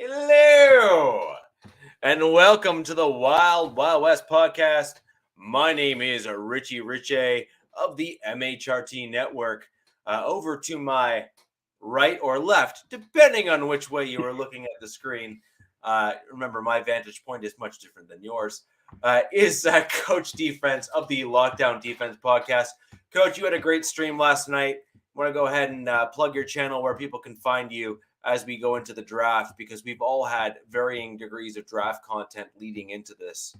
Hello, and welcome to the Wild Wild West podcast. My name is Richie Riche of the MHRT Network. Over to my right or left, depending on which way you are looking at the screen. Remember, my vantage point is much different than yours. Is Coach Defense of the Lockdown Defense podcast. Coach, you had a great stream last night. I want to go ahead and plug your channel where people can find you as we go into the draft, because we've all had varying degrees of draft content leading into this.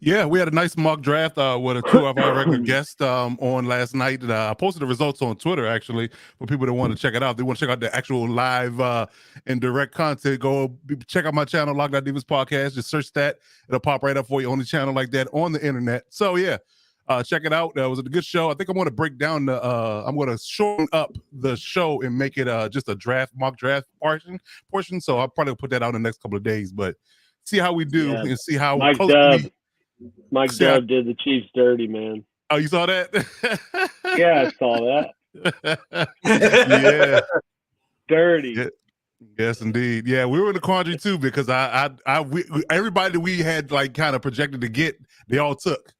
Yeah, we had a nice mock draft with two of our regular guests on last night. I posted the results on Twitter, actually, for people that want to check it out. They want to check out the actual live and direct content. Go check out my channel, Lockdown Defense Podcast. Just search that. It'll pop right up for you on the channel like that on the internet. So, yeah, check it out. It was a good show. I think I'm going to break down I'm going to shorten up the show and make it just a mock draft portion. So I'll probably put that out in the next couple of days. But see how we do and see how Mike Dub did the Chiefs dirty, man. Oh, you saw that? Yeah, I saw that. Yeah. Dirty. Yeah. Yes, indeed. Yeah, we were in the quandary too, because everybody that we had like kind of projected to get, they all took.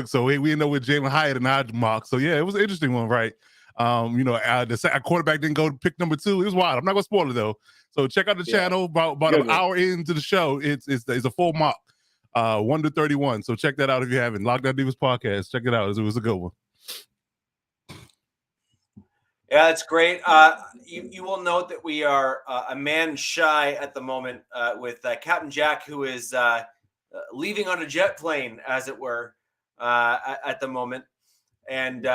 So we ended up with Jalen Hyatt and our mock. So yeah, it was an interesting one, right? The quarterback didn't go to pick number 2. It was wild. I'm not gonna spoil it though. So check out the channel. About an hour into the show, it's a full mock. 1 to 31. So check that out if you haven't. Lockdown Divas Podcast. Check it out. It was a good one. Yeah, that's great. You will note that we are a man shy at the moment with Captain Jack, who is leaving on a jet plane, as it were, at the moment. And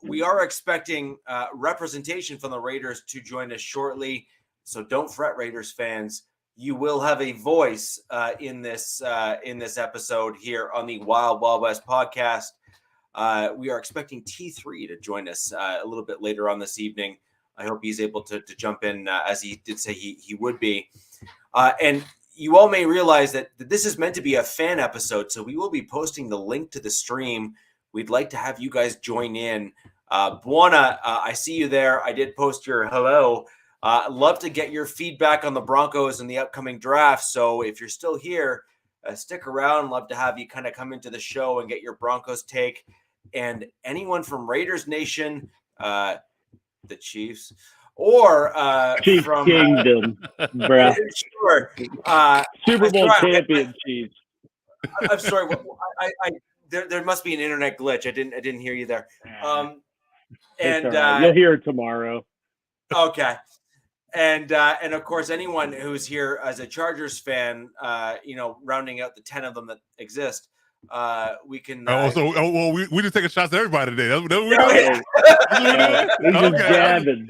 we are expecting representation from the Raiders to join us shortly. So don't fret, Raiders fans. You will have a voice in this episode here on the Wild Wild West podcast. We are expecting T3 to join us a little bit later on this evening. I hope he's able to jump in as he did say he would be. And you all may realize that this is meant to be a fan episode, so we will be posting the link to the stream. We'd like to have you guys join in. Buona, I see you there. I did post your hello. Love to get your feedback on the Broncos and the upcoming draft. So if you're still here, stick around. Love to have you kind of come into the show and get your Broncos take. And anyone from Raiders Nation, the Chiefs, or Chiefs from Kingdom, bro. Sure. Super Bowl champion Chiefs. I'm sorry. There must be an internet glitch. I didn't hear you there. And right. You'll hear it tomorrow. Okay. And of course, anyone who's here as a Chargers fan, rounding out the 10 of them that exist, we can. We just taking shots at everybody today. That's what we're doing. He's just jabbing.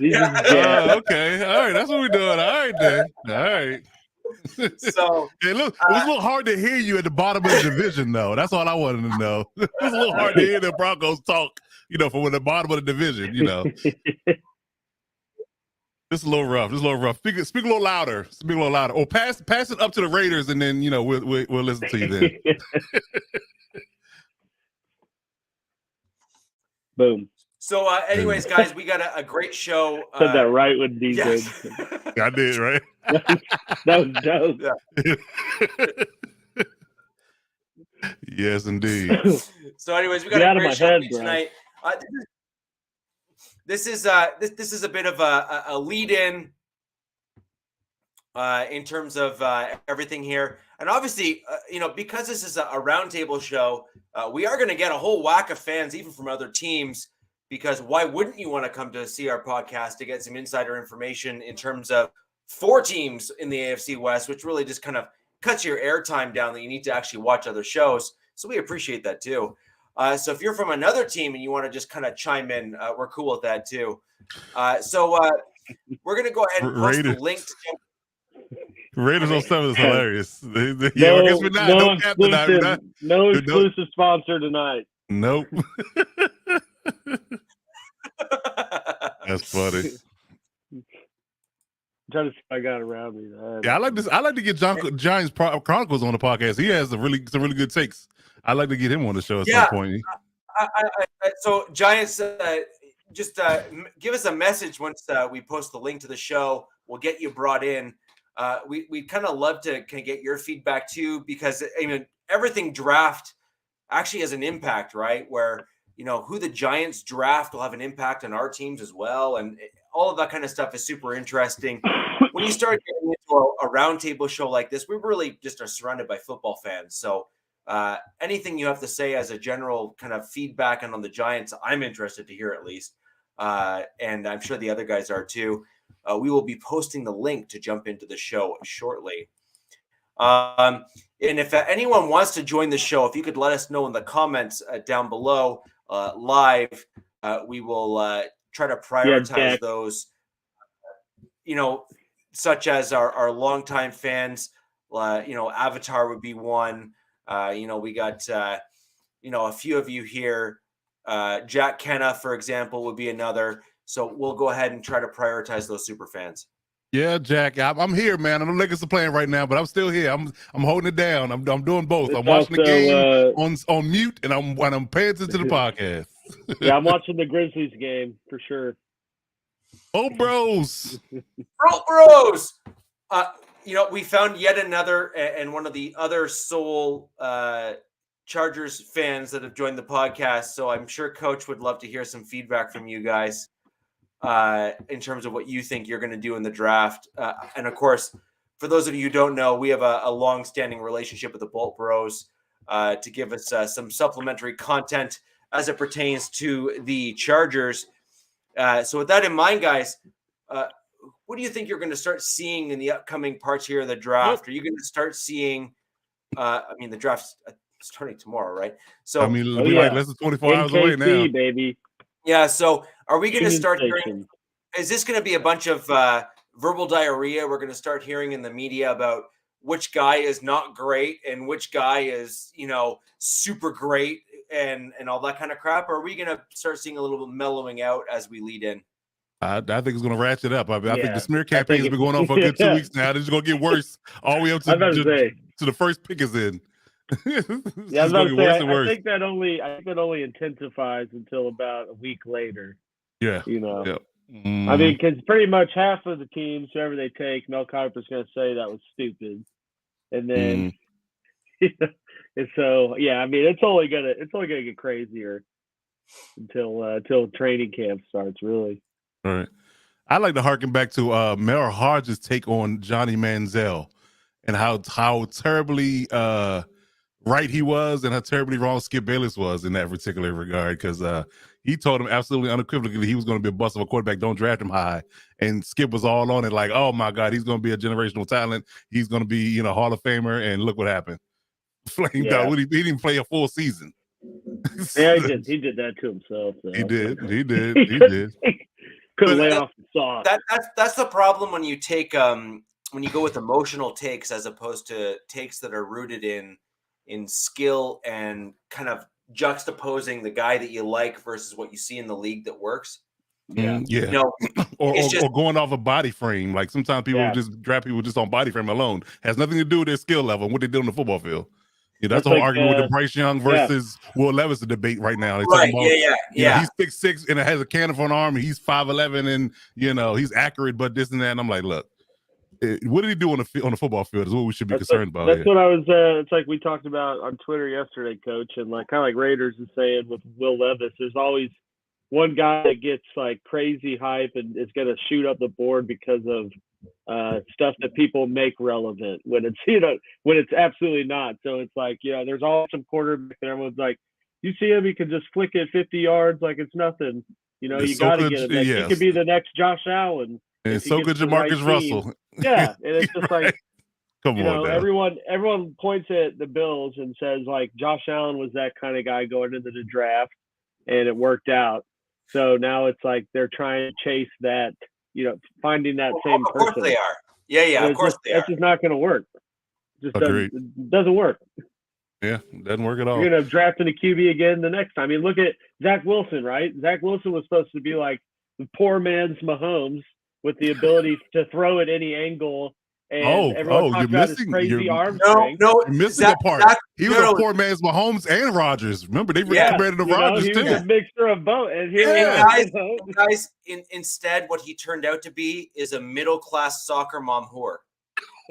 Okay. All right. That's what we're doing. All right, then. All right. So look, it was a little hard to hear you at the bottom of the division, though. That's all I wanted to know. It was a little hard to hear the Broncos talk, from the bottom of the division, It's a little rough. Speak a little louder. Or pass it up to the Raiders, and then we'll listen to you then. Boom. So, anyways, guys, we got a great show. Said that right with DJ. Yes. I did, right? That was dope. Yeah. Yes, indeed. So, anyways, we got a great show tonight. This is a bit of a lead-in in terms of everything here. And obviously, because this is a roundtable show, we are going to get a whole whack of fans, even from other teams, because why wouldn't you want to come to see our podcast to get some insider information in terms of 4 teams in the AFC West, which really just kind of cuts your airtime down that you need to actually watch other shows. So we appreciate that too. So if you're from another team and you want to just kind of chime in, we're cool with that too. So we're going to go ahead and post the link. Raiders on 7 is hilarious. No exclusive sponsor tonight. Nope. That's funny. I'm trying to see if I got around me. Yeah, I like this. I like to get Giants Chronicles on the podcast. He has some really good takes. I'd like to get him on the show at some point. So Giants, just give us a message once we post the link to the show. we'll get you brought in. We'd kind of love to kind of get your feedback too, because I mean, everything draft actually has an impact, right? Where, who the Giants draft will have an impact on our teams as well. And all of that kind of stuff is super interesting. When you start getting into a roundtable show like this, we really just are surrounded by football fans. So anything you have to say as a general kind of feedback on the Giants, I'm interested to hear at least. And I'm sure the other guys are too. We will be posting the link to jump into the show shortly. And if anyone wants to join the show, if you could let us know in the comments down below live, we will try to prioritize those, such as our longtime fans. Avatar would be one. We got, a few of you here. Jack Kenna, for example, would be another. So we'll go ahead and try to prioritize those super fans. Yeah, Jack, I'm here, man. I know Lakers are playing right now, but I'm still here. I'm holding it down. I'm doing both. I'm watching the game on mute, and I'm paying attention to the podcast. Yeah, I'm watching the Grizzlies game for sure. Oh, bros. Bros. We found yet another and one of the other sole Chargers fans that have joined the podcast. So I'm sure Coach would love to hear some feedback from you guys in terms of what you think you're going to do in the draft. And of course, for those of you who don't know, we have a long-standing relationship with the Bolt Bros to give us some supplementary content as it pertains to the Chargers. So with that in mind, guys, what do you think you're going to start seeing in the upcoming parts here of the draft? Are you going to start seeing, the draft's starting tomorrow, right? So, like less than 24 hours away now. Baby. Yeah, so are we going to start hearing, is this going to be a bunch of verbal diarrhea we're going to start hearing in the media about which guy is not great and which guy is, super great and all that kind of crap? Or are we going to start seeing a little bit mellowing out as we lead in? I think it's going to ratchet up. I think the smear campaign has been going on for a good 2 weeks now. It's going to get worse all the way up to the first pick is in. I think that only intensifies until about a week later. Yeah. Yeah. I mean, because pretty much half of the teams, whoever they take, Mel Kiper's going to say that was stupid, and then, and so it's only gonna get crazier until training camp starts, really. All right. I'd like to harken back to Mel Hodges' take on Johnny Manziel and how terribly right he was and how terribly wrong Skip Bayless was in that particular regard, because he told him absolutely unequivocally he was going to be a bust of a quarterback. Don't draft him high. And Skip was all on it like, oh, my God, he's going to be a generational talent. He's going to be, Hall of Famer. And look what happened. Flamed out. He didn't play a full season. Yeah, he did that to himself. So. He did. Couldn't lay off the sauce. That's the problem when you take when you go with emotional takes as opposed to takes that are rooted in skill and kind of juxtaposing the guy that you like versus what you see in the league that works. Yeah. Or going off a body frame. Like sometimes people just draft people just on body frame alone. Has nothing to do with their skill level and what they did on the football field. Yeah, that's the whole argument with the Bryce Young versus Will Levis debate right now. Right. He's 6'6" and it has a cannon for an arm. And he's 5'11" and he's accurate, but this and that. And I'm like, look, what did he do on the football field is what we should be concerned about. That's what I was. It's like we talked about on Twitter yesterday, Coach, and like kind of like Raiders is saying with Will Levis. There's always one guy that gets like crazy hype and is going to shoot up the board because of stuff that people make relevant when it's absolutely not. So it's like there's always some quarterback and everyone's like, you see him, he can just flick it 50 yards like it's nothing. You got to get him. He could be the next Josh Allen. And so good, Jamarcus Russell. Yeah, and it's just like, come on, everyone points at the Bills and says like Josh Allen was that kind of guy going into the draft, and it worked out. So now it's like they're trying to chase that, finding that same person. Of course they are. Yeah, of course they are. That's just not going to work. It doesn't work. Yeah, doesn't work at all. You're going to draft in a QB again the next time. I mean, look at Zach Wilson, right? Zach Wilson was supposed to be like the poor man's Mahomes, with the ability to throw at any angle and everyone talked you're about his missing. crazy arm No, strength. no, You're missing Zach, a part. Zach, He was no, a poor man's Mahomes and Rodgers. Remember, they Yeah, compared him to You know, Rodgers he was too. a mixture of both. And here we Yeah. are, guys, you know. guys. Instead, what he turned out to be is a middle-class soccer mom whore.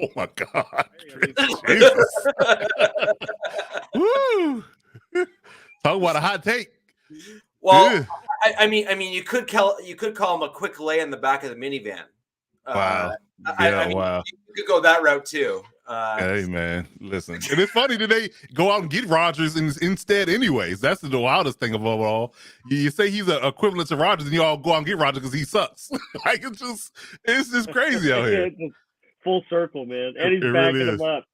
Oh my God, Jesus! Woo! Talk about a hot take. Well, Yeah. I mean, you could call him a quick lay in the back of the minivan. Wow. I mean, Wow. you could go that route too. Hey man, listen. And it's funny that they go out and get Rodgers instead, anyways. That's the wildest thing of all. You say he's an equivalent to Rodgers, and you all go out and get Rodgers because he sucks. Like it's just crazy out here. It's full circle, man. And he's It backing really him is. up.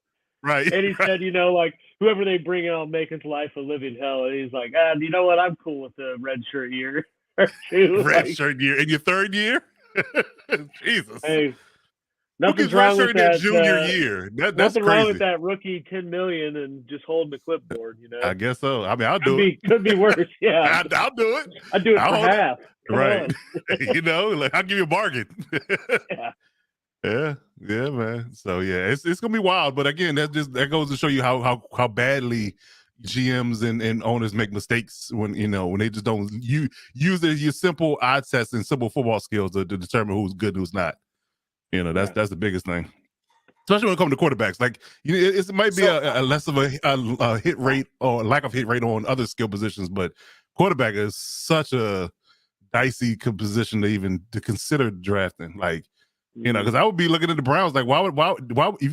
Right. And he right. said, you know, like, whoever they bring in, I'll make his life a living hell. And he's like, you know what? I'm cool with the red shirt year or two. Red Like, shirt year in your third year. Jesus. hey, Who nothing's gets red wrong shirt with in their that. junior year? That's Nothing crazy. wrong with that rookie $10 million and just holding the clipboard. You know, I guess so. I mean, I'll do it. Could be worse. Yeah, I'll do it. I'd do it I'll for hold it. half. Come Right. on. You know, like I'll give you a bargain. Yeah. Yeah, man. So yeah, it's gonna be wild. But again, that goes to show you how badly GMs and owners make mistakes when they just don't use your simple eye tests and simple football skills to determine who's good and who's not. That's the biggest thing. Especially when it comes to quarterbacks, like it might be a less of a hit rate or lack of hit rate on other skill positions, but quarterback is such a dicey position to consider drafting. Like, because I would be looking at the Browns like, why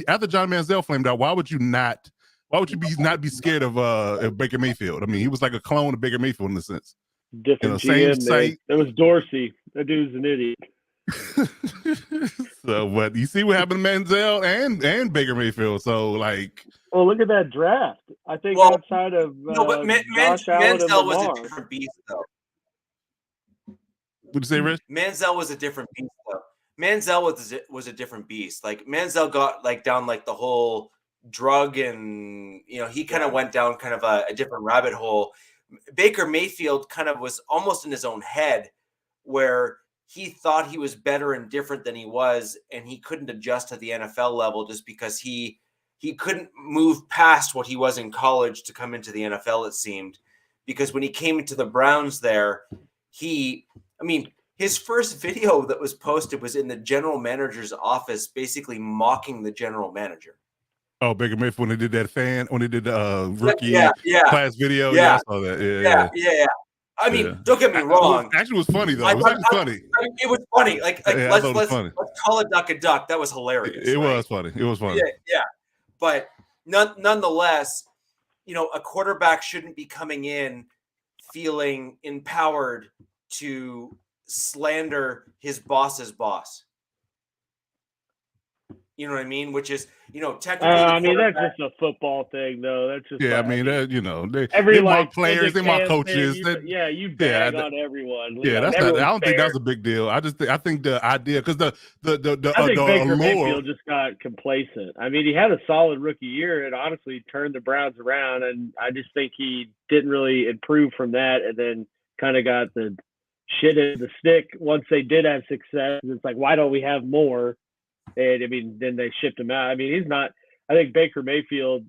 after John Manziel flamed out, why would you not be scared of Baker Mayfield? I mean, he was like a clone of Baker Mayfield in a sense. Different Same GM, site. man. It was Dorsey. That dude's an idiot. So, but you see what happened to Manziel and Baker Mayfield. So, like, well, look at that draft. I think outside of but Josh Allen and Manziel was Lamar. a different beast, though. What'd you say, Rich? Manziel was a different beast, though. Manziel was a different beast. Like Manziel got down the whole drug and he kind of went down kind of a different rabbit hole. Baker Mayfield kind of was almost in his own head where he thought he was better and different than he was, and he couldn't adjust to the NFL level just because he couldn't move past what he was in college to come into the NFL, it seemed. Because when he came into the Browns there, his first video that was posted was in the general manager's office, basically mocking the general manager. Oh, Baker Mayfield when they did the rookie class video. Yeah. I saw that. Yeah. I mean, don't get me wrong. It was funny though. It was actually funny. I mean, it was funny. Let's funny. call a duck a duck. That was hilarious. It was funny. It was funny. Yeah. But nonetheless, a quarterback shouldn't be coming in feeling empowered to slander his boss's boss. You know what I mean? Which is, technically. I mean, that's just a football thing, though. That's just. Yeah, they mock players, they mock coaches. You bag on everyone. Yeah, that's not. I don't think that's a big deal. I think the idea because I think Baker allure, Mayfield just got complacent. I mean, he had a solid rookie year and honestly turned the Browns around, and I just think he didn't really improve from that, and then kind of got the shit in the stick once they did have success. It's like, why don't we have more? And then they shipped him out. I mean, he's not. I think Baker Mayfield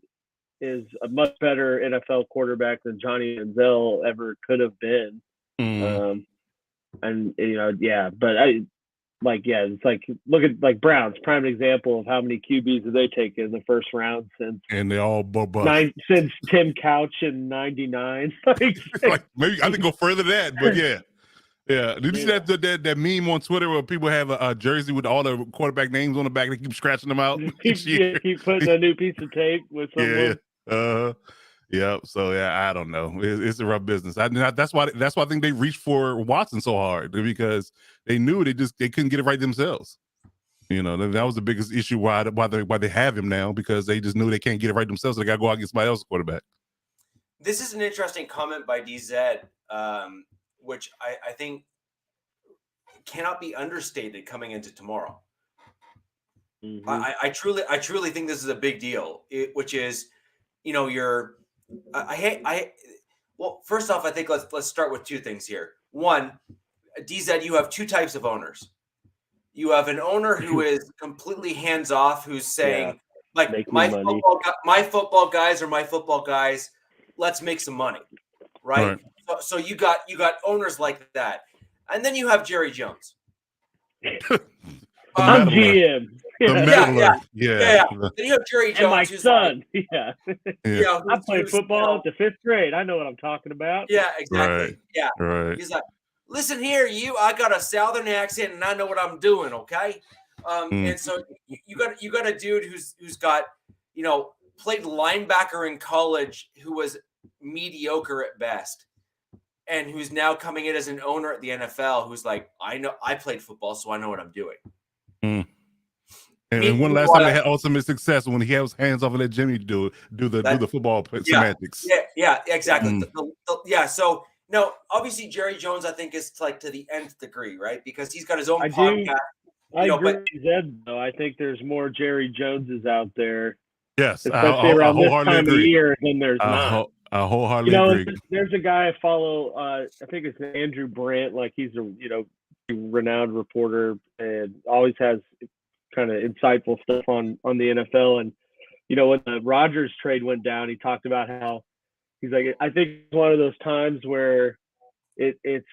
is a much better NFL quarterback than Johnny Manziel ever could have been. Mm. But it's like look at Browns, prime example of how many QBs have they taken in the first round since, and they all bust. Since Tim Couch in '99. Like maybe I think go further than that, but yeah. Yeah, did you see that meme on Twitter where people have a jersey with all the quarterback names on the back? They keep scratching them out. Keep putting a new piece of tape with someone. Yeah. So I don't know. It's a rough business. That's why I think they reached for Watson so hard, because they knew they couldn't get it right themselves. That was the biggest issue why they have him now, because they just knew they can't get it right themselves. So they got to go out and get somebody else's quarterback. This is an interesting comment by DZ. Which I think cannot be understated coming into tomorrow. Mm-hmm. I truly think this is a big deal. Which is, well, first off, I think let's start with two things here. One, DZ, you have two types of owners. You have an owner who is completely hands off, who's saying, like, Make me money. my football guys are my football guys. Let's make some money, right? So you got owners like that, and then you have Jerry Jones. I'm GM. Yeah. Then you have Jerry Jones, and my who's son. like, I played football at the 5th grade. I know what I'm talking about. Yeah, exactly. Right. He's like, listen here, I got a Southern accent and I know what I'm doing. Okay. And so you got a dude who's got, played linebacker in college, who was mediocre at best, and who's now coming in as an owner at the NFL, who's like, I played football, so I know what I'm doing. And when last time they had ultimate success, when he had his hands off and let Jimmy do the football semantics. Yeah, exactly. So no, obviously Jerry Jones, I think, is like to the nth degree, right? Because he's got his own podcast. I agree with Zed, though. I think there's more Jerry Joneses out there. Yes, especially around this time of year than there's not. I wholeheartedly agree. There's a guy I follow. I think it's Andrew Brandt. Like, he's a renowned reporter and always has kind of insightful stuff on the NFL. And when the Rodgers trade went down, he talked about how he's like, I think it's one of those times where it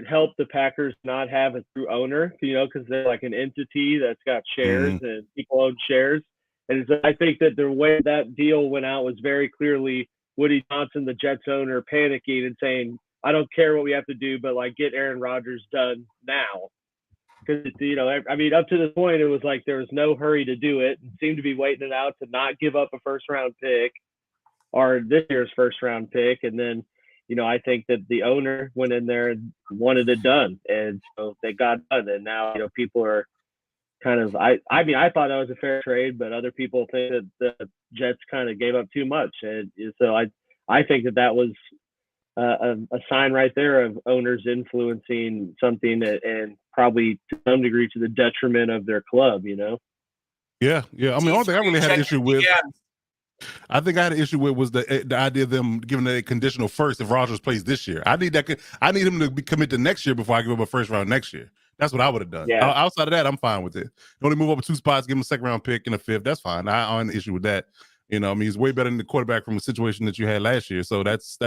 helped the Packers not have a true owner, because they're like an entity that's got shares and people own shares. And I think that the way that deal went out was very clearly Woody Johnson, the Jets owner, panicking and saying, I don't care what we have to do, but like, get Aaron Rodgers done now. Because, up to this point, it was like there was no hurry to do it, and seemed to be waiting it out to not give up a first-round pick or this year's first-round pick. And then, I think that the owner went in there and wanted it done, and so they got done. And now, people are kind of, I thought that was a fair trade, but other people think that the Jets kind of gave up too much. And so I think that was a sign right there of owners influencing something and probably to some degree to the detriment of their club, Yeah. I mean, the only thing I really had an issue with, I think I had an issue with was the idea of them giving a conditional first if Rodgers plays this year. I need him to be committed to next year before I give him a first round next year. That's what I would have done. Yeah. Outside of that, I'm fine with it. You only move up 2 spots, give him a second round pick and a 5th. That's fine. I don't have an issue with that. He's way better than the quarterback from a situation that you had last year. So that's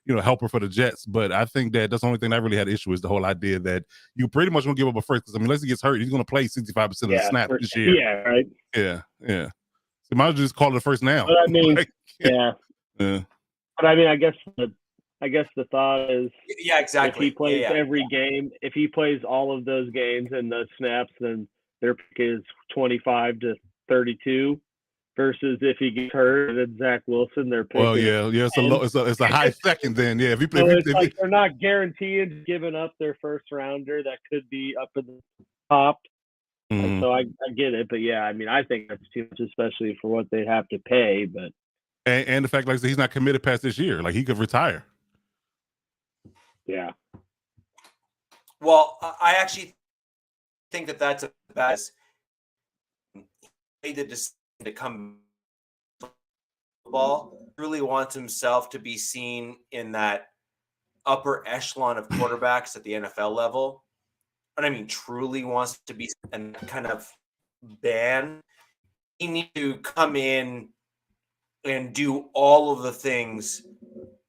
helper for the Jets. But I think that's the only thing I really had an issue is the whole idea that you pretty much going to give up a first. Because, unless he gets hurt, he's going to play 65% of the snap this year. Yeah, right. Yeah. So might as well just call it a first now. But I mean, yeah. But I mean, I guess the thought is, exactly. If he plays every game, if he plays all of those games and those snaps, then their pick is 25 to 32. Versus if he gets hurt and Zach Wilson, their pick. Well, it's a high second then. Yeah, they're not guaranteed giving up their first rounder that could be up in the top. So I get it, but yeah, I mean, I think that's too much, especially for what they have to pay. But and the fact, like I said, he's not committed past this year. Like, he could retire. Yeah. Well, I actually think that's a bad. He made the decision to come football. Really wants himself to be seen in that upper echelon of quarterbacks at the NFL level. And I mean, truly wants to be in that kind of band. He needs to come in and do all of the things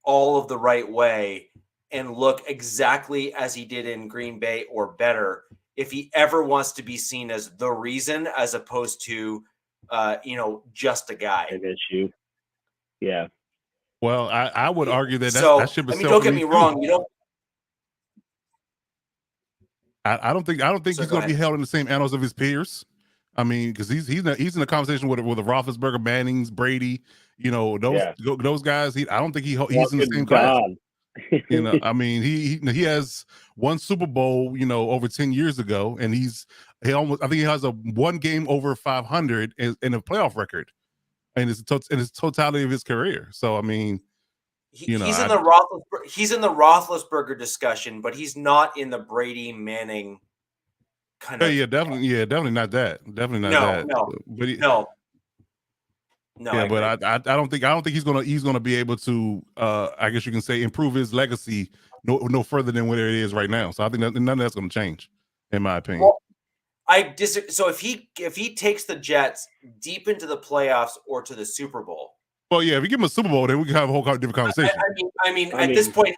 all of the right way and look exactly as he did in Green Bay or better if he ever wants to be seen as the reason as opposed to just a guy. An issue. Yeah. Well, I would argue that that should be. I mean, don't get me wrong. I don't think he's going to be held in the same annals of his peers. I mean, because he's in a conversation with the Roethlisberger, Mannings, Brady. Those guys. I don't think he's in the same class. I mean, he has one Super Bowl, over 10 years ago, and I think he has a one game over 500 in a playoff record, and it's totality of his career. So I mean, he's in the Roethlisberger discussion, but he's not in the Brady Manning kind of. Definitely not that. Definitely not that. No. Yeah, but I don't think he's gonna be able to I guess you can say improve his legacy no further than where it is right now. So I think none of that's gonna change, in my opinion. So if he takes the Jets deep into the playoffs or to the Super Bowl. Well, yeah, if you give him a Super Bowl, then we can have a whole different conversation. I mean, at this point,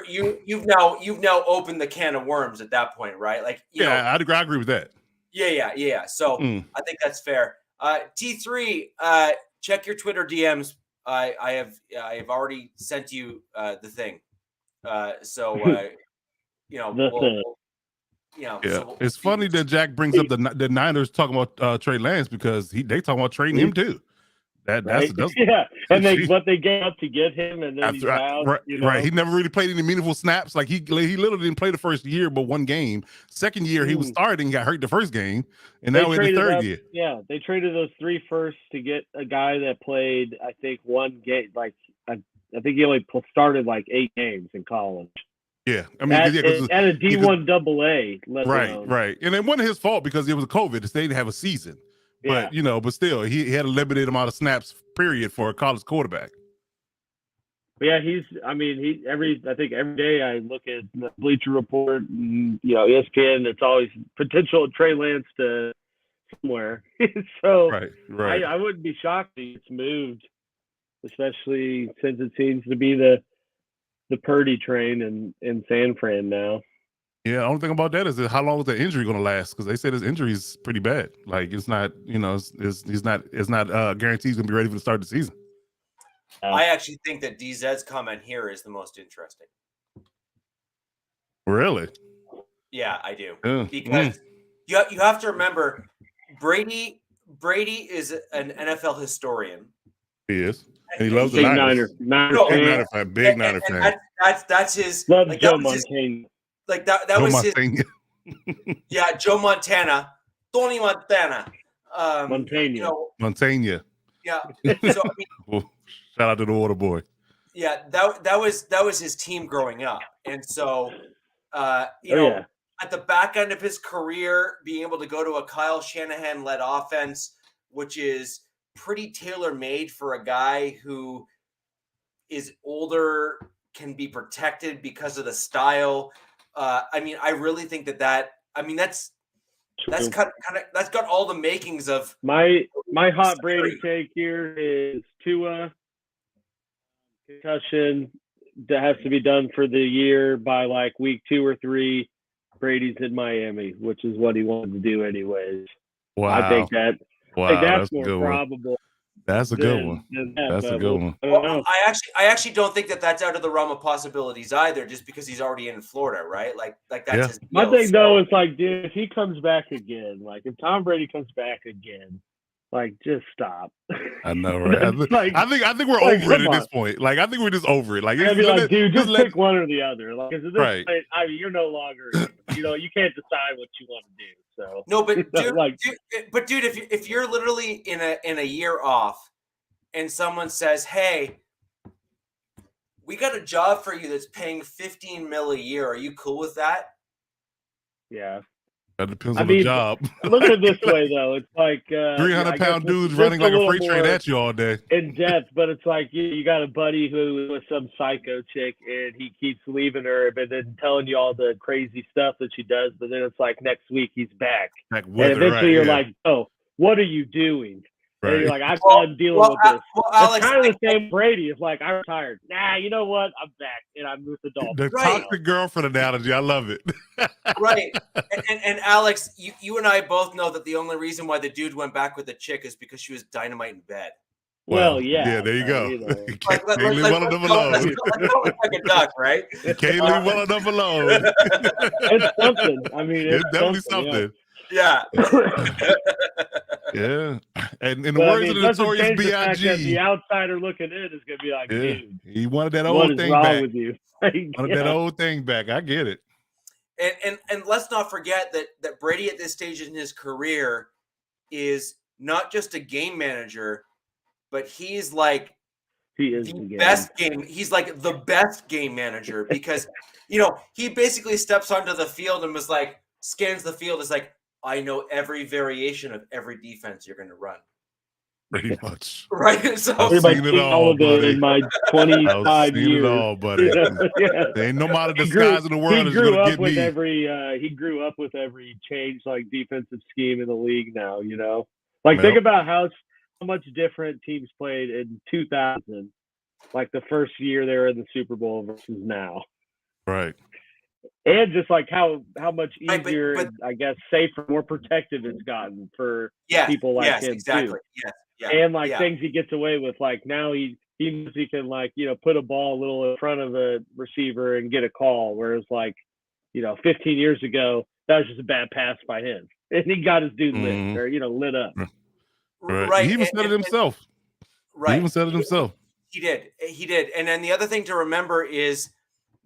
you've now opened the can of worms at that point, right? Like, I agree with that. Yeah. So I think that's fair. T3, check your Twitter DMs. I have already sent you the thing. It's funny that Jack brings up the Niners talking about Trey Lance because they talking about trading him too. And what they gave up to get him, and then he's out. Right. He never really played any meaningful snaps. Like he literally didn't play the first year, but one game. Second year he was starting, got hurt the first game, and now we're in the third year. Yeah, they traded those 3 firsts to get a guy that played, I think, one game. Like I think he only started like 8 games in college. Yeah, I mean, and a D1 AA. Right, and it wasn't his fault because it was COVID. They didn't have a season. But but still, he had a limited amount of snaps, period, for a college quarterback. But yeah, I think every day I look at the Bleacher Report and ESPN. It's always potential Trey Lance to somewhere. So right. I wouldn't be shocked if it's moved, especially since it seems to be the Purdy train in San Fran now. Yeah, the only thing about that is how long is the injury going to last? Because they said his injury is pretty bad. Like it's not, it's not guaranteed he's going to be ready for the start of the season. I actually think that DZ's comment here is the most interesting. Really? Yeah, I do. Because you have to remember, Brady is an NFL historian. He is. And he loves the Niners. Big Niner fan. That's his. Love Joe Montana. Like that was Montana. Joe Montana, Tony Montana, Montana. Yeah. So shout out to the Water Boy. Yeah, that was his team growing up, and so at the back end of his career, being able to go to a Kyle Shanahan-led offense, which is pretty tailor-made for a guy who is older, can be protected because of the style. I really think that's got all the makings of my hot Brady take here is Tua concussion that has to be done for the year by like week 2 or 3. Brady's in Miami, which is what he wanted to do anyways. Wow. I think that's more good probable. That's a good one. That's a good one. Well, I actually don't think that's out of the realm of possibilities either, just because he's already in Florida, right? Like that's his deal. My thing though is like, dude, if he comes back again, like if Tom Brady comes back again, like just stop. I know, right? I think we're over it at this point. Like I think we're just over it. Like I'd be like, dude, just pick one or the other. Like at this right. point, you're no longer, you can't decide what you want to do. So no, but dude, if you're literally in a year off, and someone says, "Hey, we got a job for you that's paying $15 million a year. Are you cool with that?" Yeah, that depends on the job. Look at it this way, though. It's like 300-pound dudes running like a freight train at you all day. In depth, but it's like you got a buddy who was some psycho chick, and he keeps leaving her, but then telling you all the crazy stuff that she does. But then it's like next week he's back, and eventually you're like, "Oh, what are you doing?" Right. And you're like, I'm dealing with this. Alex, it's kind of the same Brady. It's like, I'm retired. Nah, you know what? I'm back, and I'm with the Dolphins. The toxic girlfriend analogy. I love it. Right. And Alex, you and I both know that the only reason why the dude went back with the chick is because she was dynamite in bed. Well, yeah. Yeah, there you go. You can't leave one of them alone. Like a duck, right? You can't leave one of them alone. It's something. I mean, it's definitely something. Yeah. Yeah. And in the words of the notorious B.I.G. The outsider looking in is going to be like, dude. He wanted that old thing back. With you? Wanted that old thing back. I get it. And let's not forget that Brady at this stage in his career is not just a game manager, but he's like the best game. He's like the best game manager because, he basically steps onto the field and was like, scans the field. Is like, I know every variation of every defense you're going to run. Pretty much. Right. So I've Pretty seen much it all all, of it buddy. in my I've 25 seen years. it all, buddy. Yeah. There ain't no amount of He disguise in the world that's going to get me. he grew up with every change, like defensive scheme in the league now, Like, Yep. think about how much different teams played in 2000, like the first year they were in the Super Bowl versus now. Right. And just like how much Right, but- easier, but- and I guess safer, more protective it's gotten for yes, people like yes, him exactly. too. Yes, yeah, And like yeah. things he gets away with, like now he knows he can, like, put a ball a little in front of a receiver and get a call, whereas like 15 years ago that was just a bad pass by him and he got his dude lit or lit up. Right. He even said it himself. Right. He even said it himself. He did. And then the other thing to remember is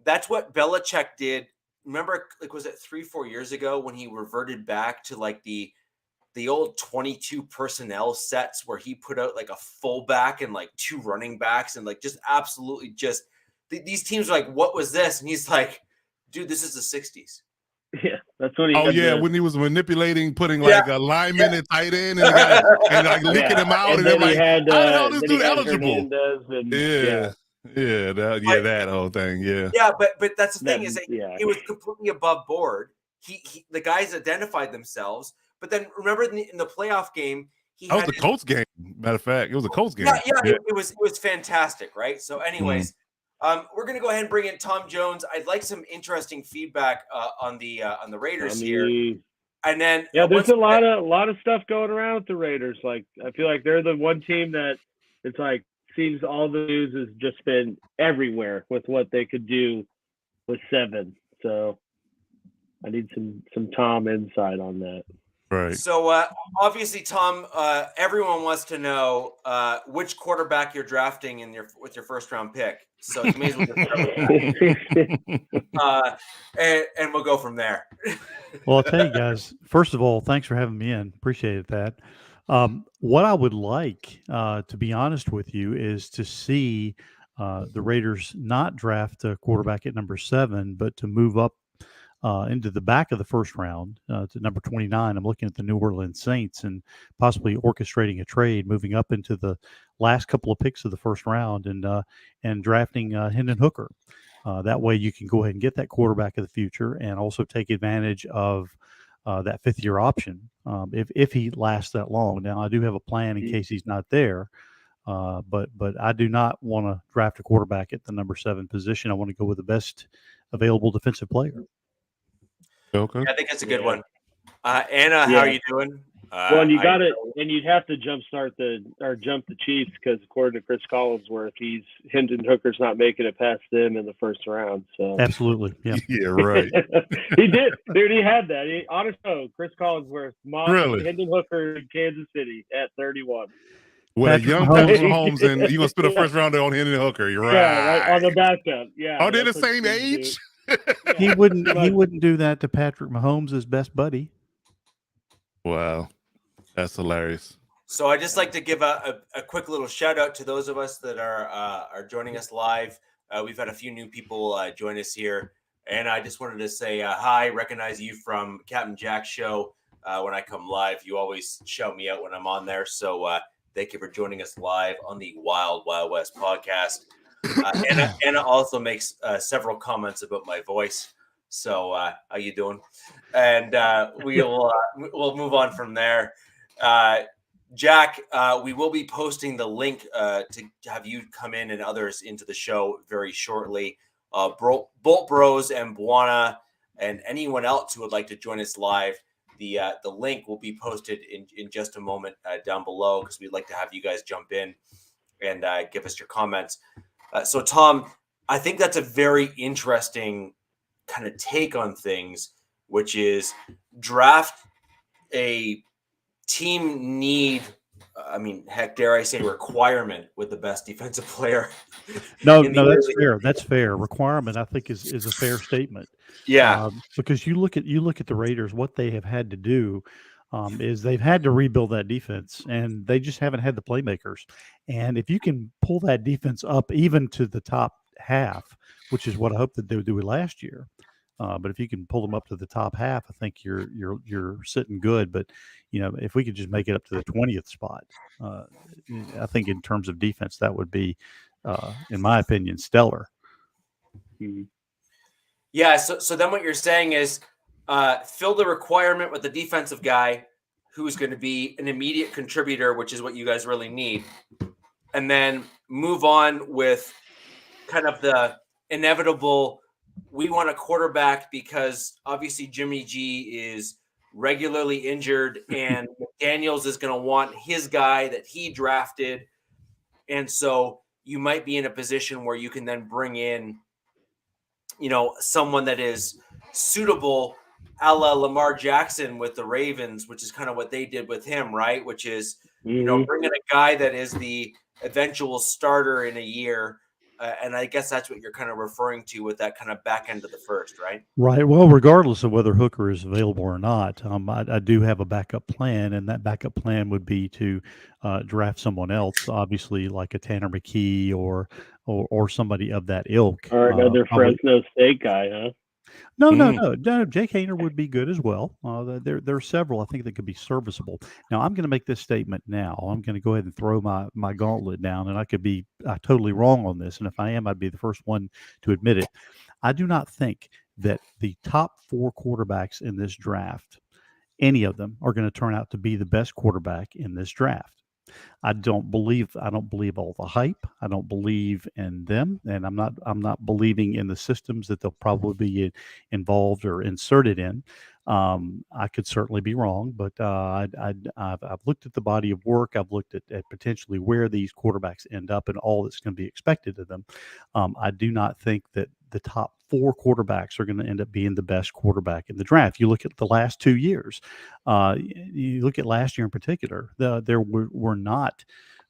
that's what Belichick did. Remember, like, was it 3-4 years ago when he reverted back to like the old 22 personnel sets where he put out like a fullback and like 2 running backs and like just absolutely just these teams are like, what was this? And he's like, dude, this is the 60s. Yeah, that's what he. Oh yeah, when he was manipulating, putting like a lineman and tight end, and, and like leaking him out, and then like, how the hell this dude eligible? That whole thing, yeah. But that's the thing is that it was completely above board. He the guys identified themselves, but then remember in the playoff game, that was the Colts game. Matter of fact, it was a Colts game. Yeah. It was fantastic, right? So, anyways. We're going to go ahead and bring in Tom Jones. I'd like some interesting feedback on the Raiders here, and then there's a lot of stuff going around with the Raiders. Like, I feel like they're the one team that it's like seems all the news has just been everywhere with what they could do with 7. So I need some Tom insight on that. Right. So obviously, Tom, everyone wants to know which quarterback you're drafting with your first round pick. So you may as well just and we'll go from there. Well, I'll tell you guys. First of all, thanks for having me in. Appreciated that. What I would like, to be honest with you, is to see the Raiders not draft a quarterback at number 7, but to move up into the back of the first round to number 29. I'm looking at the New Orleans Saints and possibly orchestrating a trade, moving up into the last couple of picks of the first round and drafting Hendon Hooker. That way you can go ahead and get that quarterback of the future and also take advantage of that 5th-year option if he lasts that long. Now, I do have a plan in case he's not there, but I do not want to draft a quarterback at the number 7 position. I want to go with the best available defensive player. Okay. I think that's a good one. Anna, how are you doing? Well, and you got it, and you'd have to jump the Chiefs because according to Chris Collinsworth, Hendon Hooker's not making it past them in the first round. So absolutely, yeah, yeah, right. He did, dude. He had that. Honest note, Chris Collinsworth mocked Hendon Hooker in Kansas City at 31. With a young Patrick Mahomes, and you're gonna spend a first rounder on Hendon Hooker. You're right. Yeah, right on the backup. Yeah. Oh, they're the same age. He wouldn't do that to Patrick Mahomes, his best buddy. Wow, that's hilarious. So I just like to give a quick little shout out to those of us that are joining us live. We've had a few new people join us here, and I just wanted to say hi. Recognize you from Captain Jack's show. When I come live, you always shout me out when I'm on there. So thank you for joining us live on the Wild Wild West podcast. Anna also makes several comments about my voice. So how you doing? And we'll move on from there. Jack, we will be posting the link to have you come in and others into the show very shortly. Bolt Bros and Buana and anyone else who would like to join us live, the link will be posted in just a moment down below because we'd like to have you guys jump in and give us your comments. So, Tom, I think that's a very interesting kind of take on things, which is draft a team need. I mean, heck, dare I say requirement with the best defensive player. No, that's fair. That's fair. Requirement, I think, is a fair statement. Yeah, because you look at the Raiders, what they have had to do. Is they've had to rebuild that defense, and they just haven't had the playmakers. And if you can pull that defense up even to the top half, which is what I hope that they would do last year, But if you can pull them up to the top half, I think you're sitting good. But if we could just make it up to the 20th spot, I think in terms of defense, that would be, in my opinion, stellar. Mhm. Yeah. So then what you're saying is fill the requirement with the defensive guy who's going to be an immediate contributor, which is what you guys really need. And then move on with kind of the inevitable, we want a quarterback because obviously Jimmy G is regularly injured and McDaniels is going to want his guy that he drafted. And so you might be in a position where you can then bring in, someone that is suitable, a la Lamar Jackson with the Ravens, which is kind of what they did with him, right? Which is, bringing a guy that is the eventual starter in a year. And I guess that's what you're kind of referring to with that kind of back end of the first, right? Right. Well, regardless of whether Hooker is available or not, I do have a backup plan, and that backup plan would be to draft someone else, obviously like a Tanner McKee or somebody of that ilk. Or another Fresno State guy, huh? No. Jake Haener would be good as well. There are several I think that could be serviceable. Now, I'm going to make this statement now. I'm going to go ahead and throw my gauntlet down, and I could be totally wrong on this. And if I am, I'd be the first one to admit it. I do not think that the top 4 quarterbacks in this draft, any of them, are going to turn out to be the best quarterback in this draft. I don't believe all the hype. I don't believe in them, and I'm not believing in the systems that they'll probably be involved or inserted in. I could certainly be wrong, but I've looked at the body of work. I've looked at potentially where these quarterbacks end up and all that's going to be expected of them. I do not think that the top 4 quarterbacks are going to end up being the best quarterback in the draft. You look at the last 2 years. You look at last year in particular. There were not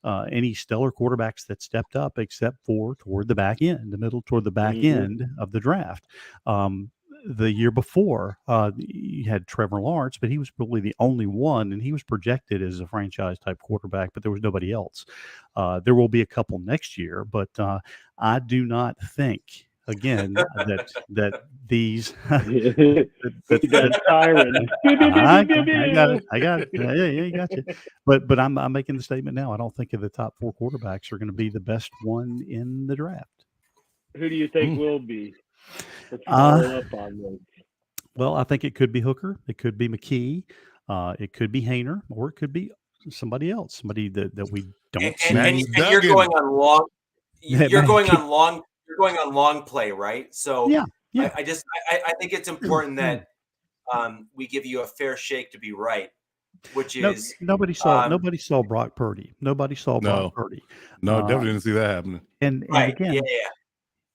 any stellar quarterbacks that stepped up except for toward the back end, toward the back end of the draft. The year before, you had Trevor Lawrence, but he was probably the only one, and he was projected as a franchise-type quarterback, but there was nobody else. There will be a couple next year, but I do not think, again, that these that siren. I got it. Yeah, you got you. But I'm making the statement now. I don't think of the top 4 quarterbacks are going to be the best one in the draft. Who do you think will be? Let's follow up on this. Well, I think it could be Hooker. It could be McKee. It could be Haener, or it could be somebody else, somebody that we don't see. And you're going on long. You're going on long. You're going on long play, right? So yeah. I think it's important that we give you a fair shake to be right, which is nobody saw Brock Purdy. Nobody saw Brock Purdy. No, definitely didn't see that happening. And right. Again, yeah.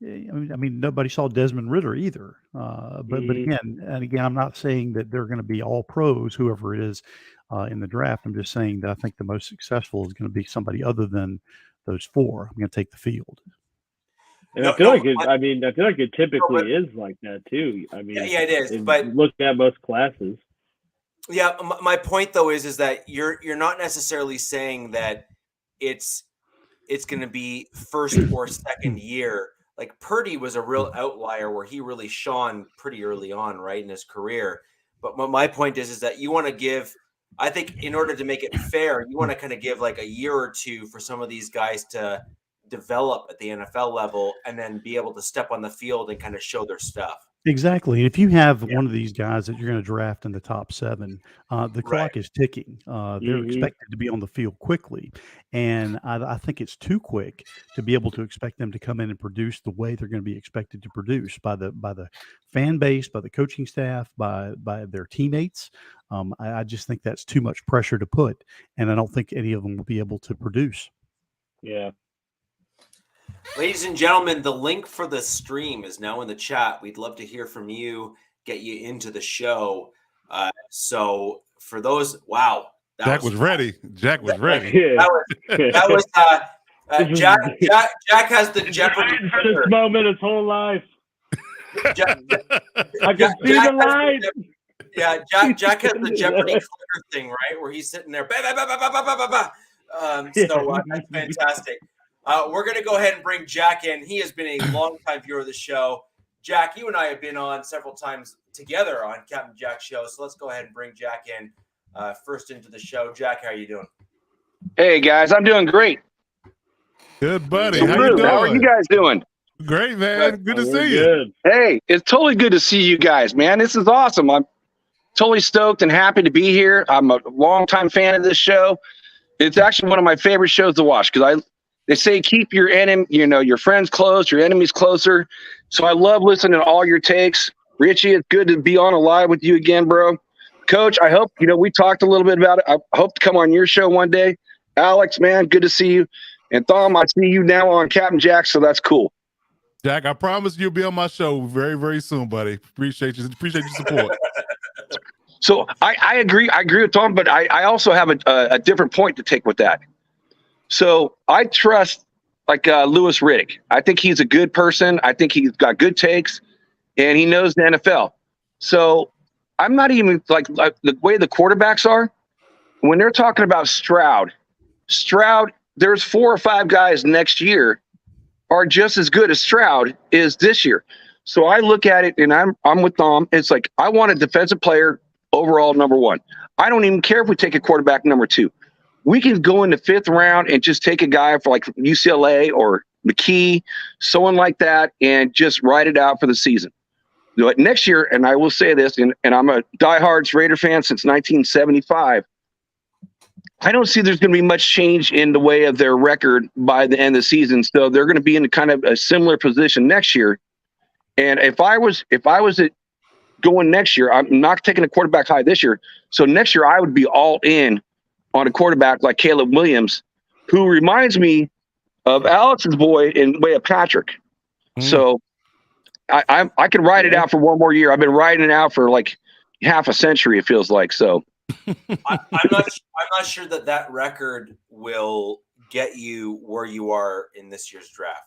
I mean, nobody saw Desmond Ridder either. But again, I'm not saying that they're going to be all pros, whoever it is in the draft. I'm just saying that I think the most successful is going to be somebody other than those 4. I'm going to take the field. And I feel like it typically is like that too. I mean, yeah, it is. But look at most classes. Yeah, my point though is that you're not necessarily saying that it's going to be first or second year. Like Purdy was a real outlier where he really shone pretty early on, right, in his career. But my point is that you want to give, I think, in order to make it fair, you want to kind of give like a year or 2 for some of these guys to develop at the NFL level and then be able to step on the field and kind of show their stuff. Exactly. And if you have one of these guys that you're going to draft in the top 7, the clock is ticking. They're expected to be on the field quickly. And I think it's too quick to be able to expect them to come in and produce the way they're going to be expected to produce by the fan base, by the coaching staff, by their teammates. I just think that's too much pressure to put. And I don't think any of them will be able to produce. Yeah. Ladies and gentlemen, the link for the stream is now in the chat. We'd love to hear from you, get you into the show. So for those, wow. Jack was ready. Jack was ready. That was Jack has the Jeopardy for this moment his whole life. I can see the light. Jack has the Jeopardy clicker thing, right? Where he's sitting there. So that's fantastic. We're going to go ahead and bring Jack in. He has been a longtime viewer of the show. Jack, you and I have been on several times together on Captain Jack's show. So let's go ahead and bring Jack in first into the show. Jack, how are you doing? Hey guys, I'm doing great. Good, buddy. So How you Bruce, doing? how are you guys doing? Great, man. Good to We're see you. good. Hey, it's totally good to see you guys, man. This is awesome. I'm totally stoked and happy to be here. I'm a longtime fan of this show. It's actually one of my favorite shows to watch because they say keep your your friends close, your enemies closer. So I love listening to all your takes. Richie, it's good to be on live with you again, bro. Coach, I hope, we talked a little bit about it. I hope to come on your show one day. Alex, man, good to see you. And Thom, I see you now on Captain Jack, so that's cool. Jack, I promise you'll be on my show very, very soon, buddy. Appreciate you. Appreciate your support. So I agree. I agree with Thom, but I also have a different point to take with that. So I trust Louis Riddick. I think he's a good person. I think he's got good takes, and he knows the NFL. So I'm not even like the way the quarterbacks are. When they're talking about Stroud, there's 4 or 5 guys next year are just as good as Stroud is this year. So I look at it, and I'm with Thom. It's like I want a defensive player overall number 1. I don't even care if we take a quarterback number 2. We can go in the 5th round and just take a guy for like UCLA or McKee, someone like that, and just ride it out for the season. But next year, and I will say this, and I'm a diehard Raider fan since 1975, I don't see there's going to be much change in the way of their record by the end of the season. So they're going to be in kind of a similar position next year. And if I was going next year, I'm not taking a quarterback high this year. So next year I would be all in on a quarterback like Caleb Williams, who reminds me of Alex's boy in way of Patrick. So I could ride it out for one more year. I've been riding it out for like half a century, it feels like. So I'm not sure that record will get you where you are in this year's draft.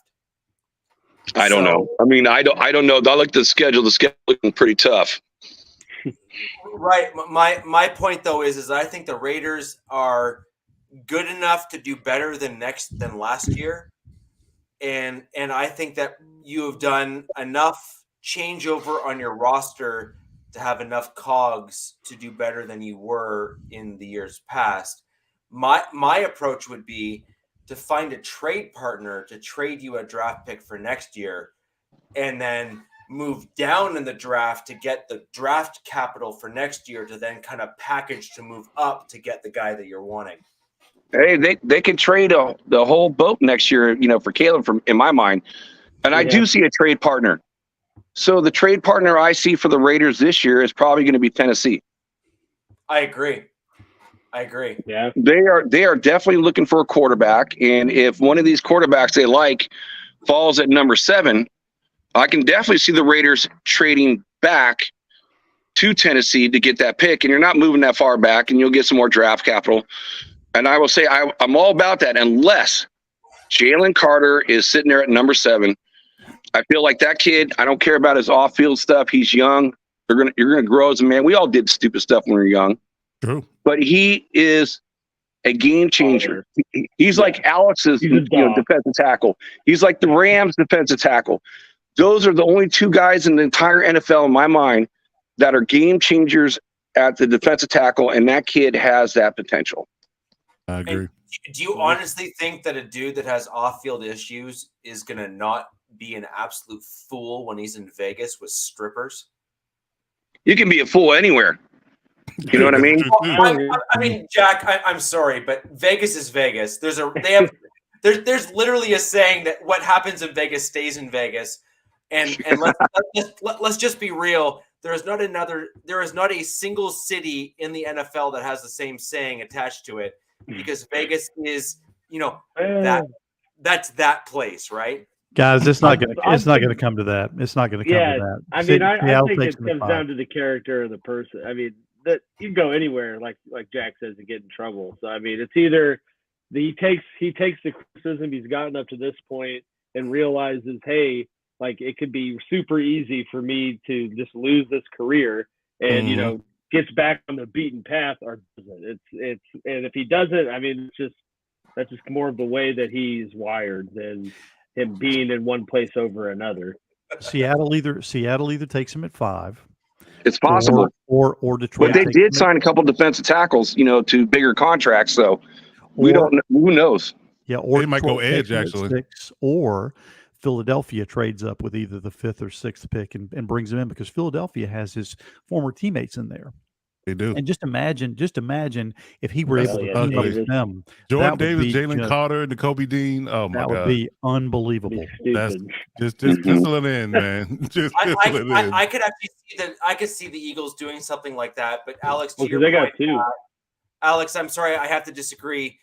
I don't know. I mean, I don't know. I looked at the schedule. The schedule looking pretty tough. Right. My point though is I think the Raiders are good enough to do better than last year. And I think that you have done enough changeover on your roster to have enough cogs to do better than you were in the years past. My approach would be to find a trade partner to trade you a draft pick for next year, and then move down in the draft to get the draft capital for next year to then kind of package to move up to get the guy that you're wanting. Hey, they could trade the whole boat next year, for Caleb, in my mind. And I do see a trade partner. So the trade partner I see for the Raiders this year is probably going to be Tennessee. I agree. Yeah. They are definitely looking for a quarterback. And if one of these quarterbacks they like falls at number 7, I can definitely see the Raiders trading back to Tennessee to get that pick. And you're not moving that far back, and you'll get some more draft capital. And I will say I'm all about that unless Jalen Carter is sitting there at number 7. I feel like that kid, I don't care about his off-field stuff. He's young. You're gonna grow as a man. We all did stupid stuff when we were young. True. But he is a game changer. He's like Alex's defensive tackle. He's like the Rams defensive tackle. Those are the only 2 guys in the entire NFL, in my mind, that are game changers at the defensive tackle, and that kid has that potential. I agree. And do you honestly think that a dude that has off-field issues is going to not be an absolute fool when he's in Vegas with strippers? You can be a fool anywhere. You know what I mean? I mean, Jack, I'm sorry, but Vegas is Vegas. There's literally a saying that what happens in Vegas stays in Vegas. And let's just be real. There is not a single city in the NFL that has the same saying attached to it, because Vegas is, that's that place, right? Guys, it's not going to come to that. It's not going to come to that. I mean, I think it comes down to the character of the person. I mean, that you can go anywhere, like Jack says, to get in trouble. So I mean, it's either he takes the criticism he's gotten up to this point and realizes, hey, like it could be super easy for me to just lose this career, and gets back on the beaten path, or doesn't. It's and if he doesn't, I mean, that's just more of the way that he's wired than him being in one place over another. Seattle either takes him at 5. It's possible. Or Detroit. But they takes did him sign a couple defensive tackles, to bigger contracts. So we don't know. Who knows? Yeah, or They might go Detroit takes edge, him at actually. 6, or Philadelphia trades up with either the 5th or 6th pick and brings him in, because Philadelphia has his former teammates in there. They do. And just imagine if he were That's able to ugly. team up with them. Jordan would Davis, be Jalen just- Carter, and Kobe Dean. Oh my That God. would be unbelievable. That's Stupid. just Mhm. pencil it in, man. Just pencil it in. I could actually see that. I could see the Eagles doing something like that. But Alex, to Well, your because they point, got 2. Alex, I'm sorry, I have to disagree.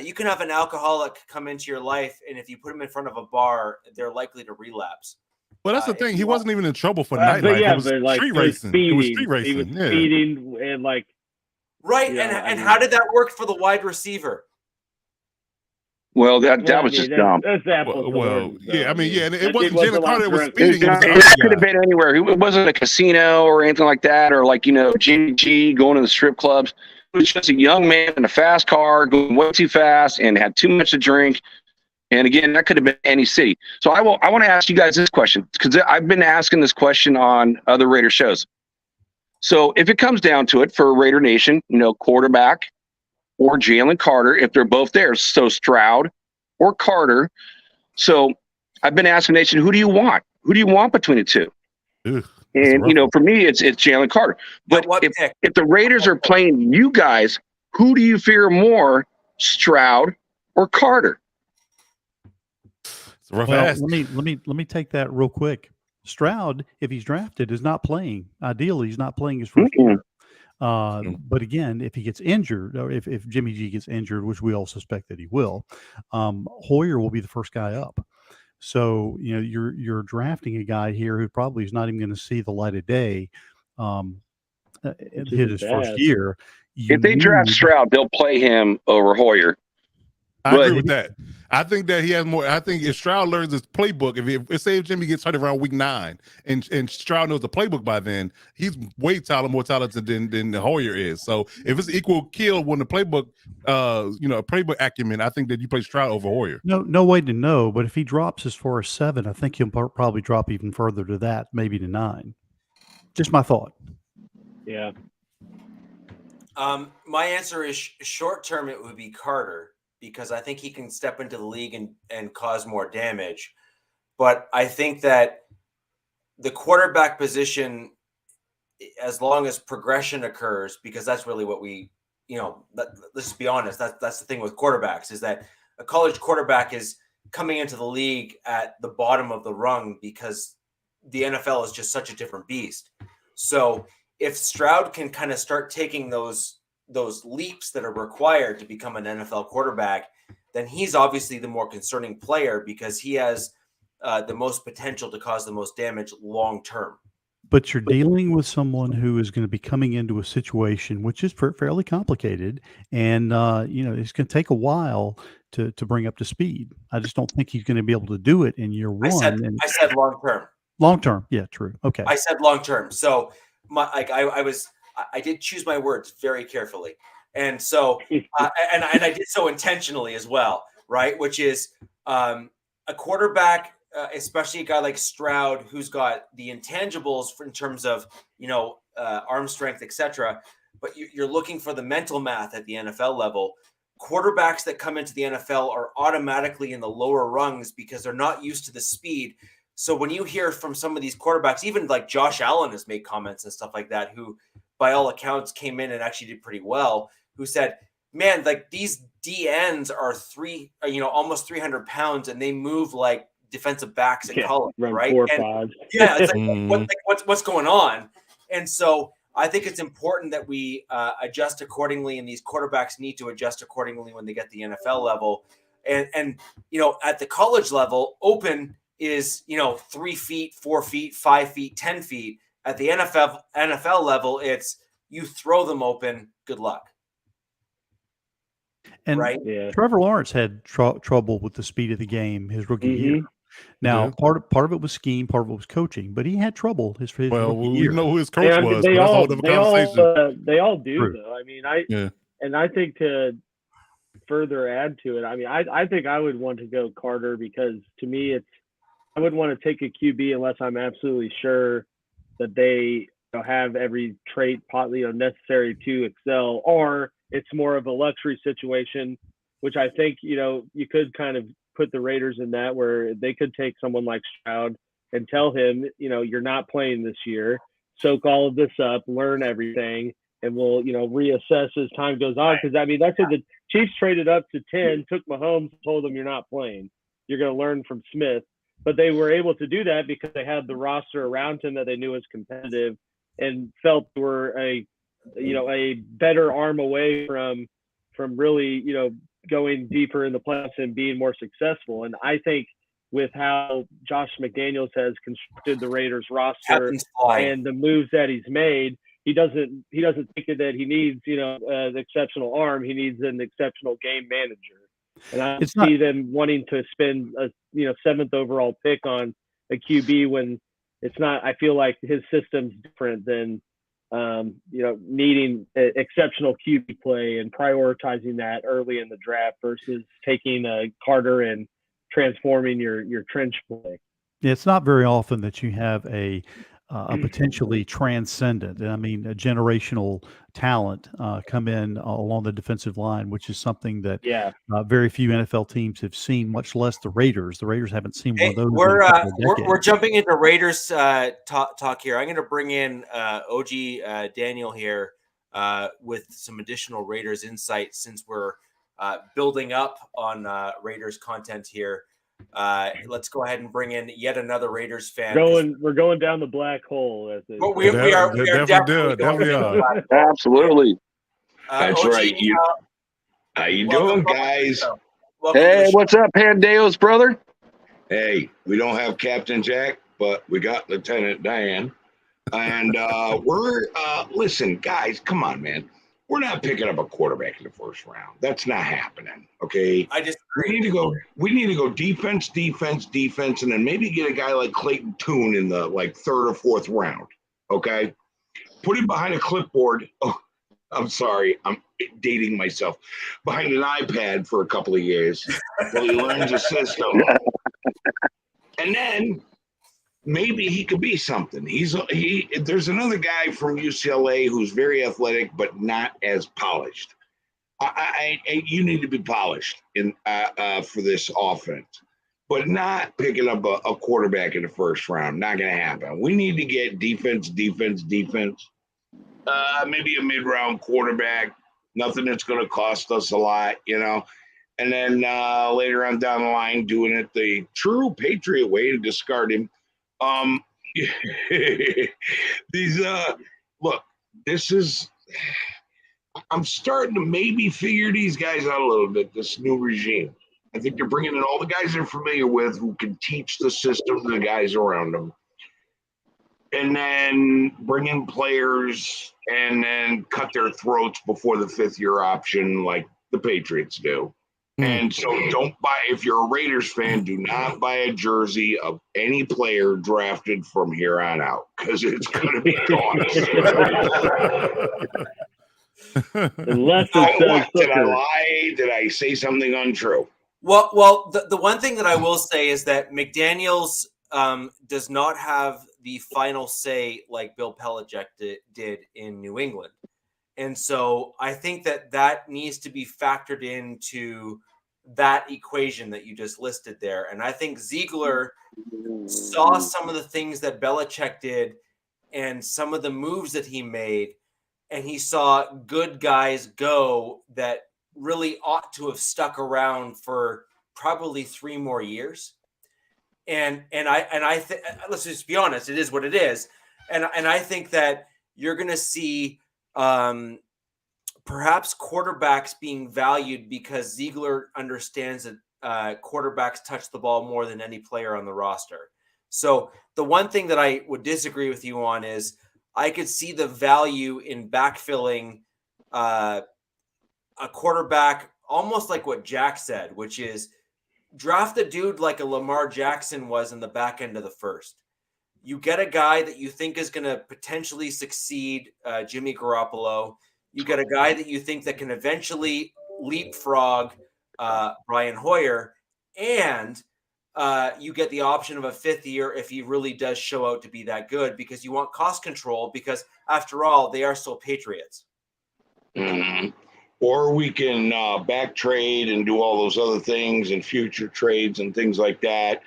You can have an alcoholic come into your life, and if you put them in front of a bar, they're likely to relapse. Well, that's the if thing. He you wasn't even in trouble for But nightlife. yeah, It was but like street he was racing. speeding. It was street racing. He was Yeah. speeding and like Right, Yeah, I and mean- how did that work for the wide receiver? Well, that well, I was mean, just dumb. That's apples to Well, oranges, though. yeah, I mean, yeah, and that it wasn't dude Jalen Carter that was drunk. speeding. It was the It other could have guy. been anywhere. It wasn't a casino or anything like that, or like Jimmy G going to the strip clubs. It was just a young man in a fast car going way too fast and had too much to drink. And again, that could have been any city. So I want to ask you guys this question, because I've been asking this question on other Raider shows. So if it comes down to it for Raider Nation, quarterback or Jalen Carter, if they're both there, so Stroud or Carter. So I've been asking Nation, who do you want? Who do you want between the two? Ugh, And for me, it's Jalen Carter. But What pick? if the Raiders are playing you guys, who do you fear more, Stroud or Carter? It's a rough Well, ass. let me take that real quick. Stroud, if he's drafted, is not playing. Ideally, he's not playing his first year. But again, if he gets injured, or if Jimmy G gets injured, which we all suspect that he will, Hoyer will be the first guy up. So you're drafting a guy here who probably is not even going to see the light of day. Hit his first bad. year. If they draft Stroud, they'll play him over Hoyer. I But- agree with that. I think that he has more. I think if Stroud learns his playbook, if say if Jimmy gets hurt around week 9, and Stroud knows the playbook by then, he's more talented than Hoyer is. So if it's equal kill when the playbook, playbook acumen, I think that you play Stroud over Hoyer. No way to know. But if he drops as far as 7, I think he'll probably drop even further to that, maybe to 9. Just my thought. Yeah. My answer is short term. It would be Carter, because I think he can step into the league and cause more damage. But I think that the quarterback position, as long as progression occurs, because that's really what let's be honest, that's the thing with quarterbacks, is that a college quarterback is coming into the league at the bottom of the rung because the NFL is just such a different beast. So if Stroud can kind of start taking those leaps that are required to become an NFL quarterback, then he's obviously the more concerning player, because he has the most potential to cause the most damage long term. But you're dealing with someone who is going to be coming into a situation which is fairly complicated, and it's going to take a while to bring up to speed. I just don't think he's going to be able to do it in year one. I said long term. Long term, yeah, true. Okay, I said long term. So I did choose my words very carefully, and so and I did so intentionally as well, right? Which is a quarterback, especially a guy like Stroud, who's got the intangibles in terms of arm strength, etc. But you're looking for the mental math at the NFL level. Quarterbacks that come into the NFL are automatically in the lower rungs because they're not used to the speed. So when you hear from some of these quarterbacks, even like Josh Allen has made comments and stuff like that, who by all accounts came in and actually did pretty well, who said, man, like these DNs are almost 300 pounds and they move like defensive backs at college, run right? 4 or And 5. yeah, it's like, what's going on? And so I think it's important that we adjust accordingly, and these quarterbacks need to adjust accordingly when they get the NFL level. And at the college level, open is 3 feet, 4 feet, 5 feet, 10 feet. At the NFL level, it's you throw them open. Good luck. and right? Yeah. Trevor Lawrence had trouble with the speed of the game his rookie year. Now, Yeah. part of it was scheme, part of it was coaching, but he had trouble his Well, rookie we year. know who his coach Yeah, was. they But that's a whole all, different they conversation. all, they all do True. though. I mean, Yeah. and I think to further add to it, I mean, I think I would want to go Carter, because to me it's I wouldn't want to take a QB unless I'm absolutely sure that they have every trait necessary to excel, or it's more of a luxury situation, which I think, you could kind of put the Raiders in that, where they could take someone like Stroud and tell him, you're not playing this year, soak all of this up, learn everything, and we'll, reassess as time goes on. Because, I mean, that's what the Chiefs traded up to 10, took Mahomes, told him you're not playing. You're going to learn from Smith. But they were able to do that because they had the roster around him that they knew was competitive and felt were a better arm away from really, going deeper in the playoffs and being more successful. And I think with how Josh McDaniels has constructed the Raiders roster and the moves that he's made, he doesn't think that he needs, an exceptional arm. He needs an exceptional game manager. And I see them wanting to spend a 7th overall pick on a QB when it's not. I feel like his system's different than needing exceptional QB play and prioritizing that early in the draft versus taking a Carter and transforming your trench play. Yeah, it's not very often that you have a potentially transcendent, and I mean a generational talent come in along the defensive line, which is something that very few NFL teams have seen, much less the Raiders. The Raiders haven't seen one of those. We're jumping into Raiders talk here. I'm going to bring in OG Daniel here with some additional Raiders insight, since we're building up on Raiders content here. Let's go ahead and bring in yet another Raiders fan. We're going down the black hole. We are definitely going. Absolutely. That's OG, right. How you doing, guys? Hey, what's up, Pandeos, brother? Hey, we don't have Captain Jack, but we got Lieutenant Dan. And listen, guys, come on, man. We're not picking up a quarterback in the first round. That's not happening. Okay. I just we need to go defense, and then maybe get a guy like Clayton Tune in the 3rd or 4th round. Okay. Put him behind a clipboard. Oh, I'm sorry. I'm dating myself. Behind an iPad for a couple of years while he learns the system. And then maybe he could be something. There's another guy from UCLA who's very athletic but not as polished. You need to be polished for this offense, but not picking up a quarterback in the first round. Not going to happen. We need to get defense. Maybe a mid-round quarterback. Nothing that's going to cost us a lot, And then later on down the line, doing it the true Patriot way to discard him. I'm starting to maybe figure these guys out a little bit, this new regime. I think they're bringing in all the guys they're familiar with who can teach the system to the guys around them. And then bring in players and then cut their throats before the 5th-year option like the Patriots do. And so if you're a Raiders fan, do not buy a jersey of any player drafted from here on out, because it's going to be gone. Unless did I lie? Did I say something untrue? Well, the one thing that I will say is that McDaniels does not have the final say like Bill Belichick did in New England. And so I think that needs to be factored into that equation that you just listed there. And I think Ziegler saw some of the things that Belichick did and some of the moves that he made, and he saw good guys go that really ought to have stuck around for probably 3 more years. And I think, let's just be honest, it is what it is. And I think that you're going to see perhaps quarterbacks being valued because Ziegler understands that quarterbacks touch the ball more than any player on the roster. So the one thing that I would disagree with you on is I could see the value in backfilling a quarterback, almost like what Jack said, which is draft a dude like a Lamar Jackson was in the back end of the first. You get a guy that you think is going to potentially succeed, Jimmy Garoppolo. You get a guy that you think that can eventually leapfrog Brian Hoyer, and you get the option of a 5th year if he really does show out to be that good, because you want cost control, because after all, they are still Patriots. Mhm. Or we can back trade and do all those other things and future trades and things like that,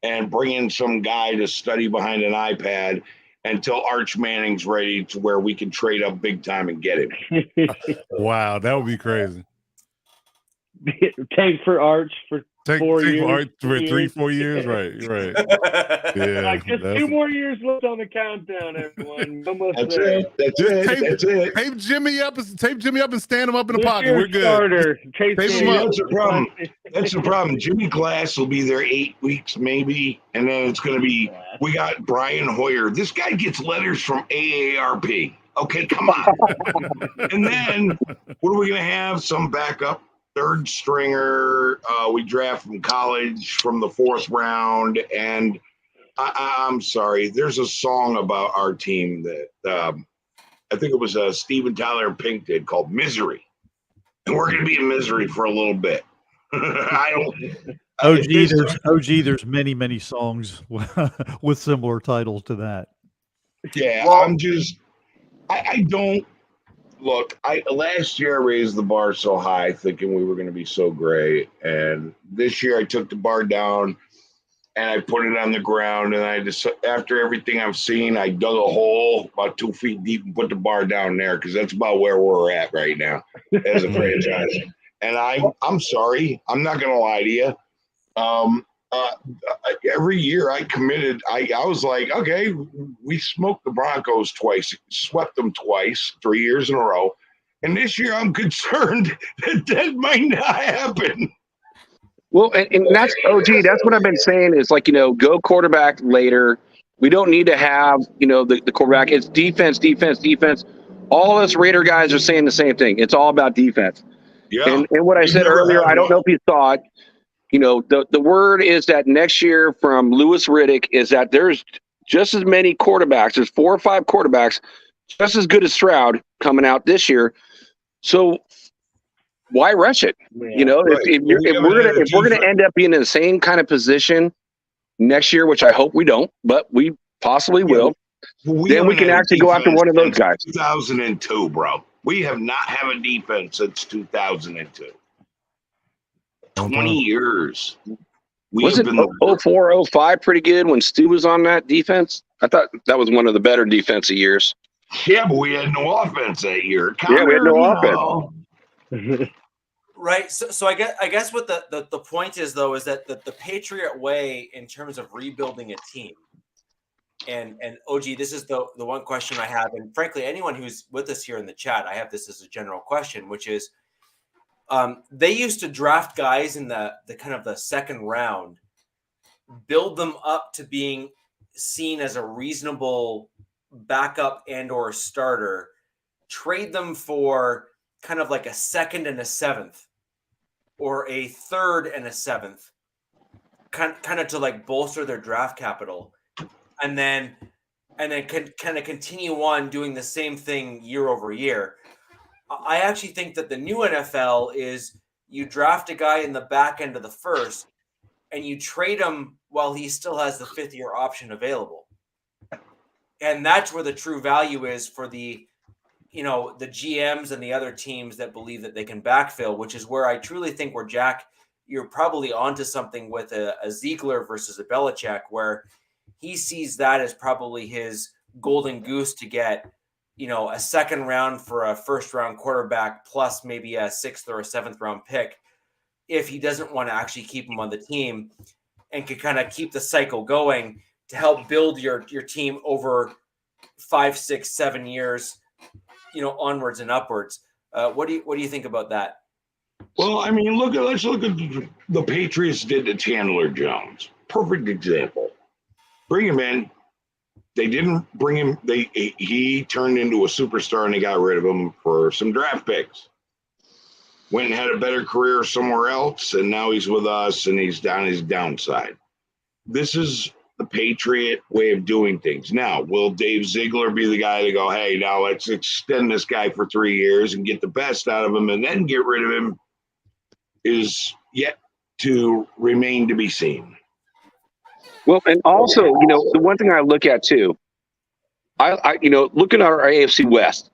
and bring in some guy to study behind an iPad until Arch Manning's ready to where we can trade up big time and get him. Wow, that would be crazy. Tank for Arch for Take 4 years. for Art for 3, years. 4 years, right? Yeah, Like, just that's- 2 more years left on the countdown, everyone. Almost That's there. it. That's Just it. tape- That's it. tape Jimmy up and stand him up in the This pocket. year's We're good. starter, Chase Tape him See, Daniel. that's the problem. That's the problem. Jimmy Glass will be there 8 weeks, maybe, and then it's going to be. We got Brian Hoyer. This guy gets letters from AARP. Okay, come on. And then what are we going to have? Some backup third stringer. We draft from college from the 4th round, and I'm sorry. There's a song about our team that I think it was Steven Tyler and Pink did called "Misery," and we're going to be in misery for a little bit. I don't. There's many songs with similar titles to that. Yeah, Well- I'm just. I don't look. Last year I raised the bar so high, thinking we were going to be so great, and this year I took the bar down and I put it on the ground, and I just, after everything I've seen, I dug a hole about 2 feet deep and put the bar down there, because that's about where we're at right now as a franchise. And I'm sorry, I'm not gonna lie to you. Every year I committed, I was like, okay, we smoked the Broncos twice, swept them twice, 3 years in a row, and this year I'm concerned that might not happen. Well, and that's OG. That's what I've been saying is, like, go quarterback later. We don't need to have, the quarterback. It's defense. All us Raider guys are saying the same thing. It's all about defense. Yeah. And what I We've said never earlier, had I don't one. know if you saw it. The word is that next year from Louis Riddick is that there's just as many quarterbacks. There's 4 or 5 quarterbacks just as good as Stroud coming out this year. So why rush it? Yeah. Right. If we're gonna end up being in the same kind of position next year, which I hope we don't, but we possibly will, then we haven't can had a actually go after defense one of those since guys. 2002, bro. We have not had a defense since 2002. 20 years. We Was have it been 04, 05 pretty good when Stu was on that defense? I thought that was one of the better defensive years. Yeah, but we had no offense that year. Yeah, we had no offense. Right. So I guess what the point is, though, is that the Patriot way in terms of rebuilding a team, and OG, this is the one question I have, and frankly, anyone who's with us here in the chat, I have this as a general question, which is, they used to draft guys in the kind of the 2nd round, build them up to being seen as a reasonable backup and or starter, trade them for kind of like a 2nd and a 7th, or a 3rd and a 7th, kind of to like bolster their draft capital, and then kind of continue on doing the same thing year over year. I actually think that the new NFL is you draft a guy in the back end of the 1st and you trade him while he still has the 5th year option available. And that's where the true value is for the GMs and the other teams that believe that they can backfill, which is where I truly think where Jack, you're probably onto something with a Ziegler versus a Belichick, where he sees that as probably his golden goose to get, a 2nd round for a 1st round quarterback plus maybe a 6th or a 7th round pick, if he doesn't want to actually keep him on the team, and can kind of keep the cycle going to help build your team over 5, 6, 7 years, onwards and upwards. What do you think about that? Well, I mean, let's look at the Patriots did to Chandler Jones. Perfect example. Bring him in. They didn't bring him. He turned into a superstar, and they got rid of him for some draft picks. Went and had a better career somewhere else, and now he's with us, and he's down his downside. This is the Patriot way of doing things. Now, will Dave Ziegler be the guy to go, hey, now let's extend this guy for 3 years and get the best out of him and then get rid of him? Is yet to remain to be seen. Well, and also, the one thing I look at too, I looking at our AFC West,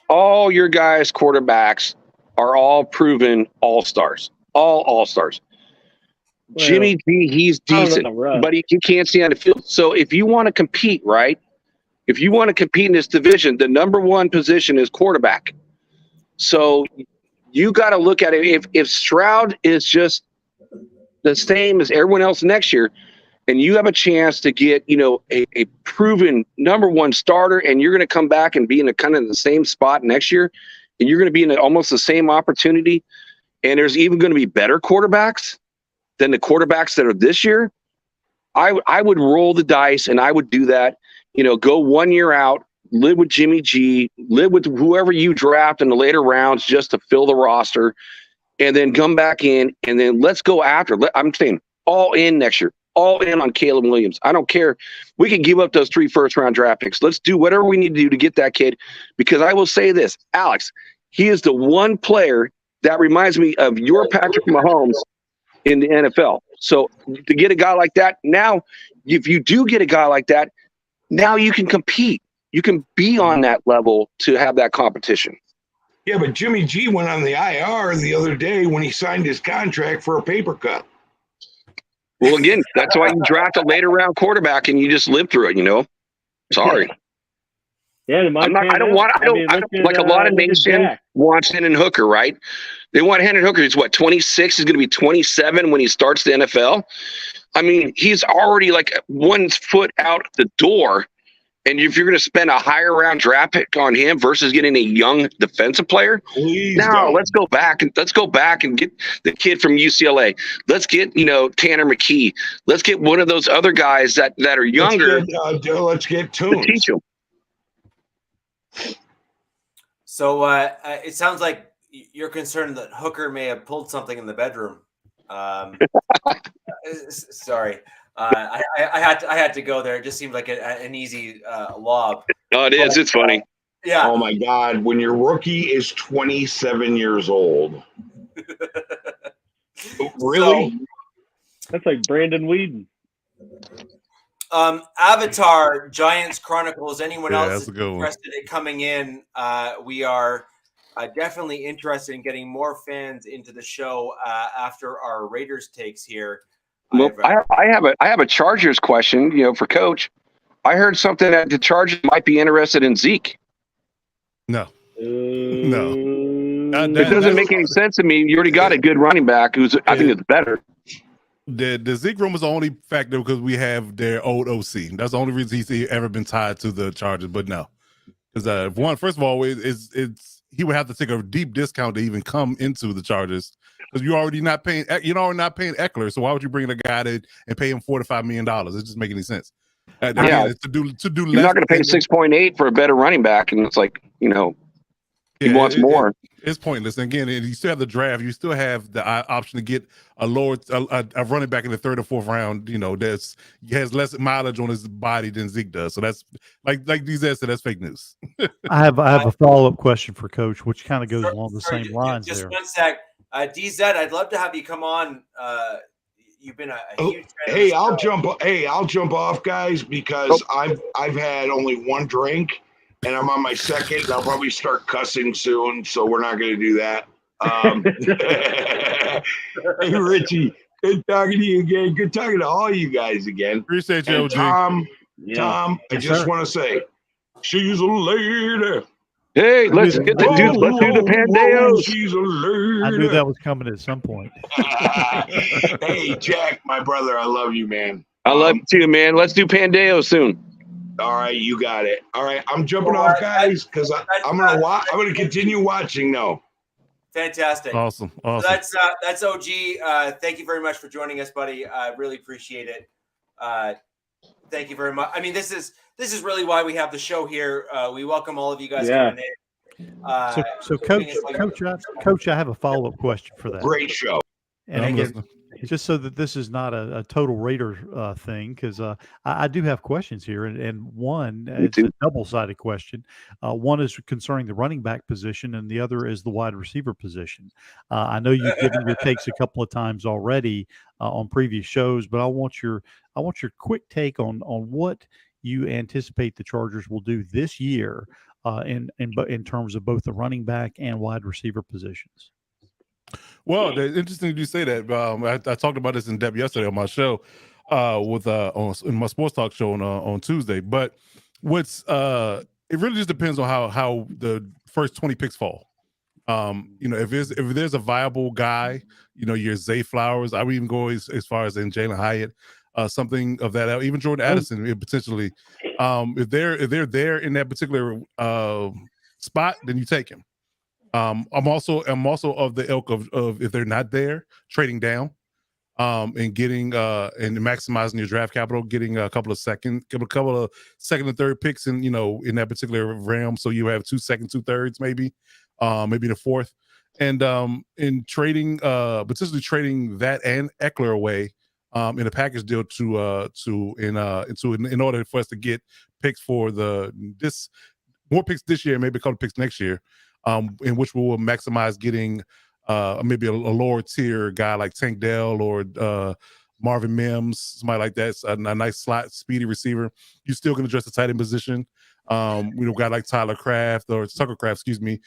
all your guys' quarterbacks are all proven all-stars, all all-stars. Well, Jimmy G, he's I don't decent, know, Russ. but he can't stay on the field. So if you want to compete, right? If you want to compete in this division, the number one position is quarterback. So you got to look at it. If Stroud is just the same as everyone else next year, and you have a chance to get, a proven number one starter, and you're going to come back and be in a kind of the same spot next year, and you're going to be in almost the same opportunity, and there's even going to be better quarterbacks than the quarterbacks that are this year, I would roll the dice, and I would do that. Go 1 year out, live with Jimmy G, live with whoever you draft in the later rounds just to fill the roster, and then come back in, and then let's go after. I'm saying all in next year, all in on Caleb Williams. I don't care. We can give up those 3 first-round draft picks. Let's do whatever we need to do to get that kid, because I will say this, Alex, he is the one player that reminds me of your Patrick Mahomes in the NFL. So to get a guy like that, now, if you do get a guy like that, now you can compete. You can be on that level to have that competition. Yeah, but Jimmy G went on the IR the other day when he signed his contract for a paper cut. Well, again, that's why you draft a later round quarterback and you just live through it, Sorry. Yeah, I don't like a lot of nation wants Hendon Hooker, right? They want Hendon Hooker. He's 26? He's going to be 27 when he starts the NFL. I mean, he's already like 1 foot out the door. And if you're going to spend a higher round draft pick on him versus getting a young defensive player, let's go back and get the kid from UCLA. Let's get Tanner McKee. Let's get one of those other guys that are younger. Let's get Tunes. To teach them. So it sounds like you're concerned that Hooker may have pulled something in the bedroom. Sorry. I had to go there. It just seemed like an easy lob. Oh, it is. It's funny. Yeah. Oh my God! When your rookie is 27 years old, really? That's like Brandon Whedon. Avatar, Giants Chronicles. Anyone else that's a good one. interested in coming in? We are definitely interested in getting more fans into the show after our Raiders takes here. Well, I have a Chargers question, for Coach. I heard something that the Chargers might be interested in Zeke. No. No. It doesn't make any sense to me. You already got a good running back who's I think it's better. The Zeke room was the only factor because we have their old OC. That's the only reason he's ever been tied to the Chargers. But no, because first of all, he would have to take a deep discount to even come into the Chargers because you're already not paying Eckler. So why would you bring a guy and pay him $4 to $5 million? It doesn't make any sense. Again, to do less. You're not going to pay 6.8 for a better running back, and it's like he wants more. It's pointless. And again, you still have the draft. You still have the option to get a running back in the 3rd or 4th round. He has less mileage on his body than Zeke does. So that's like DZ said, that's fake news. I have a follow-up question for Coach, which kind of goes along the same lines. Just there. 1 sec, DZ. I'd love to have you come on. You've been a huge fan. Hey, I'll jump off, guys, because I've had only 1 drink. And I'm on my 2nd. I'll probably start cussing soon, so we're not going to do that. Hey, Richie, good talking to you again. Good talking to all you guys again. Appreciate you, OG. Tom, I just want to say, she's a lady. Hey, let's do the Pandeos. She's a lady. I knew that was coming at some point. Hey, Jack, my brother, I love you, man. I love you too, man. Let's do Pandeo soon. All right, you got it. All right, I'm jumping off, guys, because I'm gonna continue watching now. Fantastic. Awesome. So that's OG. Thank you very much for joining us, buddy. I really appreciate it. Thank you very much. I mean, this is really why we have the show here. We welcome all of you guys coming in. So Coach, I have a follow-up question for that. Great show. And just so that this is not a total Raider thing, because I do have questions here, and one it's too. a double-sided question. One is concerning the running back position, and the other is the wide receiver position. I know you've given your takes a couple of times already on previous shows, but I want your quick take on what you anticipate the Chargers will do this year in terms of both the running back and wide receiver positions. Well, it's interesting you say that. I talked about this in depth yesterday on my show, in my sports talk show on Tuesday. But it really just depends on how the first 20 picks fall. If there's a viable guy, your Zay Flowers, I would even go as far as in Jalen Hyatt, something of that, even Jordan Addison potentially. If they're there in that particular spot, then you take him. I'm also of the ilk of if they're not there, trading down, and getting and maximizing your draft capital, getting a couple of second and third picks in that particular realm. So you have 2 seconds, 2/3, maybe the fourth, and in trading potentially trading that and Eckler away in a package deal in order for us to get picks for more picks this year, maybe a couple of picks next year. In which we will maximize getting maybe a lower tier guy like Tank Dell or Marvin Mims, somebody like that, a nice slot, speedy receiver. You still can address the tight end position. A guy like Tyler Kraft or Tucker Kraft, excuse me,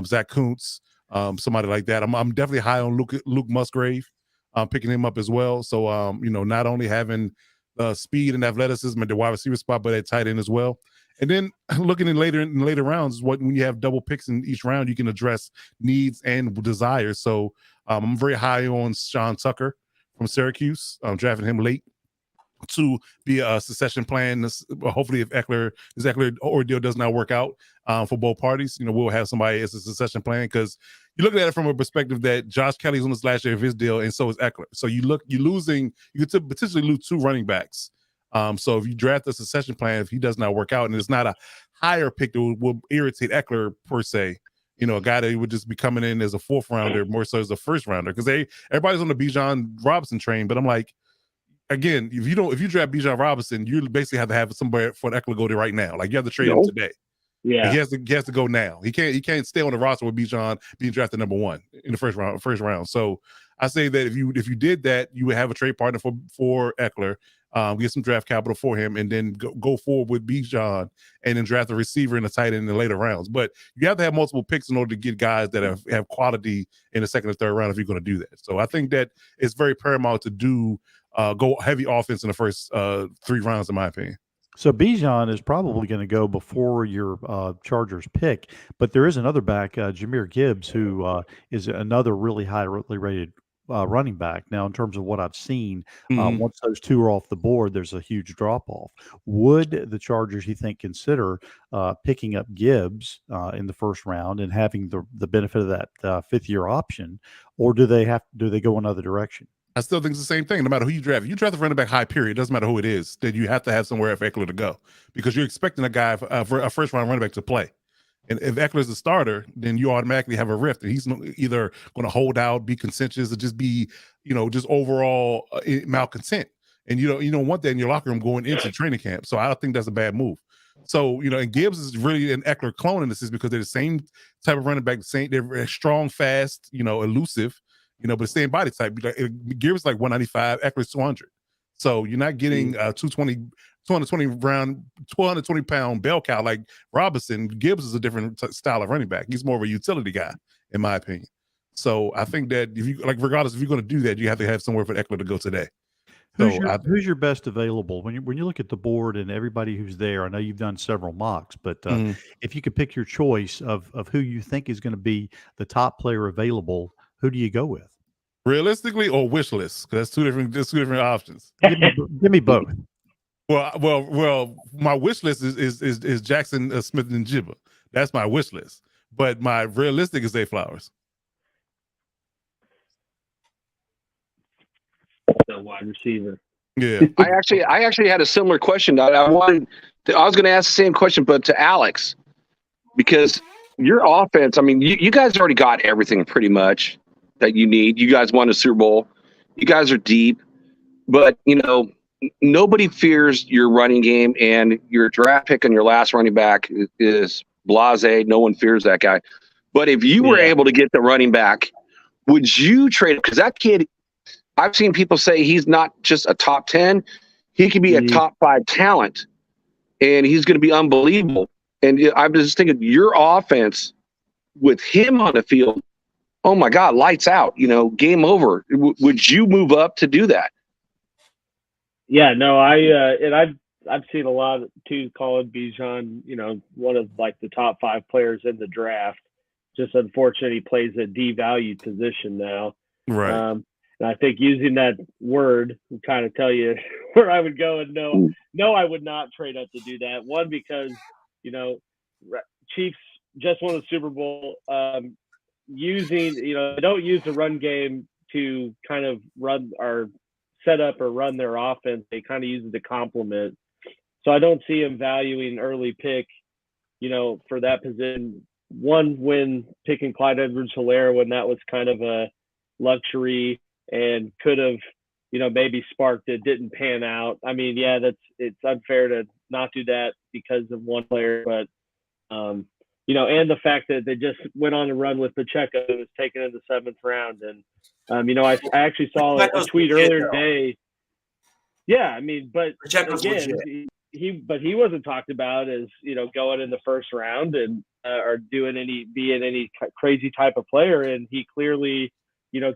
Zach Kuntz, somebody like that. I'm definitely high on Luke Musgrave. I'm picking him up as well. So not only having speed and athleticism at the wide receiver spot, but at tight end as well. And then looking in later rounds, when you have double picks in each round, you can address needs and desires. So I'm very high on Sean Tucker from Syracuse. I'm drafting him late to be a succession plan. Hopefully, if this Eckler ordeal does not work out for both parties, we'll have somebody as a succession plan, because you're looking at it from a perspective that Josh Kelly's on this last year of his deal, and so is Eckler. So you could potentially lose 2 running backs. So if you draft a succession plan, if he does not work out, and it's not a higher pick that will irritate Eckler per se, a guy that would just be coming in as a 4th rounder more so as a 1st rounder, because everybody's on the Bijan Robinson train. But I'm like, again, if you draft Bijan Robinson, you basically have to have somewhere for Eckler to go to right now. Like, you have to trade him today. Yeah, like he has to go now. He can't stay on the roster with Bijan being drafted number 1 in the first round. So I say that if you did that, you would have a trade partner for Eckler. Get some draft capital for him, and then go forward with Bijan, and then draft a receiver and a tight end in the later rounds. But you have to have multiple picks in order to get guys that have quality in the 2nd or 3rd round if you're going to do that. So I think that it's very paramount to go heavy offense in the first 3 rounds, in my opinion. So Bijan is probably going to go before your Chargers pick, but there is another back, Jahmyr Gibbs, who is another really highly rated running back. Now, in terms of what I've seen, once those 2 are off the board, there's a huge drop off. Would the Chargers, you think, consider picking up Gibbs in the 1st round and having the benefit of that 5th-year option, or do they go another direction? I still think it's the same thing. No matter who you draft, if you draft a running back high, period, it doesn't matter who it is, then you have to have somewhere for Eckler to go, because you're expecting a guy for a 1st round running back to play. And if Eckler's the starter, then you automatically have a rift, and he's either going to hold out, be contentious, or just be, just overall malcontent. And you don't want that in your locker room going into training camp. So I don't think that's a bad move. So, and Gibbs is really an Eckler clone in this, is because they're the same type of running back. They're strong, fast, elusive, but the same body type. Gibbs is like 195, Eckler's 200. So you're not getting 220 pound bell cow like Robinson. Gibbs is a different style of running back. He's more of a utility guy, in my opinion. So I think that regardless, if you're going to do that, you have to have somewhere for Eckler to go today. Who's your best available when you look at the board and everybody who's there? I know you've done several mocks, but if you could pick your choice of who you think is going to be the top player available, who do you go with? Realistically or wish list? Because that's two different options. Give me both. Well, my wish list is Jackson Smith and Jibba. That's my wish list. But my realistic is Zay Flowers. The wide receiver. Yeah. I actually had a similar question. I was going to ask the same question, but to Alex, because your offense, I mean, you guys already got everything pretty much that you need. You guys won a Super Bowl. You guys are deep, but nobody fears your running game, and your draft pick and your last running back is blasé. No one fears that guy. But if you were able to get the running back, would you trade? Because that kid, I've seen people say he's not just a top 10. He could be a top 5 talent, and he's going to be unbelievable. And I'm just thinking your offense with him on the field, oh my God, lights out, game over. Would you move up to do that? Yeah, no, I've seen a lot too, calling Bijan, one of like the top 5 players in the draft. Just unfortunate he plays a devalued position now. Right. And I think using that word would kind of tell you where I would go. And no, I would not trade up to do that. One, because, Chiefs just won the Super Bowl. They don't use the run game to kind of run or set up or run their offense. They kind of use it to complement. So I don't see him valuing early pick, for that position. One, when picking Clyde Edwards-Helaire when that was kind of a luxury and could have, maybe sparked it, didn't pan out. I mean, yeah, it's unfair to not do that because of one player, but and the fact that they just went on a run with Pacheco, who was taken in the 7th round. And, I actually saw a tweet earlier today. Yeah, I mean, but Pacheco's again, legit. he wasn't talked about as, going in the 1st round and or being any crazy type of player. And he clearly,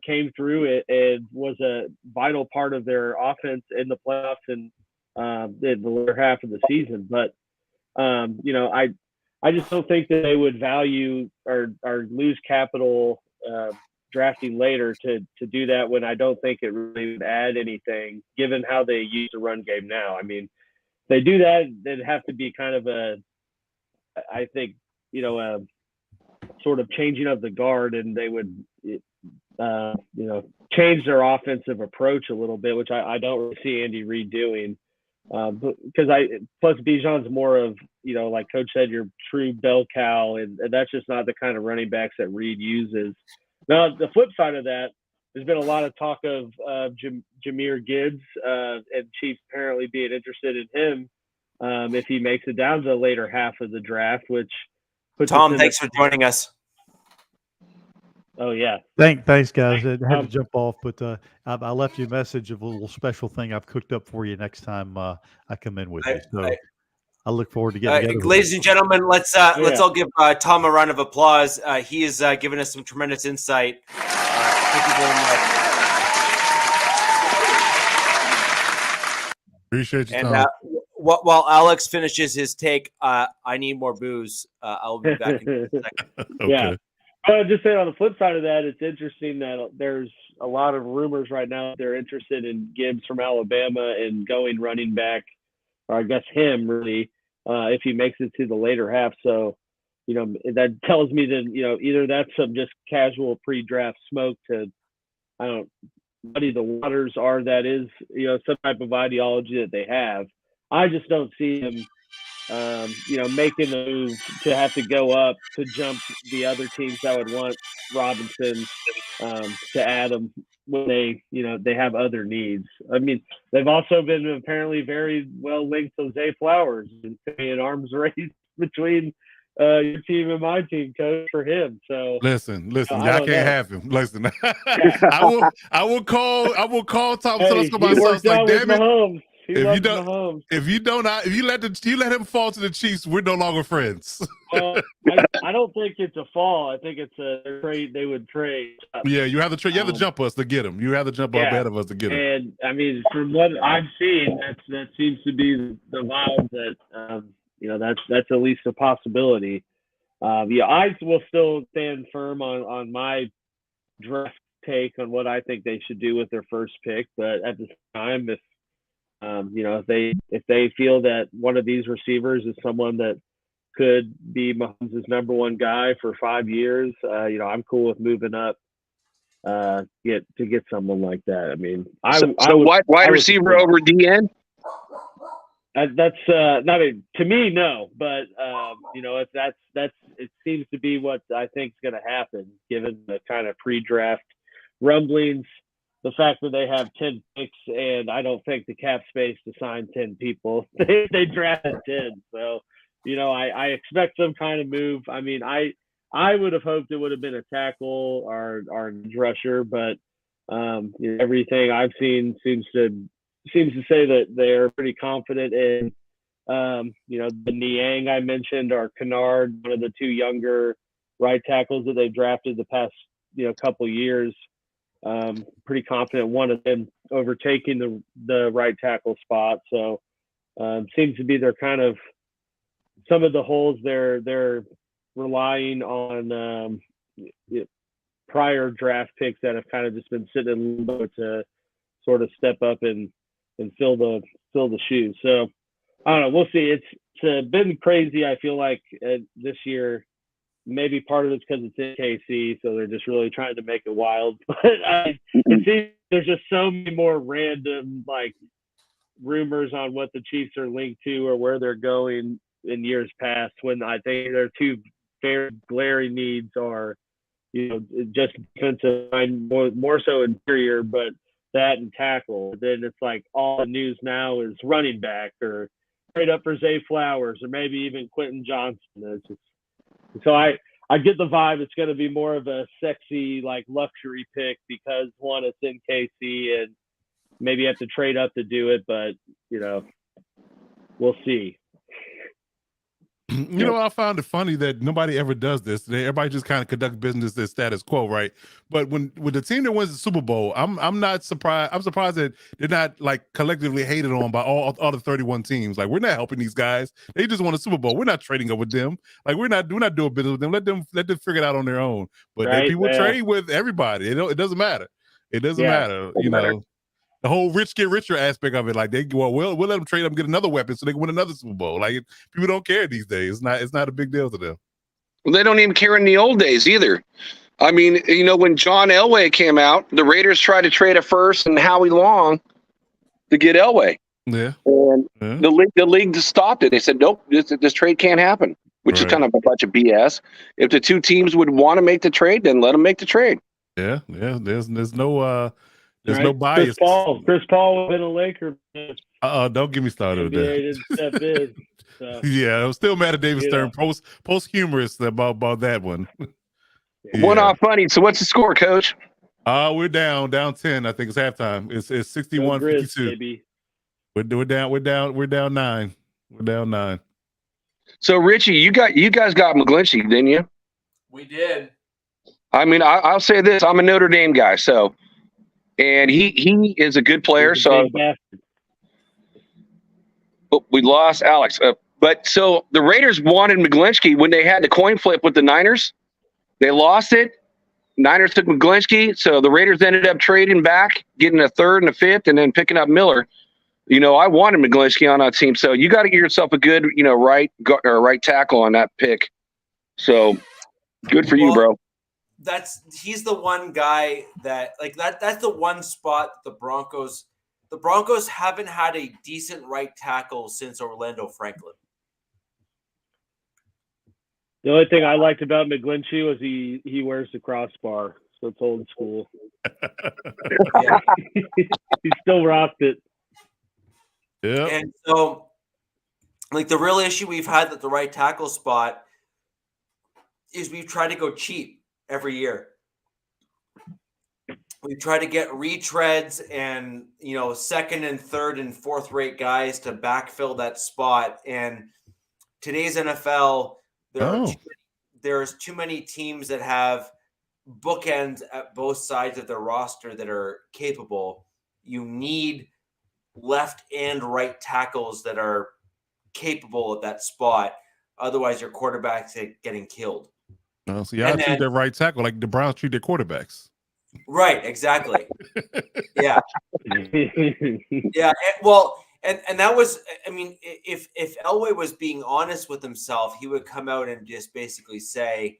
came through it and was a vital part of their offense in the playoffs and in the later half of the season. But, I just don't think that they would value or lose capital drafting later to do that when I don't think it really would add anything given how they use the run game now. I mean, if they do that, it'd have to be kind of a sort of changing of the guard, and they would, change their offensive approach a little bit, which I don't really see Andy Reid doing. Because plus Bijan's more of, like Coach said, your true bell cow, and that's just not the kind of running backs that Reid uses. Now, the flip side of that, there's been a lot of talk of Jahmyr Gibbs and Chiefs apparently being interested in him if he makes it down to the later half of the draft, which puts Tom, thanks for joining us. Oh, yeah. Thanks, guys. I had to jump off, but I left you a message of a little special thing I've cooked up for you next time I come in with you. So I look forward to getting together. Ladies and gentlemen, let's all give Tom a round of applause. He has given us some tremendous insight. Thank you very much. Appreciate you, And Tom. while Alex finishes his take, I need more booze. I'll be back in a second. Okay. Yeah. I'll just say on the flip side of that, it's interesting that there's a lot of rumors right now that they're interested in Gibbs from Alabama and going running back, or I guess him really, if he makes it to the later half. So, that tells me that, either that's some just casual pre-draft smoke to, muddy the waters, or that is, some type of ideology that they have. I just don't see him making the move to have to go up to jump the other teams that would want Robinson to add him when they have other needs. I mean, they've also been apparently very well linked to Zay Flowers and an arms race between your team and my team, Coach, for him. So listen, y'all can't have him. Listen, I will call Tom Telesco myself. Like, damn it. Mahomes. If you let him fall to the Chiefs, we're no longer friends. Well, I don't think it's a fall. I think it's a trade. They would trade. Yeah, you have to trade. You have to jump us to get him. You have to jump up ahead of us to get him. And I mean, from what I've seen, that seems to be the vibe that that's at least a possibility. I will still stand firm on my draft take on what I think they should do with their first pick. But at the time, if they feel that one of these receivers is someone that could be Mahomes' number one guy for 5 years, I'm cool with moving up to get someone like that. I mean, wide receiver over DN. That's not to me, no. But if that's it seems to be what I think is going to happen, given the kind of pre-draft rumblings the fact that they have 10 picks, and I don't think the cap space to sign 10 people. They drafted 10. So, I expect some kind of move. I mean, I would have hoped it would have been a tackle or rusher, but everything I've seen seems to say that they're pretty confident in, the Niang I mentioned, or Kennard, one of the two younger right tackles that they've drafted the past, couple years. Pretty confident one of them overtaking the right tackle spot. So seems to be their kind of some of the holes they're relying on prior draft picks that have kind of just been sitting in limbo to sort of step up and fill the shoes. So I don't know. We'll see. It's been crazy. I feel like this year. Maybe part of it's because it's in KC, so they're just really trying to make it wild. But it seems there's just so many more random rumors on what the Chiefs are linked to or where they're going in years past. When I think their two very glaring needs are, just defensive line, more so interior, but that and tackle. Then it's like all the news now is running back or trade up for Zay Flowers or maybe even Quentin Johnson. It's just, so I get the vibe it's going to be more of a sexy, luxury pick because, one, it's in KC and maybe you have to trade up to do it, but, we'll see. I found it funny that nobody ever does this. Everybody just kind of conducts business as status quo, right? But when the team that wins the Super Bowl, I'm not surprised. I'm surprised that they're not collectively hated on by all the 31 teams. We're not helping these guys. They just won a Super Bowl. We're not trading up with them. We're not doing business with them. Let them figure it out on their own. But right, people trade with everybody. It doesn't matter. It doesn't matter. The whole rich get richer aspect of it, we'll let them trade up and get another weapon so they can win another Super Bowl. People don't care these days. It's not a big deal to them. Well, they don't even care in the old days either. I mean, when John Elway came out, the Raiders tried to trade a first and Howie Long to get Elway. Yeah. And the league just stopped it. They said, nope, this trade can't happen, which is kind of a bunch of BS. If the two teams would want to make the trade, then let them make the trade. Yeah. There's no no bias. Chris Paul would have been a Laker. Don't get me started with that. Didn't step in, so. Yeah, I'm still mad at David Stern. Post-humorous about that one. One off funny. So what's the score, Coach? We're down 10. I think it's halftime. It's 61-52. We're down 9. We're down 9. So Richie, you guys got McGlinchey, didn't you? We did. I mean, I'll say this: I'm a Notre Dame guy, so. And he is a good player. So we lost Alex. But so the Raiders wanted McGlinchey when they had the coin flip with the Niners. They lost it. Niners took McGlinchey. So the Raiders ended up trading back, getting a third and a fifth, and then picking up Miller. I wanted McGlinchey on our team. So you got to get yourself a good, right tackle on that pick. So good for you, bro. He's the one guy that's the one spot the Broncos haven't had a decent right tackle since Orlando Franklin. The only thing I liked about McGlinchey was he wears the crossbar, so it's old school. Yeah. He still rocked it. Yeah. And so the real issue we've had at the right tackle spot is we've tried to go cheap every year. We try to get retreads and, second and third and fourth rate guys to backfill that spot. And today's NFL, there's too many teams that have bookends at both sides of their roster that are capable. You need left and right tackles that are capable at that spot. Otherwise, your quarterback's getting killed. So y'all treat their right tackle like the Browns treat their quarterbacks. Right, exactly. Yeah. Yeah. And that was, if Elway was being honest with himself, he would come out and just basically say,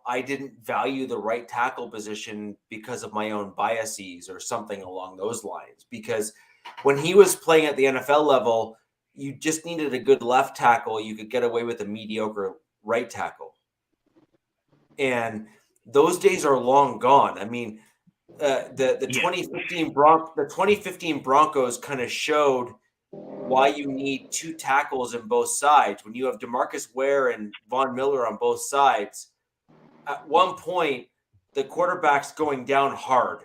I didn't value the right tackle position because of my own biases or something along those lines. Because when he was playing at the NFL level, you just needed a good left tackle. You could get away with a mediocre right tackle. And those days are long gone. the 2015 Broncos kind of showed why you need two tackles in both sides. When you have DeMarcus Ware and Von Miller on both sides, at one point the quarterback's going down hard.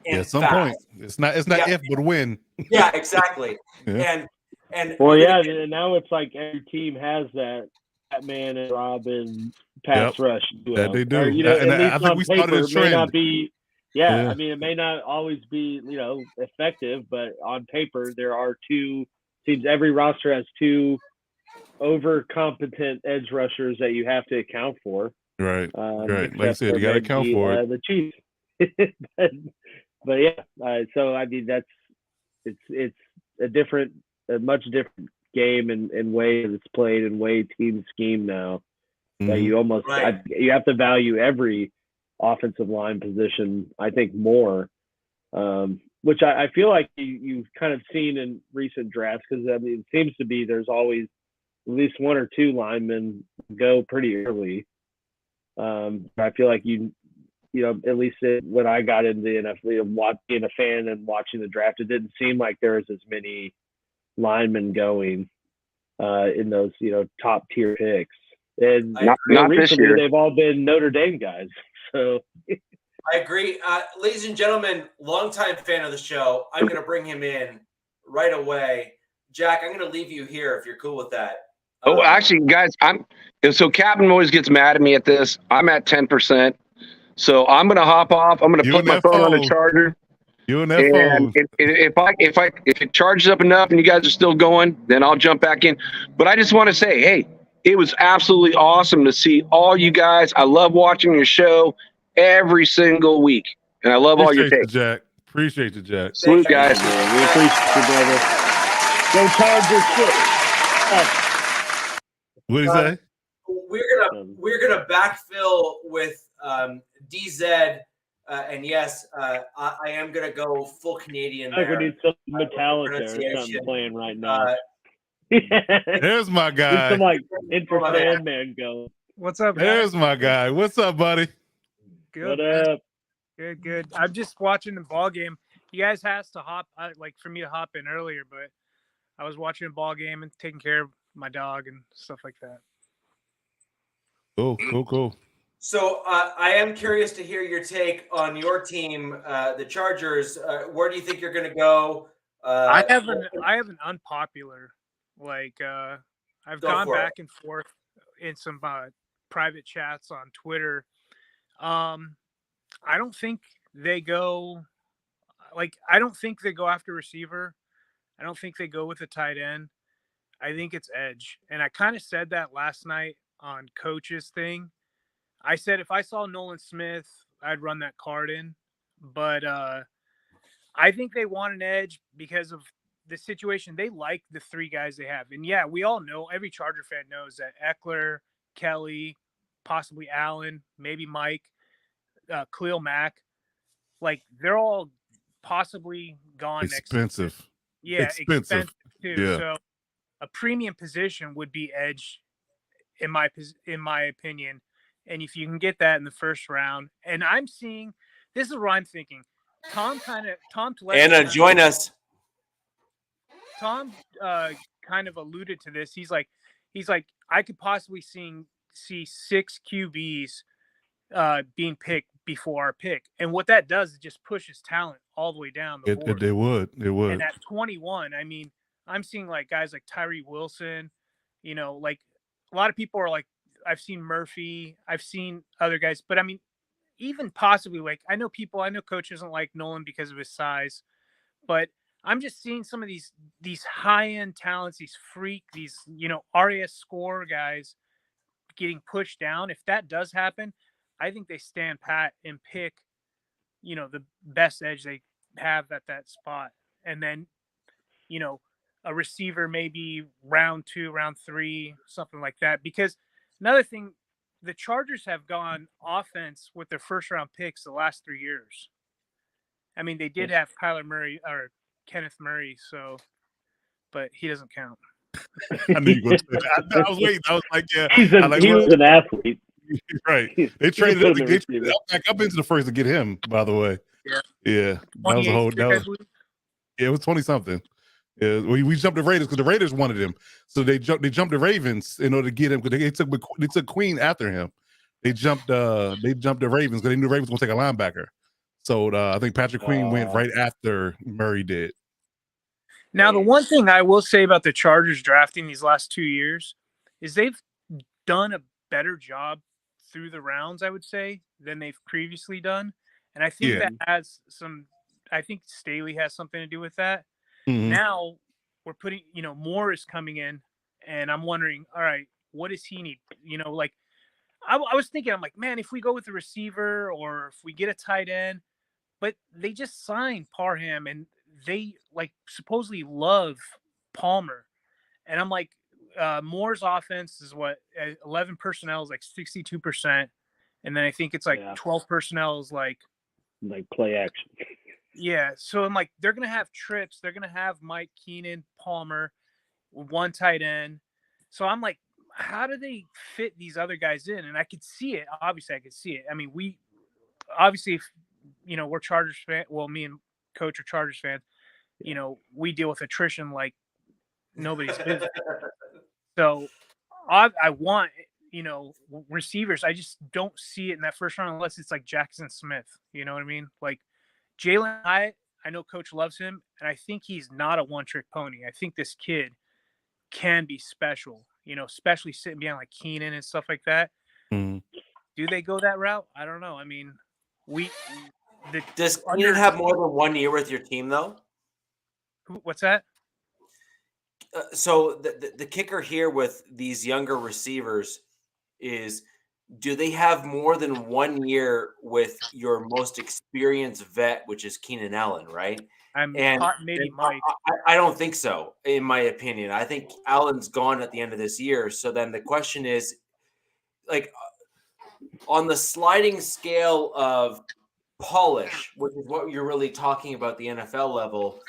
Yeah, at some point it's not if but when. Yeah, exactly. Yeah. And well, yeah, and now it's like every team has that Batman and Robin pass rush duo. That they do. Or, you know, And at least I think on we started paper, a it may trend. not be. Yeah, Yeah. I mean, it may not always be, you know, effective, but on paper, there are two teams. Every roster has two overcompetent edge rushers that you have to account for. Right. Right. Like you except said, you got to account for it. The Chiefs. but yeah, so I mean, it's a much different game and way that it's played and way team scheme now. That you almost you have to value every offensive line position, I think, more, which I feel like you've kind of seen in recent drafts, because I mean, it seems to be there's always at least one or two linemen go pretty early. I feel like you know, at least when I got into the NFL, being a fan and watching the draft, it didn't seem like there was as many linemen going in those, you know, top tier picks. And not this year. They've all been Notre Dame guys. So I agree. Ladies and gentlemen, longtime fan of the show, I'm going to bring him in right away. Jack, I'm going to leave you here if you're cool with that. Actually, guys, so Captain always gets mad at me at this. I'm at 10%. So I'm going to hop off. I'm going to put my phone on the charger. You and that phone. If it charges up enough and you guys are still going, then I'll jump back in. But I just want to say, hey, it was absolutely awesome to see all you guys. I love watching your show every single week, and I love all your takes. Appreciate you, Jack. Salute, guys. We appreciate you, brother. Go Chargers shit. What do you say? We're gonna backfill with DZ, and yes, I am gonna go full Canadian. I think we need some Metallica or something playing right now. There's my guy. Some like Sandman go. What's up, guys? There's my guy. What's up, buddy? Good. What up? Good. I'm just watching the ball game. You guys has to hop, like for me to hop in earlier, but I was watching a ball game and taking care of my dog and stuff like that. Cool. So I am curious to hear your take on your team, the Chargers. Where do you think you're going to go? I have an unpopular. I've gone back and forth in some private chats on Twitter. I don't think they go. I don't think they go after receiver. I don't think they go with a tight end. I think it's edge. And I kind of said that last night on Coach's thing. I said if I saw Nolan Smith, I'd run that card in. But I think they want an edge because of the situation. They like the three guys they have. And yeah, we all know, every Charger fan knows that Eckler, Kelly, possibly Allen, maybe Mike, Khalil Mack, they're all possibly gone expensive. next year. Yeah, expensive too. Yeah. So a premium position would be edge, in my opinion. And if you can get that in the first round, and I'm seeing, this is what I'm thinking. Tom Anna, join us. Tom kind of alluded to this. He's like, I could possibly see 6 QBs being picked before our pick, and what that does is just pushes talent all the way down the board. It would. And at 21, I mean, I'm seeing guys like Tyree Wilson. You know, a lot of people are I've seen Murphy, I've seen other guys, but I mean, even possibly I know Coach doesn't like Nolan because of his size, but I'm just seeing some of these high-end talents, these RAS score guys getting pushed down. If that does happen, I think they stand pat and pick, the best edge they have at that spot. And then, a receiver maybe round 2, round 3, something like that. Because another thing, the Chargers have gone offense with their first-round picks the last 3 years. I mean, they did have Kyler Murray or Kenneth Murray, but he doesn't count. I knew you were going to say that. I was waiting. I was like, yeah. He was an athlete. Right. They traded up, back up into the first to get him, by the way. Yeah. That was a whole it was 20 something. Yeah, we jumped the Raiders because the Raiders wanted him. So they jumped the Ravens in order to get him because they took Queen after him. They jumped the Ravens because they knew the Ravens were gonna take a linebacker. So I think Patrick Queen went right after Murray did. Now, the one thing I will say about the Chargers drafting these last 2 years is they've done a better job through the rounds, I would say, than they've previously done. And I think that has I think Staley has something to do with that. Mm-hmm. Now we're putting, Moore is coming in, and I'm wondering, all right, what does he need? Like I was thinking, I'm like, man, if we go with a receiver or if we get a tight end, but they just signed Parham and they like supposedly love Palmer. And I'm like, Moore's offense is what 11 personnel is like 62%. And then I think it's like 12 personnel is like play action. Yeah. So I'm like, they're going to have trips. They're going to have Mike Keenan, Palmer, one tight end. So I'm like, how do they fit these other guys in? And I could see it. Obviously, I could see it. I mean, we obviously, we're Chargers fans. Well, me and Coach are Chargers fans. We deal with attrition like nobody's business. So I want, receivers. I just don't see it in that first round unless it's like Jackson Smith. You know what I mean? Like Jalen Hyatt, I know Coach loves him, and I think he's not a one-trick pony. I think this kid can be special, especially sitting behind like Keenan and stuff like that. Mm-hmm. Do they go that route? I don't know. I mean, does Keenan have more than 1 year with your team, though? What's that? So the kicker here with these younger receivers is, do they have more than 1 year with your most experienced vet, which is Keenan Allen, right? Maybe Mike. I don't think so, in my opinion. I think Allen's gone at the end of this year. So then the question is, like, on the sliding scale of polish, which is what you're really talking about, the NFL level,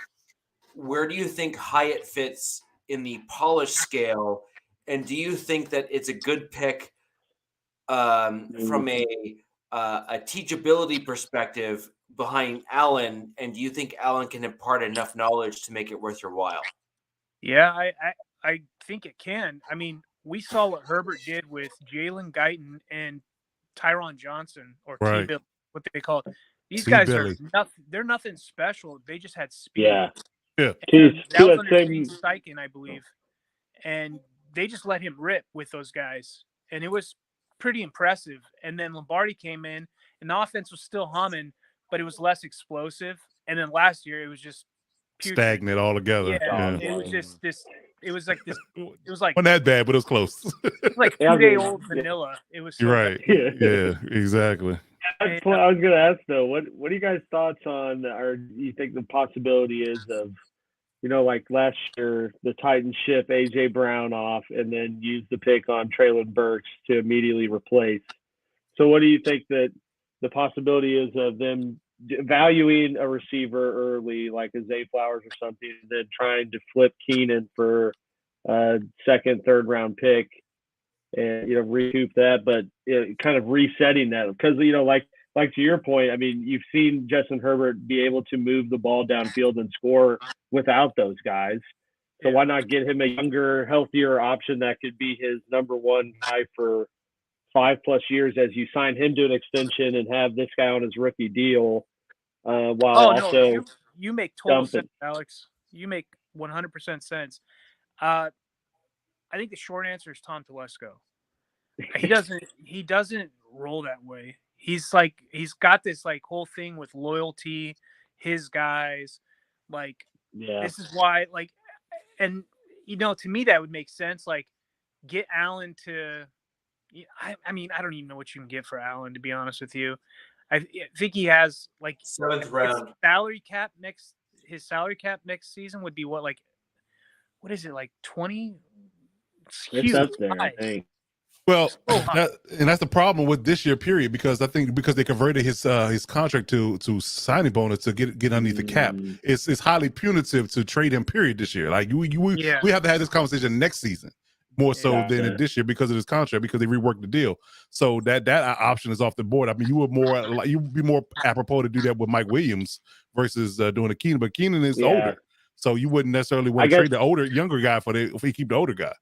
where do you think Hyatt fits in the polish scale? And do you think that it's a good pick from a teachability perspective behind Allen? And do you think Allen can impart enough knowledge to make it worth your while? Yeah, I think it can. I mean, we saw what Herbert did with Jalen Guyton and Tyron Johnson, or T-Bill, what they call it. These guys are they're nothing special. They just had speed. Yeah. That was under Steve Steichen, I believe. And they just let him rip with those guys. And it was pretty impressive. And then Lombardi came in, and the offense was still humming, but it was less explosive. And then last year, it was just stagnant altogether. Yeah. It was just this. It was like this. It was like wasn't that bad, but it was close. It was like 2-day-old vanilla. It was. You're right. Yeah, exactly. That's what I was going to ask, though. What are you guys' thoughts on, or do you think the possibility is of, like last year, the Titans ship A.J. Brown off and then use the pick on Traylon Burks to immediately replace? So what do you think that the possibility is of them valuing a receiver early, like a Zay Flowers or something, and then trying to flip Keenan for a second, third round pick and, recoup that, but kind of resetting that? Because, like to your point, I mean, you've seen Justin Herbert be able to move the ball downfield and score without those guys. So why not get him a younger, healthier option that could be his number one guy for 5+ years as you sign him to an extension and have this guy on his rookie deal, while you make total sense, Alex. You make 100% sense. I think the short answer is Tom Telesco. He doesn't roll that way. He's got this like whole thing with loyalty, his guys, like, this is why, like, and to me that would make sense. Like, get Allen to, I mean, I don't even know what you can get for Allen, to be honest with you. I think he has like 7th round salary cap his salary cap next season would be what is it, like 20? It's huge. It's up there, I think. Well, and that's the problem with this year period, because I think because they converted his contract to signing bonus to get underneath the cap, it's highly punitive to trade him period this year. Like we have to have this conversation next season. more so Yeah. than this year because of this contract, because they reworked the deal. So that option is off the board. I mean, you'd be more apropos to do that with Mike Williams versus doing a Keenan, but Keenan is older, so you wouldn't necessarily want to trade the younger guy if he keep the older guy.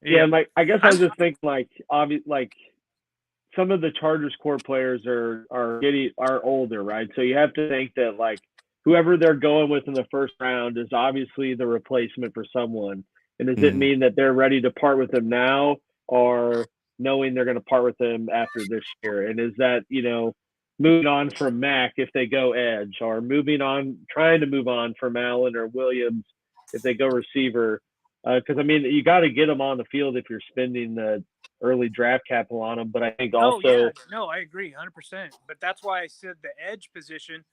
Yeah, I guess I was just thinking like some of the Chargers core players are older, right? So you have to think that like whoever they're going with in the first round is obviously the replacement for someone. And does it mean that they're ready to part with them now, or knowing they're going to part with them after this year? And is that, moving on from Mac if they go edge, or trying to move on from Allen or Williams if they go receiver? Because, I mean, you got to get them on the field if you're spending the early draft capital on them. But I think also – No, I agree 100%. But that's why I said the edge position,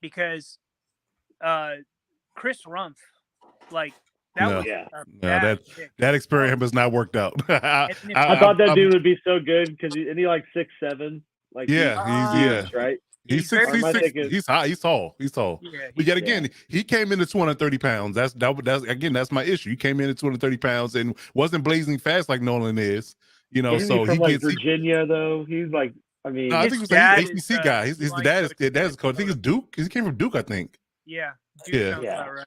because Chris Rumpf, like, that experiment has not worked out. I thought that dude would be so good because he like 6'7", like he's right. He's 6'6". He's high. He's tall. Yeah, but yet again, he came in at 230 pounds. That's my issue. He came in at 230 pounds and wasn't blazing fast like Nolan is. So he gets Virginia though. He's like, I mean, no, I think he's an ACC guy. His dad is coach. I think it's Duke. He came from Duke, I think. Yeah. Right.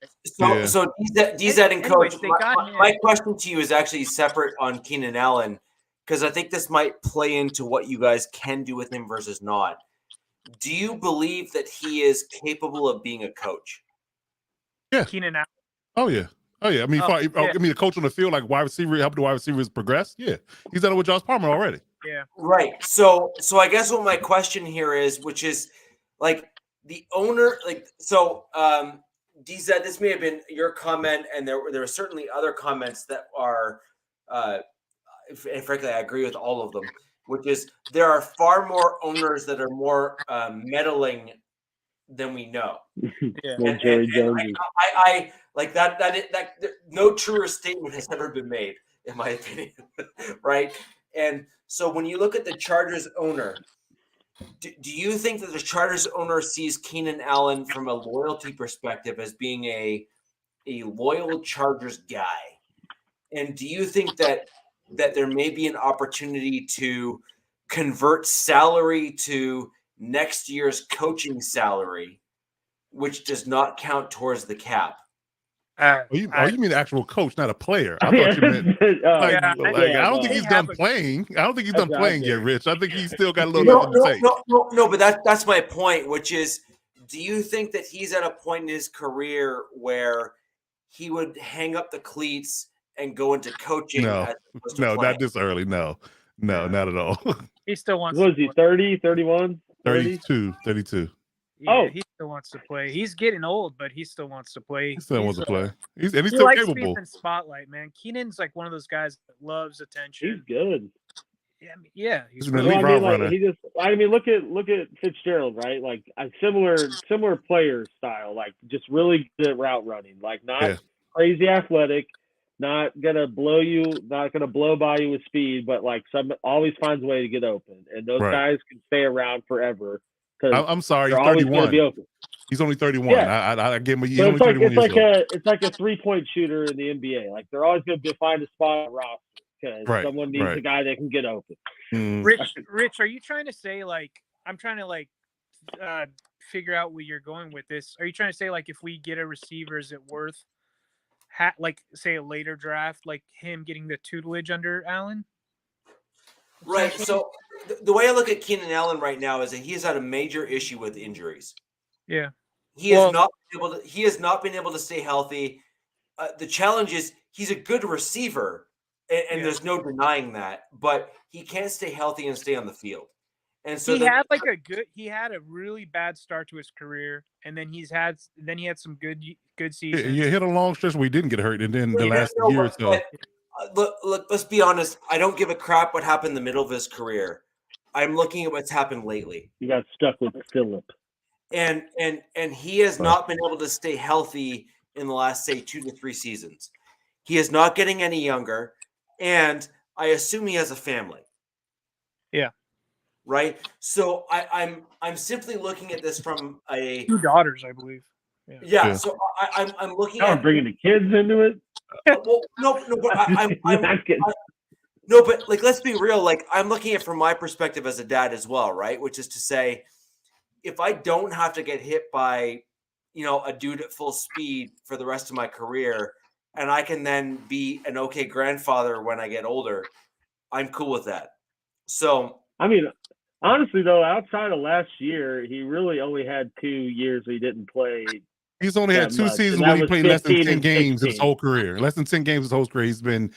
So DZ and Coach, my question to you is actually separate on Keenan Allen, because I think this might play into what you guys can do with him versus not. Do you believe that he is capable of being a coach? Yeah. Keenan Allen. Oh yeah. I mean, a coach on the field, like wide receiver, help the wide receivers progress. Yeah, he's done it with Josh Palmer already. Yeah. Right. So I guess what my question here is, which is like the owner, DZ, this may have been your comment, and there were certainly other comments that are, and frankly, I agree with all of them, which is there are far more owners that are more meddling than we know. Well, Jerry Jones. I like that no truer statement has ever been made, in my opinion, right? And so when you look at the Chargers owner, do you think that the Chargers owner sees Keenan Allen from a loyalty perspective as being a loyal Chargers guy? And do you think that there may be an opportunity to convert salary to next year's coaching salary, which does not count towards the cap? You mean the actual coach, not a player? I thought you meant I don't think he's done playing. I don't think he's done playing yet, Rich. I think he's still got a little bit to say. No, but that's my point, which is, do you think that he's at a point in his career where he would hang up the cleats and go into coaching? No, not this early. No, not at all. He still wants. What is he? 30, 31, 32. Yeah, he still wants to play. He's getting old, but he still wants to play. He still wants to play. He's still likes capable. Being in spotlight, man. Keenan's like one of those guys that loves attention. He's good. Yeah, he's really runner. Look at Fitzgerald, right? Like a similar player style, like just really good at route running, like not crazy athletic, not gonna blow by you with speed, but like always finds a way to get open. And those guys can stay around forever. I'm sorry, he's 31. He's only 31. Yeah. I give him a year. It's like a 3-point shooter in the NBA. Like they're always going to find a spot on the roster because someone needs a guy that can get open. Rich, are you trying to say like I'm trying to figure out where you're going with this? Are you trying to say like if we get a receiver, is it worth like say a later draft, like him getting the tutelage under Allen? Right. So the way I look at Keenan Allen right now is that he has had a major issue with injuries. Yeah. He has not been able to stay healthy. The challenge is he's a good receiver, and there's no denying that, but he can't stay healthy and stay on the field. And so he had a really bad start to his career, and then he had some good seasons. He hit a long stretch where he didn't get hurt, and then the last year or so. Look, let's be honest. I don't give a crap what happened in the middle of his career. I'm looking at what's happened lately. You got stuck with Phillip. And he has not been able to stay healthy in the last, say, 2 to 3 seasons. He is not getting any younger, and I assume he has a family. Yeah. Right? So I'm simply looking at this from 2 daughters, I believe. Yeah. So I'm looking at bringing the kids into it. Well, no, but I'm kidding. no, but like, let's be real. Like, I'm looking at it from my perspective as a dad as well, right? Which is to say, if I don't have to get hit by, a dude at full speed for the rest of my career, and I can then be an okay grandfather when I get older, I'm cool with that. So, I mean, honestly though, outside of last year, he really only had 2 years he didn't play. He's only had that 2 much, seasons and where that he was played less than 15 10 and games in his 16. whole career. Less than 10 games his whole career. He's been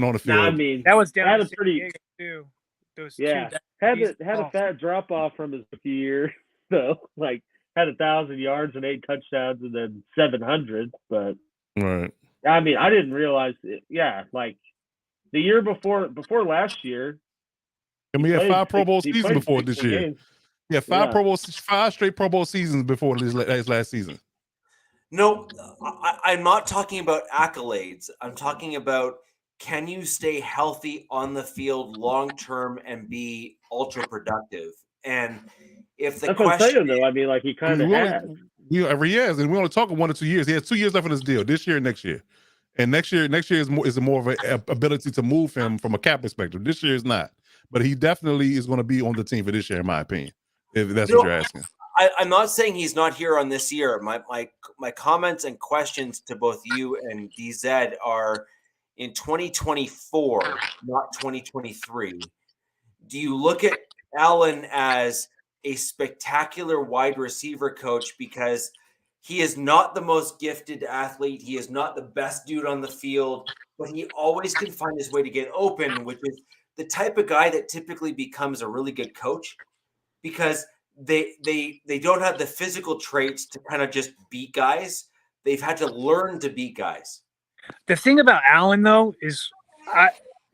on the Now, I field. mean, That was down had to a pretty, San Diego too. Those yeah, two. had a fat drop off from his rookie year, though. Like had 1,000 yards and 8 touchdowns and then 700. But Right. I mean, I didn't realize it. Yeah, like the year before last year, I mean, he had 5 Pro Bowl he seasons played before this 16 year. games. Yeah, 5 straight Pro Bowl seasons before his last season. no, I'm not talking about accolades. I'm talking about, can you stay healthy on the field long term and be ultra productive? And if the That's what I'm question, saying, though. I mean, like he kind of has. Every year, and we only talking 1 or 2 years. He has 2 years left in his deal, this year and next year. And next year is more of a ability to move him from a cap perspective. This year is not, but he definitely is going to be on the team for this year, in my opinion. If that's what you're asking. I'm not saying he's not here on this year. My comments and questions to both you and DZ are in 2024, not 2023. Do you look at Allen as a spectacular wide receiver coach because he is not the most gifted athlete, he is not the best dude on the field, but he always can find his way to get open, which is the type of guy that typically becomes a really good coach because they don't have the physical traits to kind of just beat guys. They've had to learn to beat guys. The thing about Allen, though, is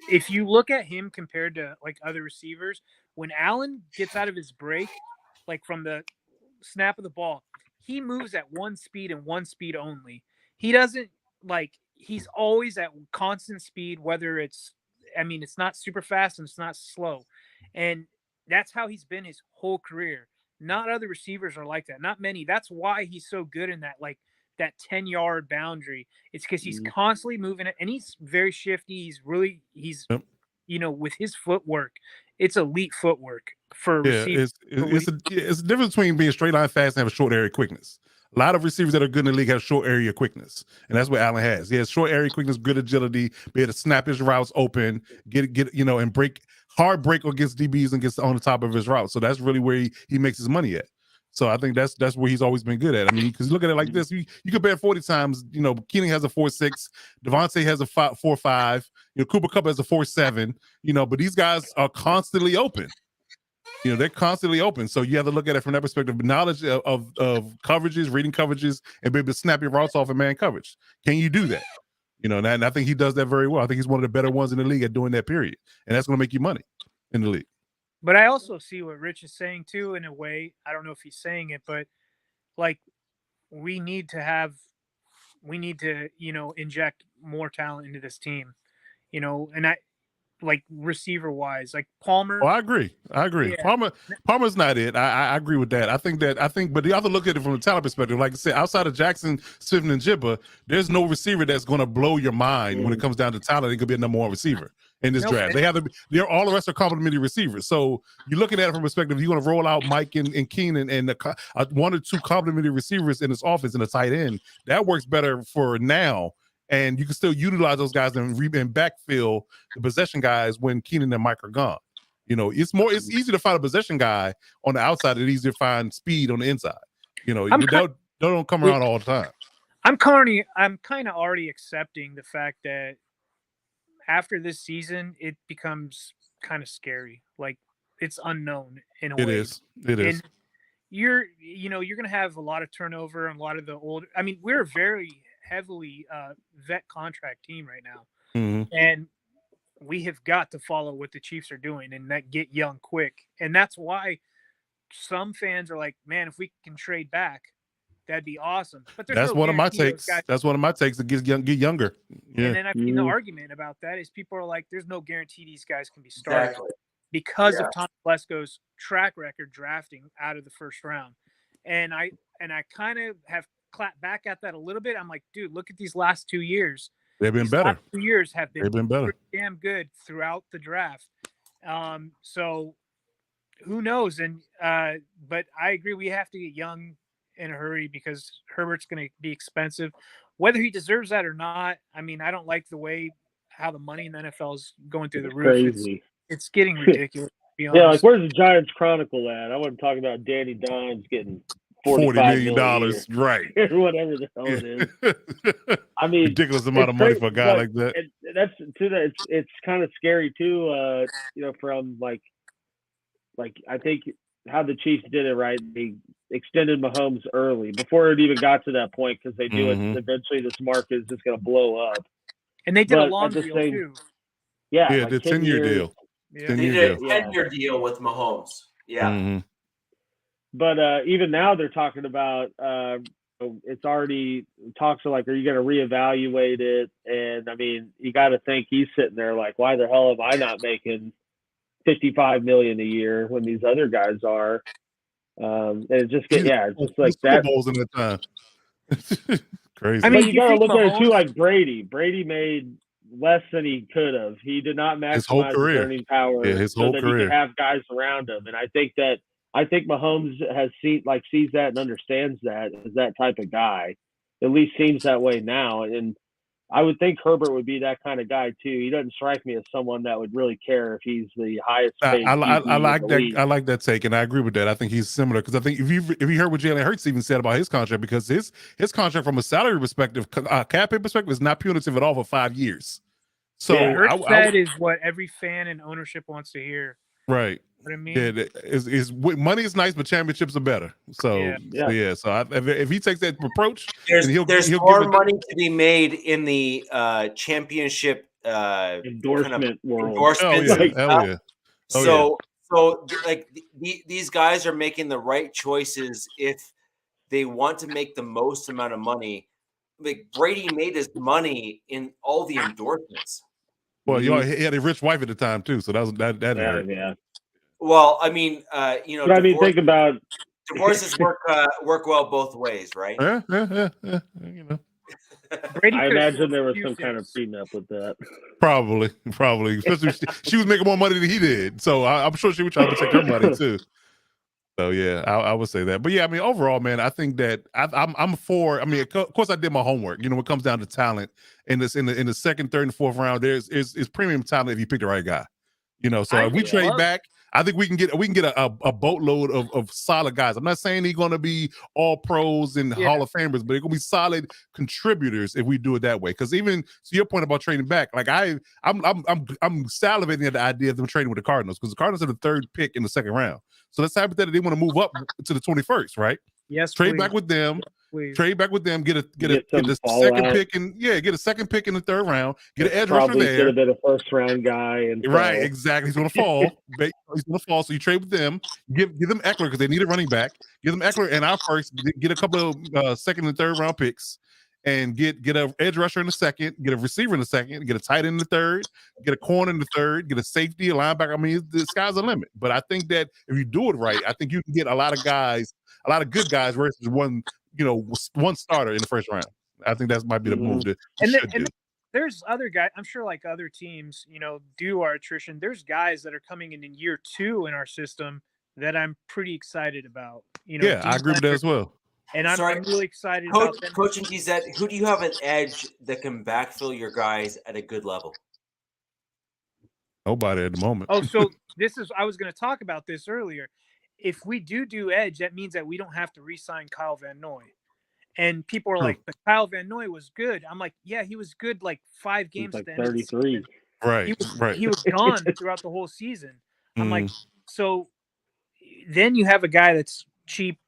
if you look at him compared to like other receivers, when Allen gets out of his break, like from the snap of the ball, he moves at one speed and one speed only. He doesn't he's always at constant speed, whether it's not super fast and it's not slow. And that's how he's been his whole career. Not other receivers are like that. Not many. That's why he's so good in that, like that 10-yard boundary. It's because he's constantly moving it, and he's very shifty. He's with his footwork, it's elite footwork for a receiver. It's a difference between being straight line fast and have a short area quickness. A lot of receivers that are good in the league have short area quickness, and that's what Allen has. He has short area quickness, good agility, be able to snap his routes open, get and hard break against DBs and gets on the top of his route. So that's really where he makes his money at. So I think that's where he's always been good at. I mean, because look at it like this: you compare 40 times. Keenan has a 4.6, Devontae has a 4.5, Cooper Kupp has a 4.7. But these guys are constantly open. They're constantly open. So you have to look at it from that perspective. Knowledge of coverages, reading coverages, and be able to snap your routes off in man coverage. Can you do that? And I think he does that very well. I think he's one of the better ones in the league at doing that, period. And that's going to make you money in the league. But I also see what Rich is saying too, in a way. I don't know if he's saying it, but like we need to inject more talent into this team, and like receiver wise, like Palmer. Oh, I agree. Yeah. Palmer's not it. I agree with that. But you have to look at it from a talent perspective. Like I said, outside of Jackson, Smith, and Jibba, there's no receiver that's going to blow your mind when it comes down to talent. It could be a number 1 receiver in this draft. They're all the rest are complimentary receivers. So you're looking at it from a perspective. You're going to roll out Mike and Keenan and 1 or 2 complimentary receivers in this offense and a tight end. That works better for now. And you can still utilize those guys and backfill the possession guys when Keenan and Mike are gone. It's easy to find a possession guy on the outside. It's easier to find speed on the inside. They don't come around all the time. I'm kind of already accepting the fact that after this season, it becomes kind of scary. Like it's unknown in a way. It is. And you're going to have a lot of turnover and a lot of the old. I mean, we're very heavily vet contract team right now, and we have got to follow what the Chiefs are doing and that get young quick. And that's why some fans are like, man, if we can trade back, that'd be awesome. But that's one of my takes. That's one of my takes to get younger. Yeah. And then I've seen the argument about that is people are like, there's no guarantee these guys can be started because of Tom Telesco's track record drafting out of the first round. And I kind of have clapped back at that a little bit. I'm like, dude, look at these last 2 years. They've been these better. last 2 years have been, They've been better. pretty damn good throughout the draft. So who knows? And but I agree, we have to get young in a hurry because Herbert's going to be expensive. Whether he deserves that or not, I mean, I don't like the way how the money in the NFL is going through the roof. Crazy. It's getting ridiculous. To be Yeah, like honest. where's the Giants Chronicle at? I wasn't talking about Danny Dimes getting $40 million, $45 right? or whatever the hell it is. I mean, ridiculous amount of it's money crazy, for a guy but like that. that's to that. It's kind of scary too. From like I think how the Chiefs did it, right? They extended Mahomes early before it even got to that point because they knew it eventually this market is just going to blow up. And they did a But long at the deal same- too. Yeah, Yeah, like the 10 10-year years. deal. Yeah. 10 They year did a deal. 10-year deal with Mahomes. Yeah. Mm-hmm. But even now they're talking about it's already talks are like, are you going to reevaluate it? And I mean, you got to think he's sitting there like, why the hell am I not making $55 million a year when these other guys are? And it just it's just like Super that. Bowls in that time. Crazy. I mean, But you got to think look at it too, Mahomes- like Brady. Brady made less than he could have. He did not His whole maximize his career. earning power Yeah, his so whole that he career. could have guys around him. And I think Mahomes sees that and understands that as that type of guy. At least seems that way now. And I would think Herbert would be that kind of guy too. He doesn't strike me as someone that would really care if he's the highest paid. I like in the that. league. I like that take, and I agree with that. I think he's similar because I think if you heard what Jalen Hurts even said about his contract, because his contract from a salary perspective, cap hit perspective, is not punitive at all for 5 years. So Yeah, Hurts said is what every fan and ownership wants to hear. right. What I mean, Yeah, money is nice, but championships are better. So Yeah. So if he takes that approach, There's he'll more give it- money to be made in the championship Endorsement world. endorsements. Hell yeah, and hell stuff. yeah. Oh, So like these guys are making the right choices if they want to make the most amount of money. Like Brady made his money in all the endorsements. Well, he had a rich wife at the time too, so that hurt. Yeah. Well, I mean, But I mean, think about divorces work well both ways, right? Yeah. You know, Brady I could imagine there was afford some kind of excuses. prenup with that. probably, especially she was making more money than he did, so I'm sure she was trying to protect her money too. So yeah, I would say that. But yeah, I mean, overall, man, I think that I'm for. I mean, of course, I did my homework. You know, when it comes down to talent, in the second, third, and fourth round, is premium talent if you pick the right guy. You know, so if we trade back, I think we can get a boatload of solid guys. I'm not saying they're going to be all pros and Hall of Famers, but they're going to be solid contributors if we do it that way. Because even to your point about trading back, like I'm salivating at the idea of them trading with the Cardinals because the Cardinals are the third pick in the second round. So let's hypothetically they want to move up to the 21st, right? Yes, Trade please. back with them. Please. Trade back with them. Get a some second fallout. pick and get a second pick in the third round. Get an edge Probably rusher should there. have been a first round guy. And Right, exactly. He's going to fall. He's going to fall. So you trade with them. Give them Eckler because they need a running back. Give them Eckler and our first. Get a couple of second and third round picks, and get an edge rusher in the second. Get a receiver in the second. Get a tight end in the third. Get a corner in the third. Get a safety, a linebacker. I mean, the sky's the limit. But I think that if you do it right, I think you can get a lot of guys, a lot of good guys versus one starter in the first round. I think that might be the move that you should do. There's other guys, I'm sure, like other teams, do our attrition. There's guys that are coming in year 2 in our system that I'm pretty excited about. Yeah, I agree with that as well. And I'm really excited about them. Coach and Gizette, who do you have an edge that can backfill your guys at a good level? Nobody at the moment. Oh, so I was going to talk about this earlier. If we do edge, that means that we don't have to re-sign Kyle Van Noy. And people are like, but Kyle Van Noy was good. I'm like, yeah, he was good like 5 games at the end of the season. Right, he was gone throughout the whole season. I'm like, so then you have a guy that's cheap,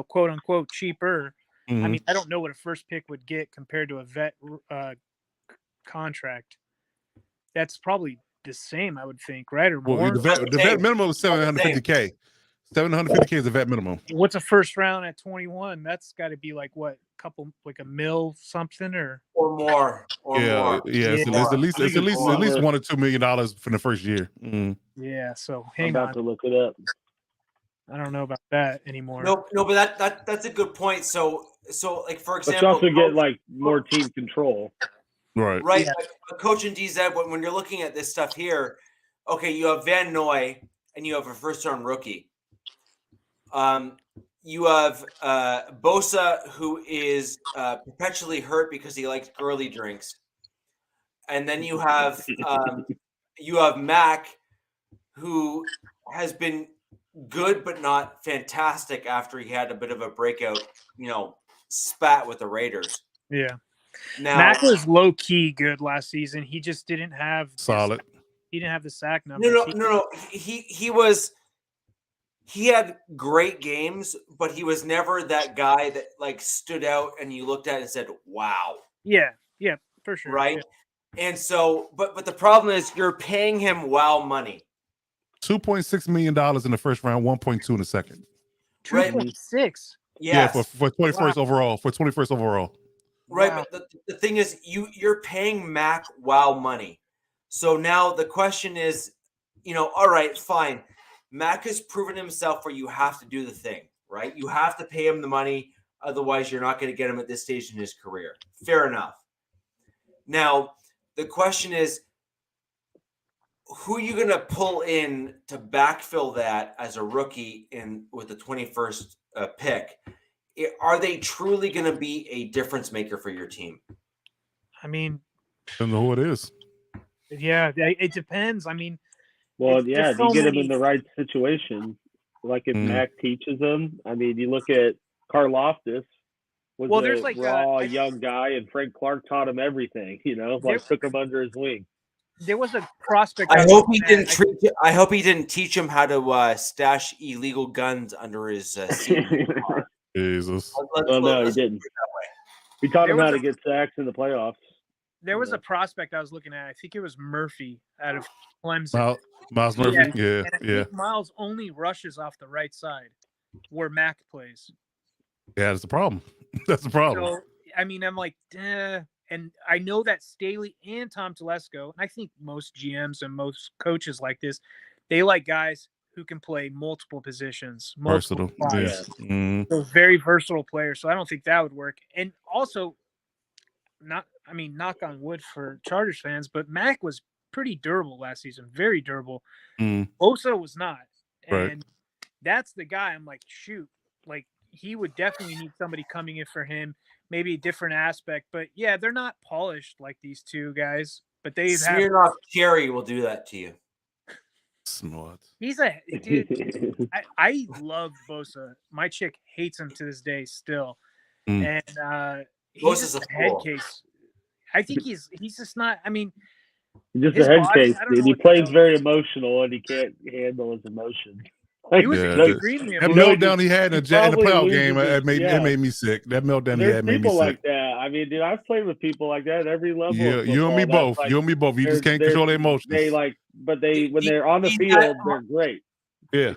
quote unquote cheaper. I mean, I don't know what a first pick would get compared to a vet contract. That's probably the same, I would think, right? Or more. The vet minimum is $750K. $750K is the vet minimum. What's a first round at 21? That's got to be like what, like a mil something or more. Yeah. It's at least $1 or $2 million for the first year. Yeah. So I'm about to look it up. I don't know about that anymore. No, but that's a good point. So like for But you example, also get like more team control. Right. Right. Yeah. But Coach and DZ, when you're looking at this stuff here, okay, you have Van Noy and you have a first-round rookie. You have Bosa, who is perpetually hurt because he likes girly drinks, and then you have Mac, who has been good but not fantastic after he had a bit of a breakout, spat with the Raiders. Yeah. Now, Mac was low key good last season. He just didn't have Solid. He didn't have the sack numbers. no. He had great games, but he was never that guy that like stood out and you looked at it and said, "Wow." Yeah, for sure. Right. Yeah. And so, but the problem is you're paying him wow money. $2.6 million in the first round, 1.2 in the second. 2.6. Yes. Yeah, for 21st overall. For 21st overall. Right, Wow. but the thing is, you're paying Mac wow money. So now the question is, all right, fine. Mac has proven himself where you have to do the thing, right? You have to pay him the money, otherwise you're not going to get him at this stage in his career. Fair enough. Now the question is, who are you going to pull in to backfill that as a rookie with the 21st pick? Are they truly going to be a difference maker for your team? I mean, I don't know who it is. yeah, it depends. I mean, Well, there's if so you get him many- in the right situation, like if Mm. Mac teaches him. I mean, you look at Karloftis was Well, a there's like, raw I- young guy, and Frank Clark taught him everything. Took him under his wing. there was a prospect. I was hope he looking at. didn't. I hope he didn't teach him how to stash illegal guns under his seat. Jesus. No, he didn't. He taught him There how was to get sacks in the playoffs. There was Yeah. a prospect I was looking at. I think it was Murphy out of Clemson. Miles Murphy. Yeah. And I think Miles only rushes off the right side where Mac plays. Yeah, that's the problem. That's the problem. So, I mean, I'm like, and I know that Staley and Tom Telesco, and I think most GMs and most coaches like this, they like guys who can play multiple positions, multiple Versatile. spots. Yeah. Mm. So very versatile players. So I don't think that would work. And also, knock on wood for Chargers fans, but Mac was pretty durable last season, very durable. Mm. Osa was not. And Right. that's the guy I'm like, shoot, like he would definitely need somebody coming in for him, maybe a different aspect. But yeah, they're not polished like these two guys, but they have. Smirnoff Cherry will do that to you. Smart. He's a dude. I love Bosa. My chick hates him to this day still. Mm. And he's Bosa's just a a head fool. case. I think he's just not. I mean, He's just his a head body, case, I don't know dude. He what the plays hell. very emotional, and he can't handle his emotions. He was Yeah, agreeing with me That about it. meltdown he had in the probably playoff loses game, his- it made me sick. That meltdown he There's had made me people sick. like that. I mean, dude, I've played with people like that at every level. Yeah, of you and me football. both. That's You and me both. You just they're- can't control their emotions. They when they're on the He's field, not- they're great. Yeah.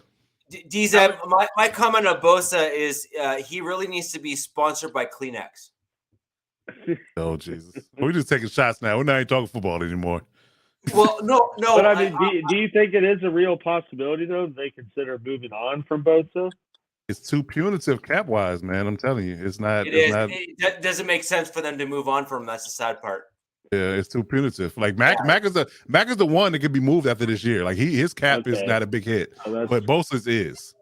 DZ, my comment on Bosa is he really needs to be sponsored by Kleenex. Oh Jesus. We're just taking shots now. We're not even talking football anymore. Well, no. But I mean, do you think it is a real possibility though? They consider moving on from Bosa? It's too punitive cap wise, man. I'm telling you, it's not. it it's is. not. It doesn't make sense for them to move on from him. That's the sad part. Yeah, it's too punitive. Like Mac is the one that could be moved after this year. Like his cap is Okay. not a big hit, Oh, but Bosa's is.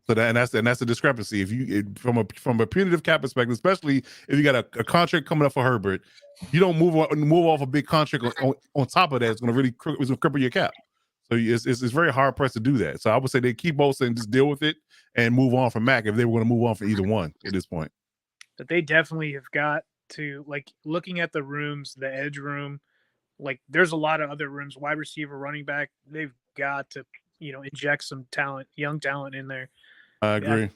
So that's the discrepancy. If from a punitive cap perspective, especially if you got a contract coming up for Herbert, you don't move off a big contract on top of that. It's going to really cripple your cap. So it's very hard pressed to do that. So I would say they keep Bosa and just deal with it and move on from Mac if they were going to move on for either one at this point. But they definitely have got to, like, looking at the rooms, the edge room, like there's a lot of other rooms, wide receiver, running back. They've got to, inject some talent, young talent in there. I agree.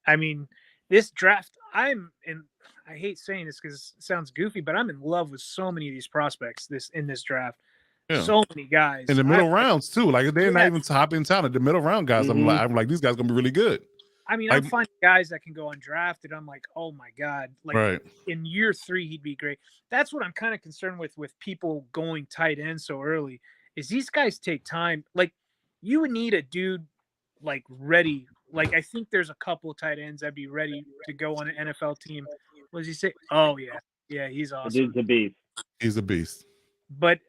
I mean, this draft, I hate saying this because it sounds goofy, but I'm in love with so many of these prospects in this draft. Yeah. So many guys. In the middle rounds too. Like they're not even top in talent. The middle round guys, Mhm. I'm like these guys gonna be really good. I mean, Like- I'm finding guys that can go undrafted. I'm like, oh my God. Like Right. in year 3, he'd be great. That's what I'm kind of concerned with people going tight end so early, is these guys take time. Like you would need a dude like ready. Like I think there's a couple tight ends that'd be ready to go on an NFL team. What does he say? Oh yeah. Yeah, he's The awesome. dude's a beast. He's a beast. But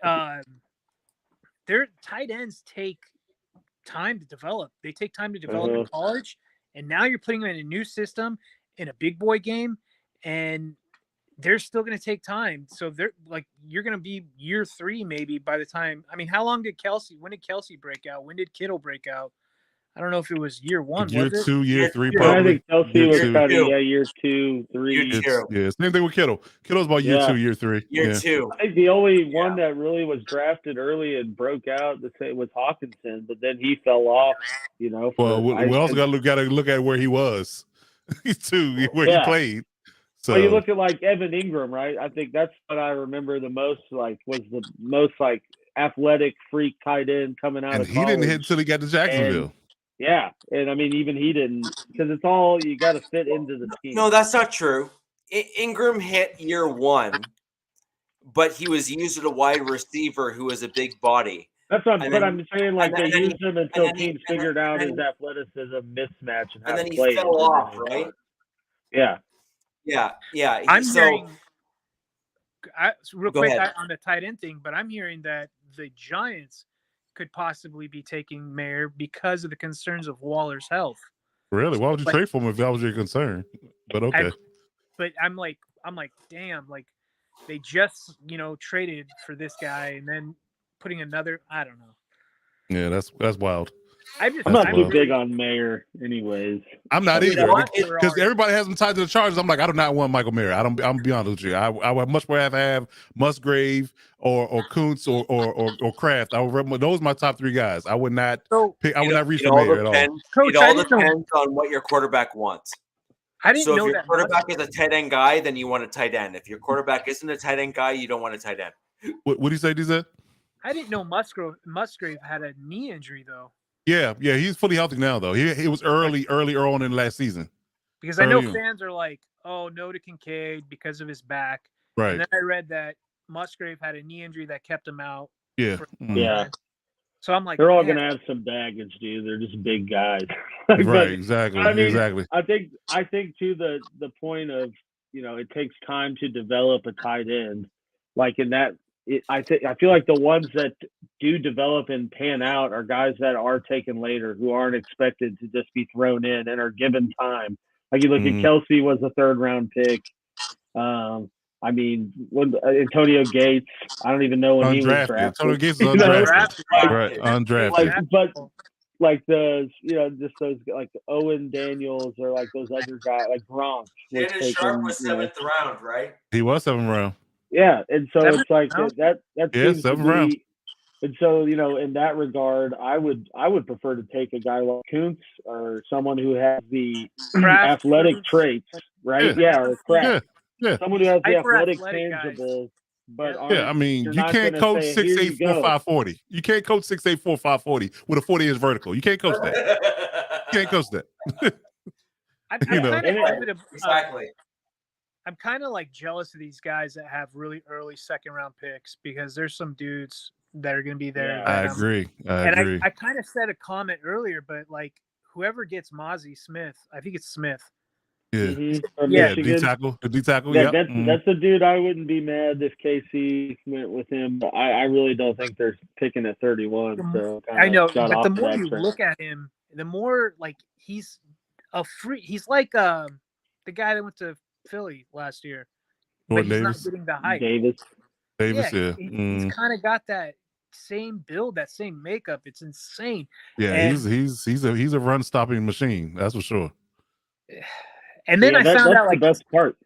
their tight ends take time to develop. They take time to develop in college, and now you're putting them in a new system in a big boy game, and they're still going to take time. So they're like, you're going to be year 3 maybe by the time. I mean, how long did when did Kelsey break out? When did Kittle break out? I don't know if it was year 1. Year was it? 2, year 3, I probably. think Kelsey Year was two. kind of year 2, 3. Year two. Yeah, same thing with Kittle. Kittle's about year 2, year 3. Year 2. I think the only one that really was drafted early and broke out the same was Hawkinson, but then he fell off. You know. Well, we also got to look at where he was, too, where he played. So well, you look at like Evan Ingram, right? I think that's what I remember the most. Like, was the most like athletic freak tight end coming out and of he college. didn't hit until he got to Jacksonville. And I mean, even he didn't, because it's all you got to fit into the team. No, that's not true. Ingram hit year 1, but he was used as a wide receiver who was a big body. That's what I'm saying. Like, they used him until teams figured out his athleticism mismatch and how then to he play. fell off, right? Yeah. Yeah. I'm hearing, real Go quick ahead. on the tight end thing, but I'm hearing that the Giants could possibly be taking Mayer because of the concerns of Waller's health. Really? Why would you trade for him if that was your concern? But okay. But I'm like, damn, like they just, traded for this guy and then putting another, I don't know. Yeah, that's wild. I'm not too big on Mayer, anyways. I'm not either, because everybody has him tied to the Chargers. I'm like, I do not want Michael Mayer. I'm be honest with you. I would much rather have Musgrave or Kuntz or Kraft. Those are my top 3 guys. I would not pick. I would not reach for Mayer at all. It all depends on what your quarterback wants. I didn't know if your that quarterback is a tight end guy, then you want a tight end. If your quarterback isn't a tight end guy, you don't want a tight end. What do you say, DZ? I didn't know Musgrave had a knee injury though. Yeah, he's fully healthy now though. He was early on in the last season. Because I know fans are like, oh, no to Kincaid because of his back. Right. And then I read that Musgrave had a knee injury that kept him out. Yeah. Yeah. So I'm like, they're all gonna have some baggage, dude. They're just big guys. Right, exactly. I mean, exactly. I think to the point of, it takes time to develop a tight end. Like in that, I feel like the ones that do develop and pan out are guys that are taken later, who aren't expected to just be thrown in and are given time. Like you look at Kelsey was a 3rd round pick. I mean, when Antonio Gates, I don't even know when he was drafted. Antonio Gates was undrafted. Right, undrafted. But like those, just those like Owen Daniels or like those other guys, like Gronk. Dennis Sharp was 7th round, right? He was 7th round. Yeah, and so it's like that seems 7th to round. be, and so in that regard, I would prefer to take a guy like Kuntz or someone who has the athletic traits, right? Or Kraft. Yeah. Someone who has the athletic tangibles, but I mean, you can't coach 6'8", 4'5", You can't coach 6'8", 4'5", 40 with a 40-inch vertical. You can't coach that. You can't coach that. Exactly. I'm kind of like jealous of these guys that have really early 2nd round picks, because there's some dudes that are going to be there. Yeah, I agree. I kind of said a comment earlier, but like whoever gets Mozzie Smith, I think it's Smith. Yeah. Yeah. D tackle. Yeah, that's a dude. I wouldn't be mad if KC went with him, but I really don't think they're picking at 31. So I know, but the more you look at him, the more like he's a free. He's like the guy that went to Philly last year, but he's not getting the hype. Davis, yeah. He's kind of got that same build, that same makeup. It's insane. Yeah, and he's a run stopping machine. That's for sure. And then I found out like the best part.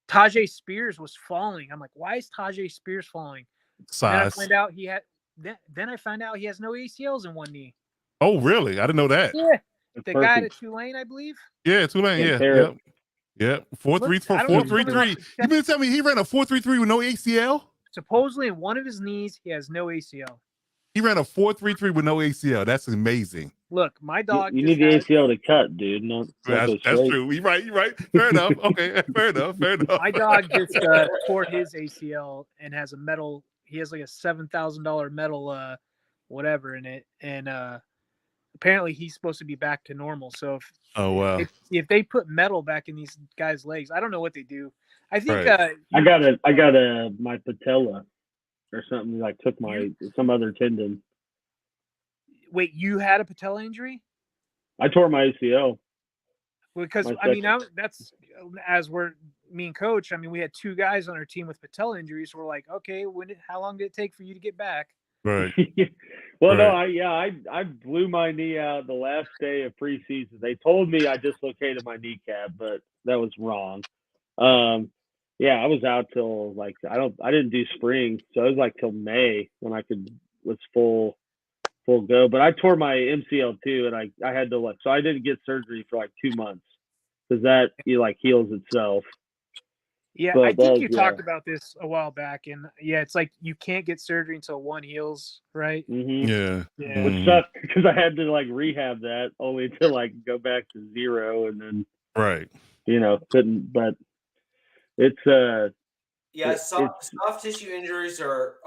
Tajay Spears was falling. I'm like, why is Tajay Spears falling? Size. Then I found out he has no ACLs in one knee. Oh, really? I didn't know that. Yeah, the guy at Tulane, I believe. Yeah, Tulane. Yeah. 4.33. You mean to tell me he ran a 4.33 with no ACL? Supposedly in one of his knees, he has no ACL. He ran a 4.33 with no ACL. That's amazing. Look, my dog. You need the ACL to cut, dude. That's true. You're right. Fair enough. Okay. Fair enough. My dog just tore his ACL and has a metal. He has like a $7,000 metal, whatever in it, and apparently he's supposed to be back to normal. So if they put metal back in these guys' legs, I don't know what they do. I think Right. I got my patella or something. Like took some other tendon. wait, you had a patella injury? I tore my ACL. Because My I mean, second. that's as we're me and coach. I mean, we had 2 guys on our team with patella injuries. So we're like, okay, how long did it take for you to get back? Right. Well, no, Right. I blew my knee out the last day of preseason. They told me I dislocated my kneecap, but that was wrong. Yeah, I was out till like I didn't do spring, so it was like till May when was full go. But I tore my MCL too, and I had to so I didn't get surgery for like 2 months because that heals itself. Yeah, But I think you yeah. talked about this a while back, and yeah, it's like you can't get surgery until one heals, right? Mm-hmm. Yeah. Yeah. Which sucked because I had to rehab that only to go back to 0, and then Right. couldn't. But it's Yeah, it's soft tissue injuries are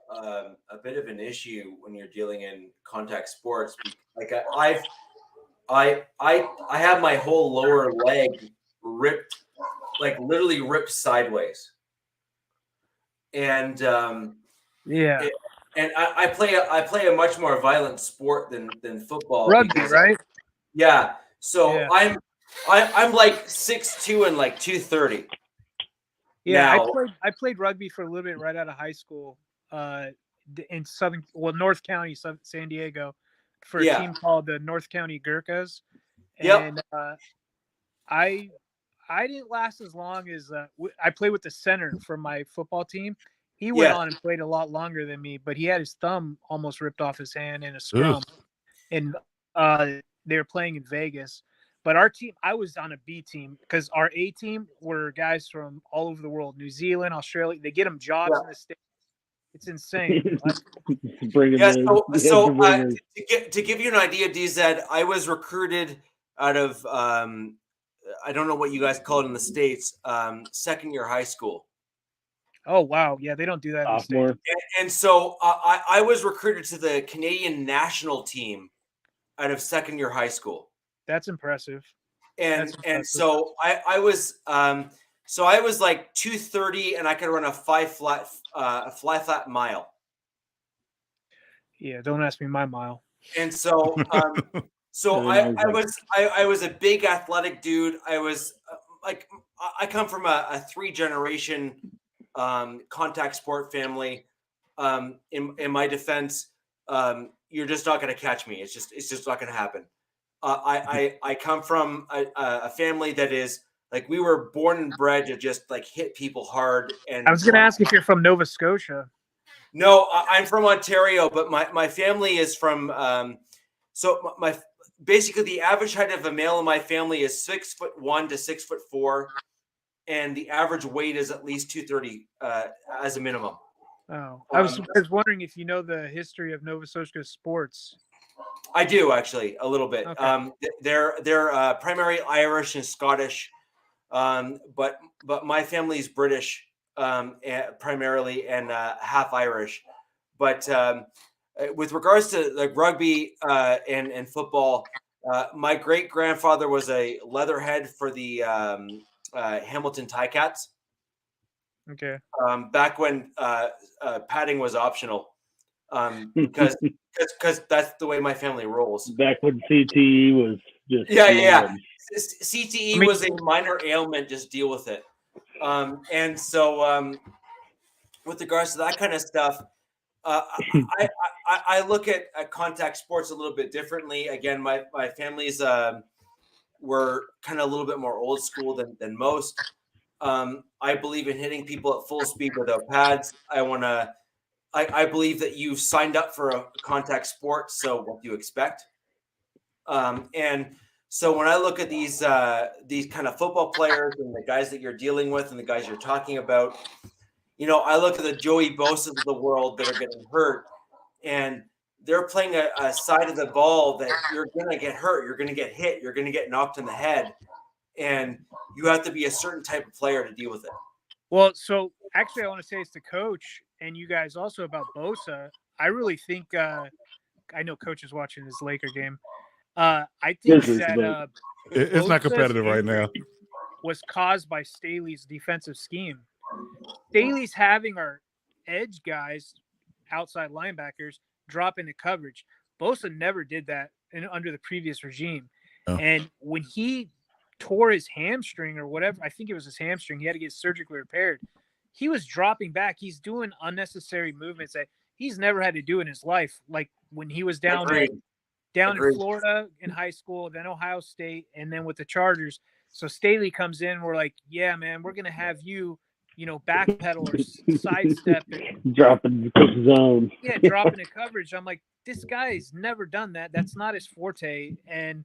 a bit of an issue when you're dealing in contact sports. Like I have my whole lower leg ripped, like literally ripped sideways, and Yeah. and I play a much more violent sport than football. Rugby, right? Yeah. So Yeah. I'm like 6'2" and like 230. Yeah, Now, I played rugby for a little bit right out of high school, in North County, San Diego, for a team called the North County Gurkhas, and I didn't last as long as I played with the center for my football team. He went on and played a lot longer than me, but he had his thumb almost ripped off his hand in a scrum, and they were playing in Vegas. But our team, I was on a B team because our A team were guys from all over the world, New Zealand, Australia. They get them jobs in the States. It's insane. Bring them in. So to give you an idea, DZ, I was recruited out of I don't know what you guys call it in the States, second year high school. Oh wow, yeah, they don't do that in the States. And so I was recruited to the Canadian national team out of second year high school. That's impressive. And so I was like 230 and I could run a fly flat mile. Yeah, don't ask me my mile. And so I was a big athletic dude. I was I come from a 3-generation contact sport family. In my defense, you're just not going to catch me. It's just not going to happen. I come from a family that is like, we were born and bred to just hit people hard. And I was going to ask if you're from Nova Scotia. No, I'm from Ontario, but my family is from. So basically the average height of a male in my family is 6'1" to 6'4", and the average weight is at least 230 as a minimum. Oh, I was wondering if you know the history of Nova Scotia sports. I do, actually, a little bit. Okay. They're primarily Irish and Scottish, but my family's British primarily and half Irish. But with regards to rugby and football, my great grandfather was a leatherhead for the Hamilton Ticats. Okay. Back when padding was optional, because that's the way my family rolls. Back when CTE was just CTE was a minor ailment. Just deal with it. And so with regards to that kind of stuff, I look at contact sports a little bit differently. Again, my family's were kind of a little bit more old school than most. I believe in hitting people at full speed without pads. I believe that you've signed up for a contact sport, so what do you expect? And so when I look at these kind of football players and the guys that you're dealing with and the guys you're talking about, I look at the Joey Bosa's of the world that are getting hurt, and they're playing a side of the ball that you're going to get hurt, you're going to get hit, you're going to get knocked in the head, and you have to be a certain type of player to deal with it. Well, so actually I want to say it's the coach and you guys also about Bosa. I really think I know Coach is watching his Laker game. I think that it's not competitive right now. was caused by Staley's defensive scheme. Staley's having our edge guys, outside linebackers, drop into coverage. Bosa never did that under the previous regime. Oh. And when he tore his hamstring or whatever, I think it was his hamstring, he had to get surgically repaired. He was dropping back. He's doing unnecessary movements that he's never had to do in his life. Like when he was down in Florida in high school, then Ohio State, and then with the Chargers. So Staley comes in. We're like, yeah, man, we're going to have you, backpedal or sidestep. Dropping the zone. Yeah, dropping the coverage. I'm like, this guy's never done that. That's not his forte. And,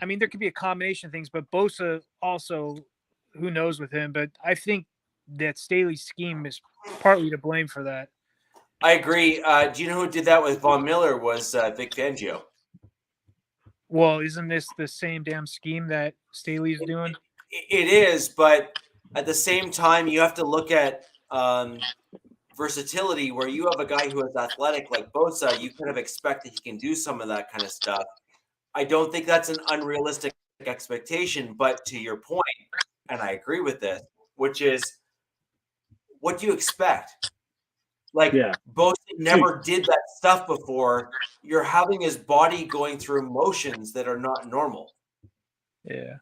I mean, there could be a combination of things, but Bosa also, who knows with him. But I think that Staley's scheme is partly to blame for that. I agree. Do you know who did that with Von Miller was Vic Fangio. Well, isn't this the same damn scheme that Staley's doing? It is, but at the same time, you have to look at versatility where you have a guy who is athletic like Bosa. You kind of expect that he can do some of that kind of stuff. I don't think that's an unrealistic expectation, but to your point, and I agree with this, which is what do you expect? Like Bosa never did that stuff before. You're having his body going through motions that are not normal. Yeah.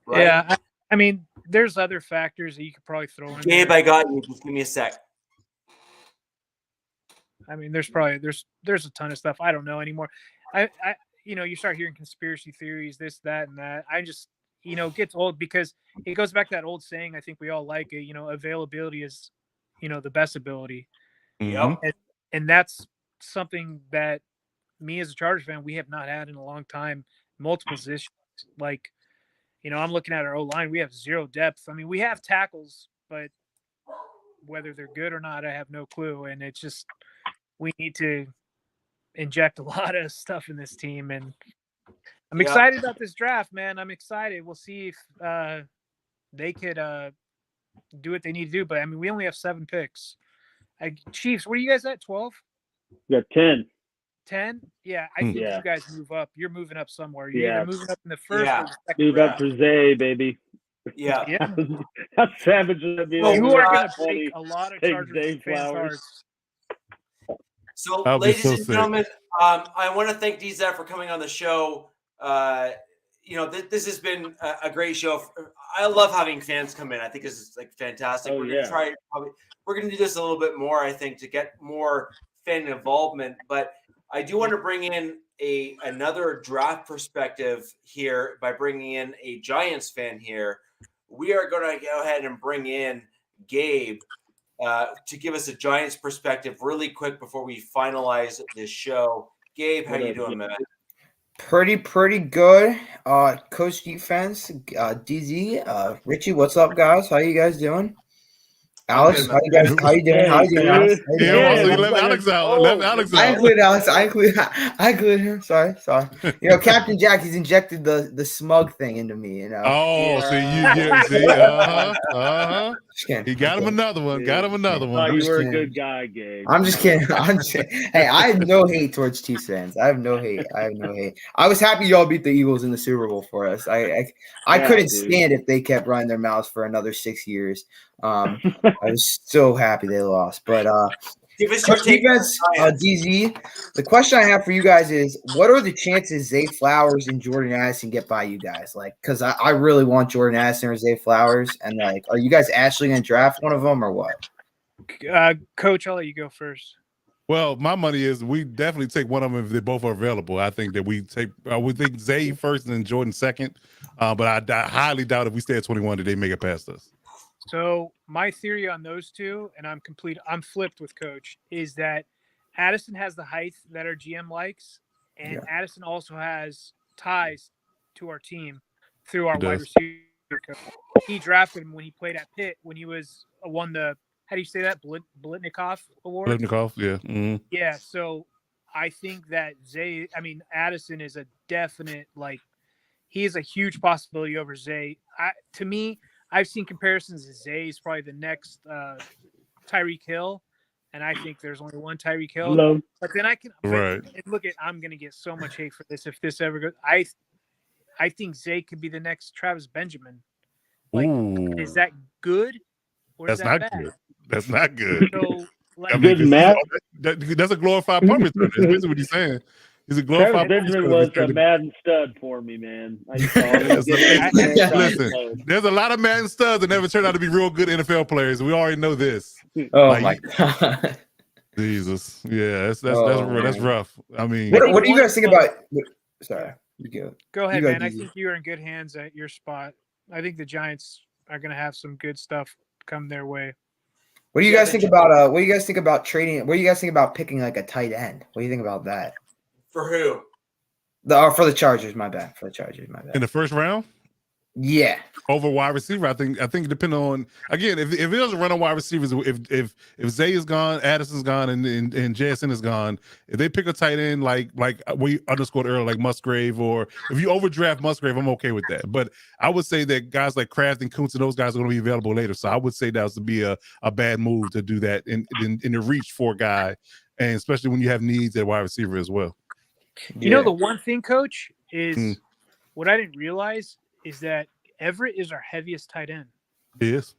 Right? Yeah. I mean, there's other factors that you could probably throw in. Gabe, I got you. Just give me a sec. I mean, there's a ton of stuff I don't know anymore. I you start hearing conspiracy theories, this, that, and that. I just, it gets old because it goes back to that old saying. I think we all like it. Availability is, the best ability. Yep. And that's something that me as a Chargers fan, we have not had in a long time. Multiple positions. Like, I'm looking at our O-line. We have zero depth. I mean, we have tackles, but whether they're good or not, I have no clue. And it's just, we need to inject a lot of stuff in this team. And I'm excited about this draft, man. I'm excited. We'll see if they could do what they need to do. But, I mean, we only have 7 picks. Chiefs, what are you guys at, 12? We got 10. 10? Yeah, I think you guys move up. You're moving up somewhere. You're either moving up in the first or the second Move round. up for Zay, baby. Yeah. How savage would that be? Well, you are going to break a lot of Chargers Zay fans' Flowers. hearts. So, That'll be ladies so and sick. gentlemen, I want to thank DZ for coming on the show. This has been a great show. I love having fans come in. I think this is fantastic. Oh, We're going to try. We're going to do this a little bit more, I think, to get more fan involvement. But I do want to bring in another draft perspective here by bringing in a Giants fan here. We are going to go ahead and bring in Gabe to give us a Giants perspective really quick before we finalize this show. Gabe, how you doing, man? Pretty good. Coach defense, DZ, Richie, what's up, guys? How you guys doing? Alex, how you doing? Alex? How you doing, Alex? Yeah, so you left Alex out. I include Alex. I include him. Sorry. Captain Jack, he's injected the smug thing into me. Oh, so he got him another one. Got him another one. You were a good guy, Gabe. I'm just kidding. Hey, I have no hate towards Chiefs fans. I have no hate. I was happy y'all beat the Eagles in the Super Bowl for us. I couldn't stand if they kept running their mouths for another 6 years. I was so happy they lost. But give us your take, defense, DZ. The question I have for you guys is, what are the chances Zay Flowers and Jordan Addison get by you guys? Because I really want Jordan Addison or Zay Flowers, and are you guys actually going to draft one of them or what? Coach, I'll let you go first. Well, my money is we definitely take one of them if they both are available. I think that we think Zay first and then Jordan second. But I highly doubt if we stay at 21 that they make it past us. So my theory on those two, and I'm flipped with Coach, is that Addison has the height that our GM likes, and Addison also has ties to our team through our wide receiver coach. He drafted him when he played at Pitt when he won the, how do you say that, Blitnikoff Award? Blitnikoff, yeah. Mm-hmm. Yeah, so I think that Addison is a definite, he is a huge possibility over Zay. To me, I've seen comparisons to Zay is probably the next Tyreek Hill, and I think there's only one Tyreek Hill. Hello. But then I'm going to get so much hate for this if this ever goes. I think Zay could be the next Travis Benjamin. Like, Ooh, is that good or is that's that not bad? good. That's not good. So, like, I mean, Good 'cause math. that's a glorified punt returner. That's basically what he's saying. He's a glorified Travis punt Benjamin returner. was a Madden stud for me, man. I used to always That's get a- him it's- hands down listen, close. there's a lot of Madden studs that never turned out to be real good NFL players. We already know this. Oh Like, my god. Jesus, yeah, that's Oh, that's man. rough. I mean, What do you one guys think of the- about? Sorry, you go. Go ahead, go, man. I DZ. think you're in good hands at your spot. I think the Giants are going to have some good stuff come their way. What do you Yeah, guys the think about? What do you guys think about trading? What do you guys think about picking like a tight end? What do you think about that? For who? For the Chargers, my bad. For the Chargers, my in bad. the first round Yeah. over wide receiver, I think depending on, again, if it doesn't run on wide receivers, if Zay is gone, Addison's gone, and JSN is gone, if they pick a tight end like we underscored earlier, like Musgrave, or if you overdraft Musgrave, I'm okay with that. But I would say that guys like Kraft and Kuntz and those guys are going to be available later. So I would say that would be a bad move to do that in the reach for a guy, and especially when you have needs at wide receiver as well. You know, the one thing, Coach, is Hmm. what I didn't realize is that Everett is our heaviest tight end. He is.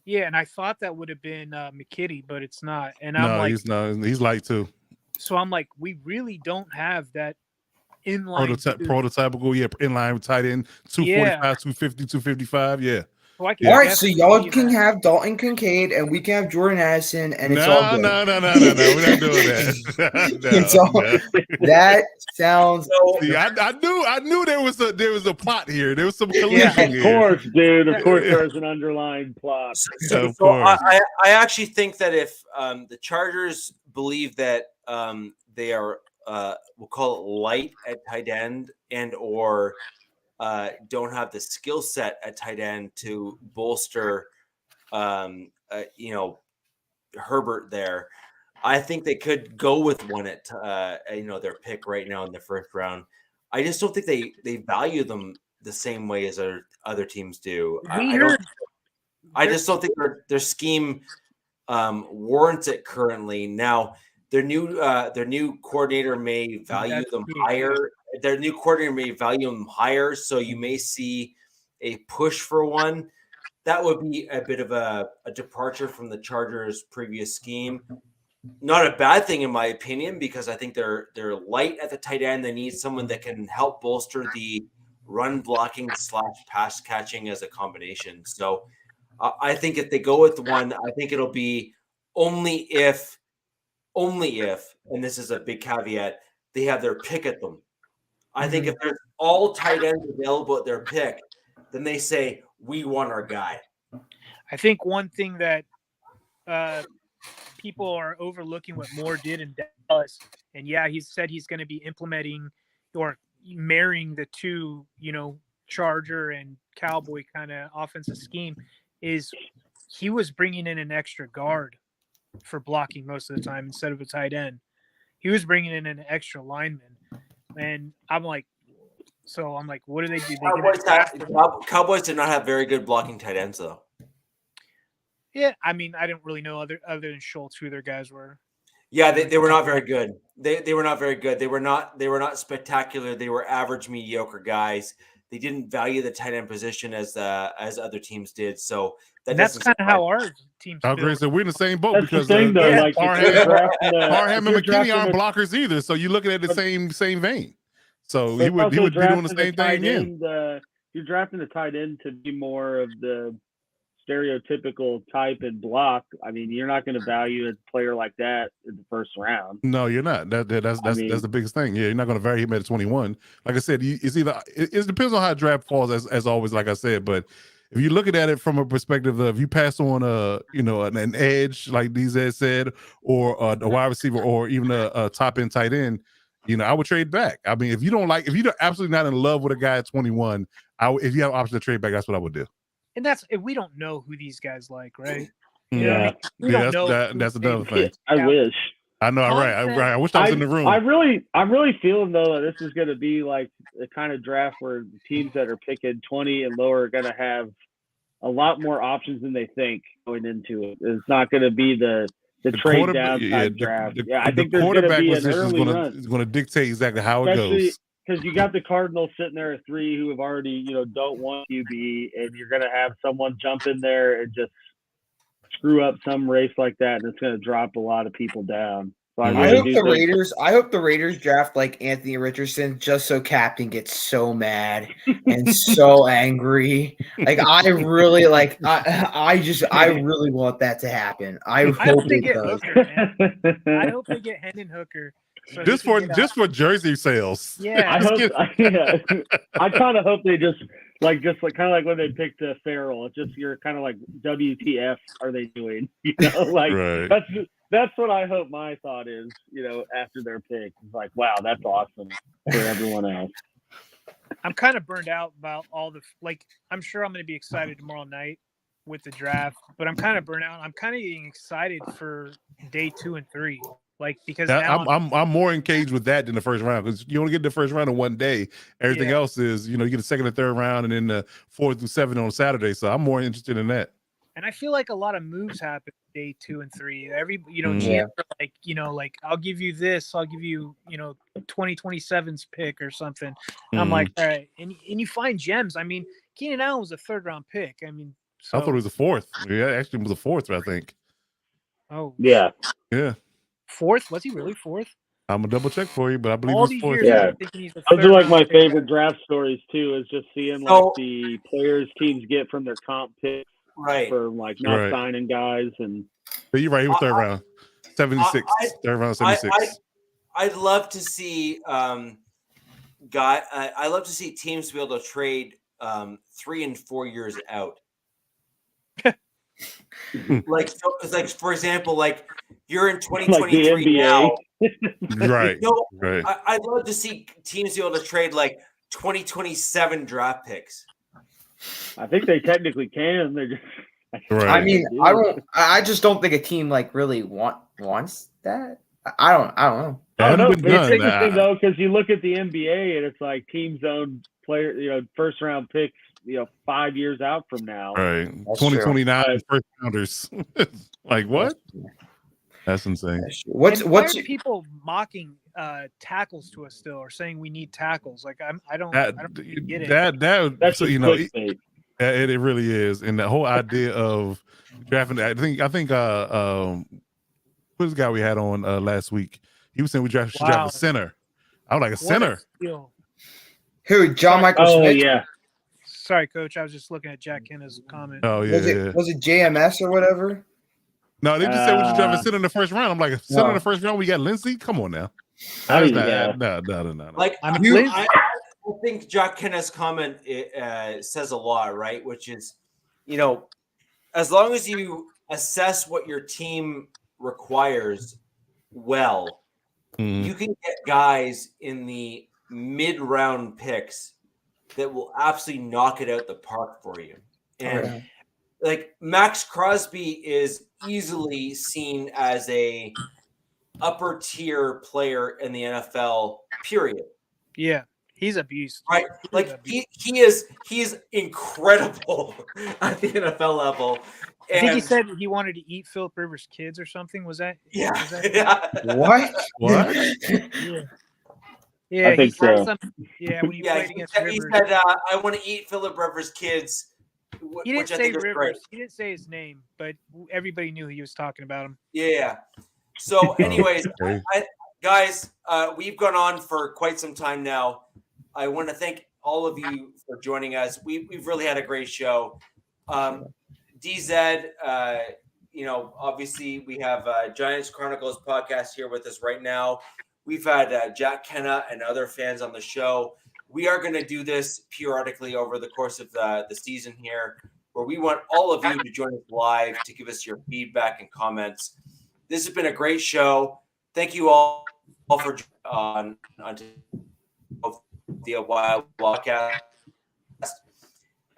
Yeah, and I thought that would have been McKitty, but it's not. And I'm No, like, he's not. He's light too. so I'm like, we really don't have that inline. Prototypical, yeah, inline tight end, 245, 250, 255, yeah. So I can All right, so definitely y'all see can that. have Dalton Kincaid and we can have Jordan Addison, and it's all No, good. no. We're not doing that. It's all- That sounds. See, I knew there was a plot here. There was some collusion Yeah, Of here. course, dude. Of course, there's an underlying plot. Of So course. I actually think that if the Chargers believe that they are we'll call it light at tight end and or don't have the skill set at tight end to bolster Herbert there, I think they could go with one at their pick right now in the first round. I just don't think they value them the same way as other teams do. I just don't think their scheme warrants it currently. Now their new coordinator may value them higher. Their new coordinator may value them higher, so you may see a push for one. That would be a bit of a departure from the Chargers' previous scheme. Not a bad thing in my opinion, because I think they're light at the tight end. They need someone that can help bolster the run blocking / pass catching as a combination. So I think if they go with one, I think it'll be only if, and this is a big caveat, they have their pick at them. I think if there's all tight ends available at their pick, then they say, we want our guy. I think one thing that people are overlooking what Moore did in Dallas, and yeah, he said he's going to be implementing or marrying the two, Charger and Cowboy kind of offensive scheme, is he was bringing in an extra guard for blocking most of the time instead of a tight end. He was bringing in an extra lineman, and I'm like, what do they do? Cowboys did not have very good blocking tight ends, though. Yeah, I mean, I didn't really know other than Schultz who their guys were. Yeah, they were not very good. They were not very good. They were not spectacular. They were average, mediocre guys. They didn't value the tight end position as other teams did. So that's kind of how our teams. I agree. So we're in the same boat That's because the thing, though. Like, Parham and McKinney aren't blockers either. So you're looking at the same vein. So he would be doing the same thing again. You're drafting the tight end to be more of the stereotypical type and block. I mean, you're not going to value a player like that in the first round. No, you're not. That's the biggest thing. Yeah, you're not going to value him at 21. Like I said, it depends on how draft falls, as always. Like I said, but if you're looking at it from a perspective of you pass on an edge like DZ said, or a wide receiver, or even a top end tight end, I would trade back. I mean, if you're absolutely not in love with a guy at 21, if you have an option to trade back, that's what I would do. And that's if we don't know who these guys like, right? Yeah, we don't know. That's another thing. I wish. I know, right? I wish I was in the room. I'm really feeling though that this is going to be like the kind of draft where the teams that are picking 20 and lower are going to have a lot more options than they think going into it. It's not going to be the trade down type draft. I think the there's going to quarterback be an position early run. is going to dictate exactly how it goes. because you got the Cardinals sitting there at 3 who have already, don't want QB, and you're going to have someone jump in there and just screw up some race like that, and it's going to drop a lot of people down. So I hope the Raiders draft like Anthony Richardson just so Captain gets so mad and so angry. Like I really want that to happen. I hope they it get does. Hooker, man. I hope they get Hendon Hooker. So just for jersey sales. Yeah. I kind of hope they just kind of like when they picked Farrell. It's just you're kind of like, WTF are they doing? Right. That's what I hope my thought is, after their pick. It's like, wow, that's awesome for everyone else. I'm kind of burned out about all the I'm sure I'm going to be excited tomorrow night with the draft, but I'm kind of burnt out. I'm kind of getting excited for day 2 and 3. Because now I'm more engaged with that than the first round, because you only get the first round in one day. Everything else is, you get the second and third round, and then the 4th through 7 on Saturday. So I'm more interested in that. And I feel like a lot of moves happen day 2 and 3. GMs are like, I'll give you this, I'll give you, 2027's pick or something. And I'm like, all right, and you find gems. I mean, Keenan Allen was a 3rd round pick. I mean, I thought it was a 4th. Yeah, actually, it was a 4th, I think. Oh yeah. 4th? Was he really 4th? I'm gonna double check for you, but I believe all it these was 4th. years, Yeah, those are like my favorite draft stories too. Is just seeing the players teams get from their comp picks, for not signing guys. And but you're right, he was 3rd round, 76, 3rd round, 76. I'd love to see I love to see teams be able to trade 3 and 4 years out. For example, you're in 2023 now. Right. I'd love to see teams be able to trade 2027 draft picks. I think they technically can. They're just. I mean, I just don't think a team really wants that. I don't know. I don't know. It's interesting though, because you look at the NBA and it's like teams own player, 1st round picks, 5 years out from now. Right. 2029 first rounders. What? That's insane. What's people mocking tackles to us still, or saying we need tackles? I don't get it. That's it really is. And the whole idea of drafting, I think who's the guy we had on last week? He was saying we should draft a center. I was like, a center. Who? John Michael Smith? Yeah. Sorry, Coach. I was just looking at Jack Kenna's comment. Oh yeah. Was it JMS or whatever? No, they just said we should draft a center in the first round. I'm like, a center in the first round? We got Lindsey? Come on now. No. I think Jack Kenna's comment says a lot, right? Which is, as long as you assess what your team requires well, you can get guys in the mid-round picks that will absolutely knock it out the park for you. And Max Crosby is easily seen as a upper tier player in the NFL, period. Yeah. He's a beast. Right. He is incredible at the NFL level. And I think he said he wanted to eat Philip Rivers' kids or something. Was that? Yeah. What? Yeah. I think so. When he played against Rivers. He said, I want to eat Philip Rivers' kids. He didn't say Rivers. He didn't say his name, but everybody knew he was talking about him. Yeah. So, anyways, guys, we've gone on for quite some time now. I want to thank all of you for joining us. We've really had a great show. DZ, obviously we have Giants Chronicles podcast here with us right now. We've had Jack Kenna and other fans on the show. We are going to do this periodically over the course of the season here, where we want all of you to join us live to give us your feedback and comments. This has been a great show. Thank you all for on the Wild Wildcast.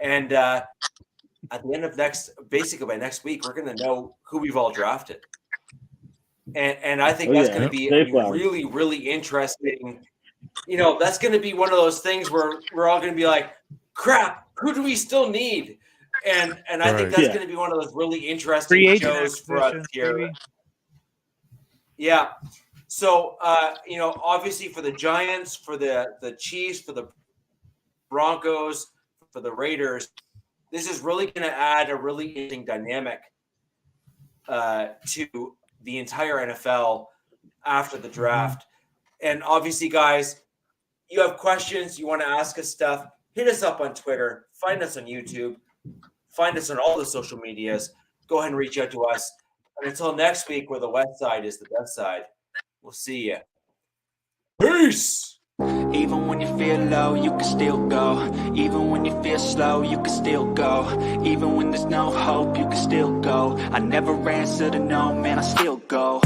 And at the end of by next week, we're going to know who we've all drafted. And I think that's going to be really, really interesting. That's going to be one of those things where we're all going to be like, crap, who do we still need? And I think that's going to be one of those really interesting shows for us here. Yeah. So, obviously for the Giants, for the Chiefs, for the Broncos, for the Raiders, this is really going to add a really interesting dynamic to the entire NFL after the draft. And obviously, guys, you have questions, you want to ask us stuff, hit us up on Twitter, find us on YouTube, find us on all the social medias. Go ahead and reach out to us. And until next week, where the West Side is the best side, we'll see you. Peace. Even when you feel low, you can still go. Even when you feel slow, you can still go. Even when there's no hope, you can still go. I never answer to no, man, I still go.